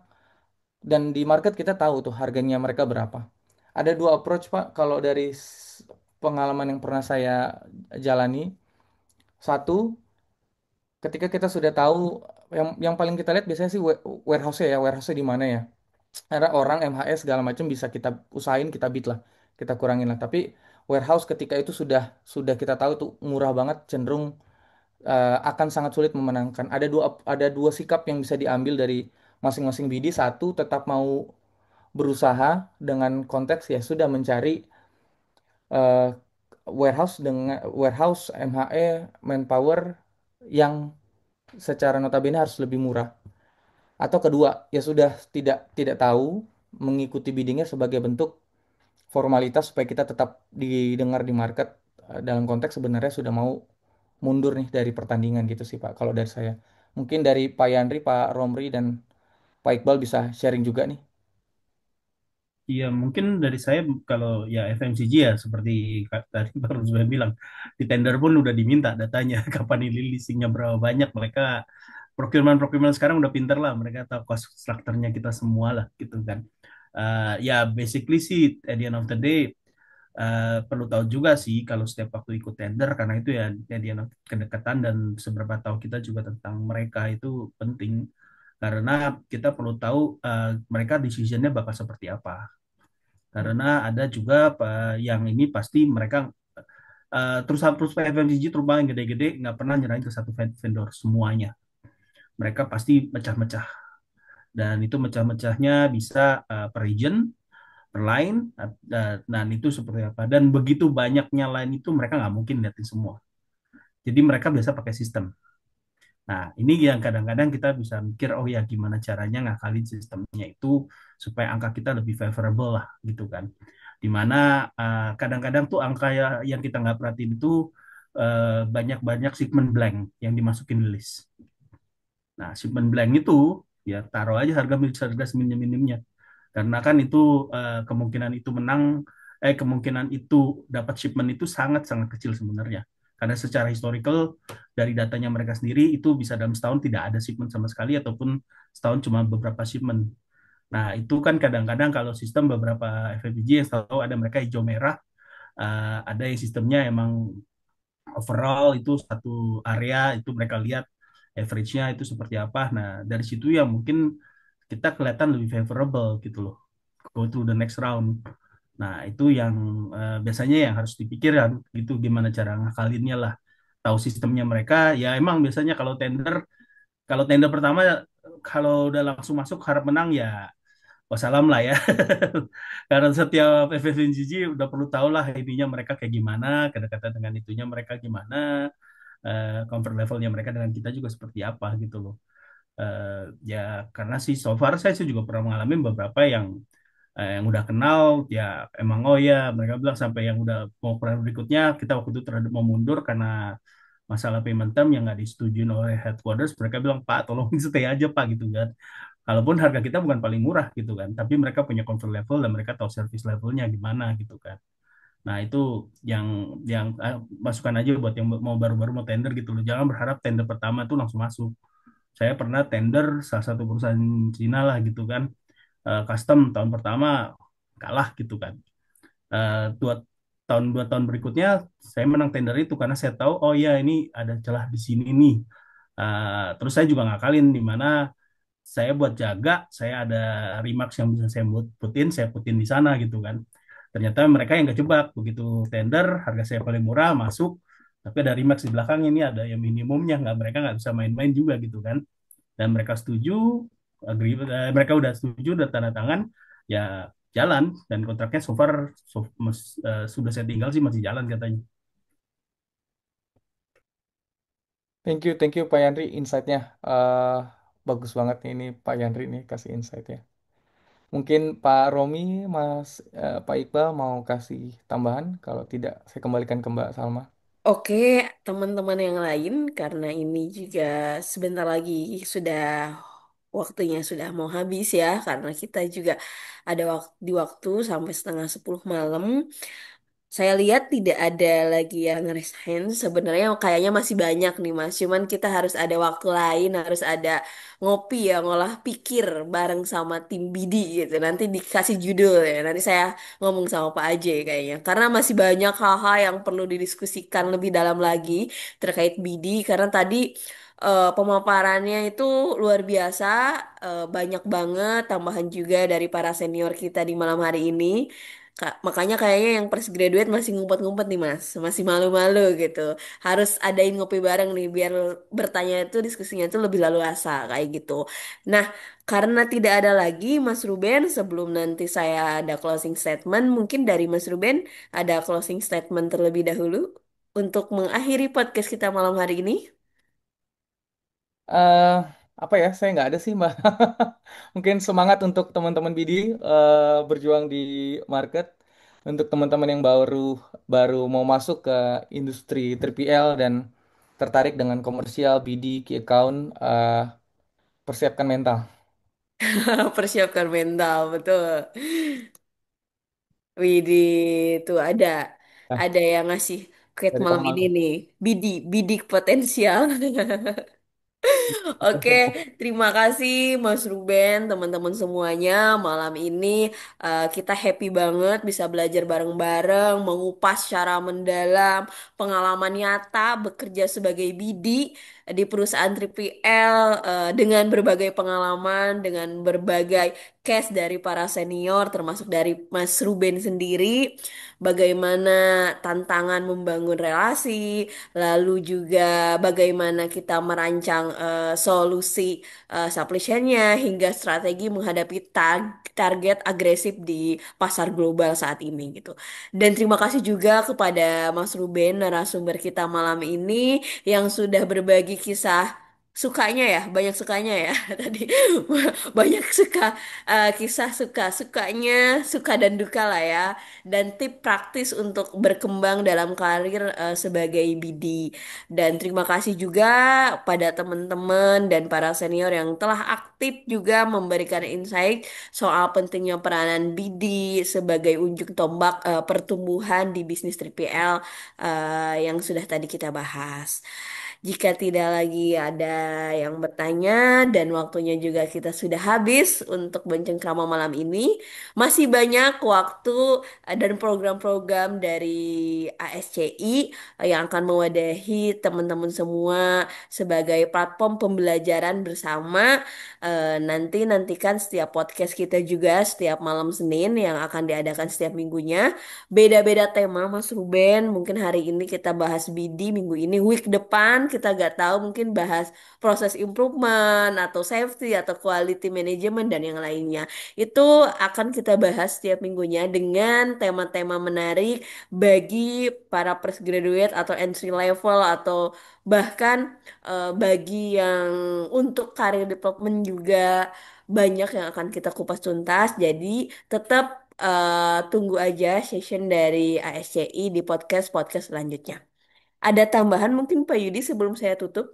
dan di market kita tahu tuh harganya mereka berapa. Ada dua approach Pak kalau dari pengalaman yang pernah saya jalani. Satu, ketika kita sudah tahu yang paling kita lihat biasanya sih warehouse di mana ya. Ada orang MHS segala macam bisa kita usahain, kita bid lah, kita kurangin lah. Tapi warehouse ketika itu sudah kita tahu tuh murah banget, cenderung akan sangat sulit memenangkan. Ada dua sikap yang bisa diambil dari masing-masing BD. Satu, tetap mau berusaha dengan konteks ya sudah mencari eh, warehouse MHE manpower yang secara notabene harus lebih murah. Atau kedua, ya sudah tidak tahu, mengikuti biddingnya sebagai bentuk formalitas supaya kita tetap didengar di market. Dalam konteks sebenarnya sudah mau mundur nih dari pertandingan gitu sih Pak. Kalau dari saya, mungkin dari Pak Yandri, Pak Romri, dan Pak Iqbal bisa sharing juga nih. Iya, mungkin dari saya kalau ya FMCG ya seperti tadi baru saya bilang di tender pun udah diminta datanya kapan ini leasingnya berapa banyak. Mereka procurement procurement sekarang udah pinter lah, mereka tahu cost strukturnya kita semua lah gitu kan. Ya basically sih at the end of the day perlu tahu juga sih kalau setiap waktu ikut tender karena itu ya dia kedekatan dan seberapa tahu kita juga tentang mereka itu penting karena kita perlu tahu mereka decisionnya bakal seperti apa karena ada juga yang ini pasti mereka terus terus FMCG terutama yang gede-gede nggak pernah nyerahin ke satu vendor semuanya mereka pasti mecah-mecah dan itu mecah-mecahnya bisa per region per line dan itu seperti apa dan begitu banyaknya line itu mereka nggak mungkin liatin semua jadi mereka biasa pakai sistem nah ini yang kadang-kadang kita bisa mikir oh ya gimana caranya ngakalin sistemnya itu supaya angka kita lebih favorable lah gitu kan dimana kadang-kadang tuh angka yang kita nggak perhatiin itu banyak-banyak segmen blank yang dimasukin di list nah segmen blank itu ya taruh aja harga minim-minimnya karena kan itu kemungkinan itu menang kemungkinan itu dapat shipment itu sangat-sangat kecil sebenarnya karena secara historical dari datanya mereka sendiri itu bisa dalam setahun tidak ada shipment sama sekali ataupun setahun cuma beberapa shipment. Nah itu kan kadang-kadang kalau sistem beberapa FMCG yang tahu ada mereka hijau merah, ada yang sistemnya emang overall itu satu area itu mereka lihat average-nya itu seperti apa. Nah dari situ ya mungkin kita kelihatan lebih favorable gitu loh go to the next round. Nah, itu yang biasanya yang harus dipikirkan gitu gimana cara ngakalinnya lah. Tahu sistemnya mereka, ya emang biasanya kalau tender pertama kalau udah langsung masuk harap menang ya wassalam lah ya. Karena setiap FFNCG udah perlu tahu lah ininya mereka kayak gimana, kedekatan dengan itunya mereka gimana, comfort levelnya mereka dengan kita juga seperti apa gitu loh. Ya karena sih so far saya sih juga pernah mengalami beberapa yang udah kenal ya emang oh ya mereka bilang sampai yang udah mau peran berikutnya kita waktu itu terhadap mau mundur karena masalah payment term yang nggak disetujui oleh headquarters mereka bilang Pak tolong stay aja Pak gitu kan kalaupun harga kita bukan paling murah gitu kan tapi mereka punya comfort level dan mereka tahu service levelnya gimana gitu kan nah itu yang yang masukan aja buat yang mau baru-baru mau tender gitu loh jangan berharap tender pertama tuh langsung masuk saya pernah tender salah satu perusahaan Cina lah gitu kan custom tahun pertama kalah gitu kan. Dua tahun 2 tahun berikutnya saya menang tender itu karena saya tahu oh ya ini ada celah di sini nih. Terus saya juga ngakalin di mana saya buat jaga saya ada remarks yang bisa saya putin di sana gitu kan. Ternyata mereka yang kejebak begitu tender harga saya paling murah masuk tapi ada remarks di belakang ini ada yang minimumnya nggak mereka nggak bisa main-main juga gitu kan dan mereka setuju mereka udah setuju udah tanda tangan ya jalan dan kontraknya so far sudah saya tinggal sih masih jalan katanya. Thank you Pak Yandri insight-nya. Eh, Bagus banget nih ini Pak Yandri nih kasih insight-nya. Mungkin Pak Romi, Pak Iqbal mau kasih tambahan. Kalau tidak, saya kembalikan ke Mbak Salma. Oke, teman-teman yang lain, karena ini juga sebentar lagi sudah waktunya sudah mau habis ya, karena kita juga ada di waktu sampai setengah 10 malam. Saya lihat tidak ada lagi yang resign. Sebenarnya kayaknya masih banyak nih Mas. Cuman kita harus ada waktu lain, harus ada ngopi ya, ngolah pikir bareng sama tim BD gitu. Nanti dikasih judul ya. Nanti saya ngomong sama Pak Aje kayaknya. Karena masih banyak hal-hal yang perlu didiskusikan lebih dalam lagi terkait BD. Karena tadi pemaparannya itu luar biasa, banyak banget tambahan juga dari para senior kita di malam hari ini. Makanya kayaknya yang fresh graduate masih ngumpet-ngumpet nih Mas, masih malu-malu gitu. Harus adain ngopi bareng nih biar bertanya itu diskusinya itu lebih laluasa kayak gitu. Nah, karena tidak ada lagi Mas Ruben, sebelum nanti saya ada closing statement, mungkin dari Mas Ruben ada closing statement terlebih dahulu untuk mengakhiri podcast kita malam hari ini. eh Apa ya? Saya nggak ada sih, Mbak. Mungkin semangat untuk teman-teman BD berjuang di market. Untuk teman-teman yang baru baru mau masuk ke industri 3PL dan tertarik dengan komersial BD, key account, persiapkan mental. Persiapkan mental, betul. Widih, tuh Nah, ada yang ngasih quote dari Pak malam ini Mal. nih. Bidik potensial. Oke, terima kasih Mas Ruben, teman-teman semuanya. Malam ini kita happy banget bisa belajar bareng-bareng, mengupas secara mendalam pengalaman nyata bekerja sebagai BD di perusahaan 3PL dengan berbagai pengalaman, dengan berbagai case dari para senior, termasuk dari Mas Ruben sendiri, bagaimana tantangan membangun relasi, lalu juga bagaimana kita merancang solusi supply chain-nya hingga strategi menghadapi target agresif di pasar global saat ini gitu. Dan terima kasih juga kepada Mas Ruben narasumber kita malam ini yang sudah berbagi kisah sukanya ya, banyak sukanya ya tadi banyak kisah sukanya, suka dan duka lah ya, dan tip praktis untuk berkembang dalam karir sebagai BD. Dan terima kasih juga pada teman-teman dan para senior yang telah aktif juga memberikan insight soal pentingnya peranan BD sebagai ujung tombak pertumbuhan di bisnis 3PL yang sudah tadi kita bahas. Jika tidak lagi ada yang bertanya dan waktunya juga kita sudah habis untuk Bencengkrama malam ini, masih banyak waktu dan program-program dari ASCI yang akan mewadahi teman-teman semua sebagai platform pembelajaran bersama. Nanti nantikan setiap podcast kita juga setiap malam Senin yang akan diadakan setiap minggunya. Beda-beda tema Mas Ruben. Mungkin hari ini kita bahas BD, minggu ini week depan kita gak tahu mungkin bahas proses improvement atau safety atau quality management dan yang lainnya. Itu akan kita bahas setiap minggunya dengan tema-tema menarik bagi para fresh graduate atau entry level atau bahkan bagi yang untuk karir development juga banyak yang akan kita kupas tuntas. Jadi tetap tunggu aja session dari ASCI di podcast-podcast selanjutnya. Ada tambahan mungkin Pak Yudi sebelum saya tutup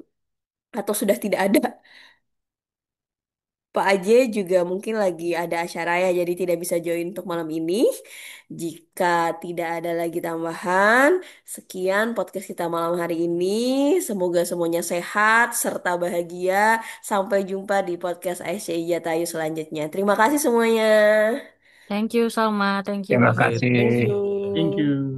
atau sudah tidak ada? Pak Aje juga mungkin lagi ada acara ya, jadi tidak bisa join untuk malam ini. Jika tidak ada lagi tambahan, sekian podcast kita malam hari ini. Semoga semuanya sehat serta bahagia. Sampai jumpa di podcast ICI Jatayu selanjutnya. Terima kasih semuanya. Thank you Salma, thank you Terima Pak kasih. Yudi. Thank Thank you. you.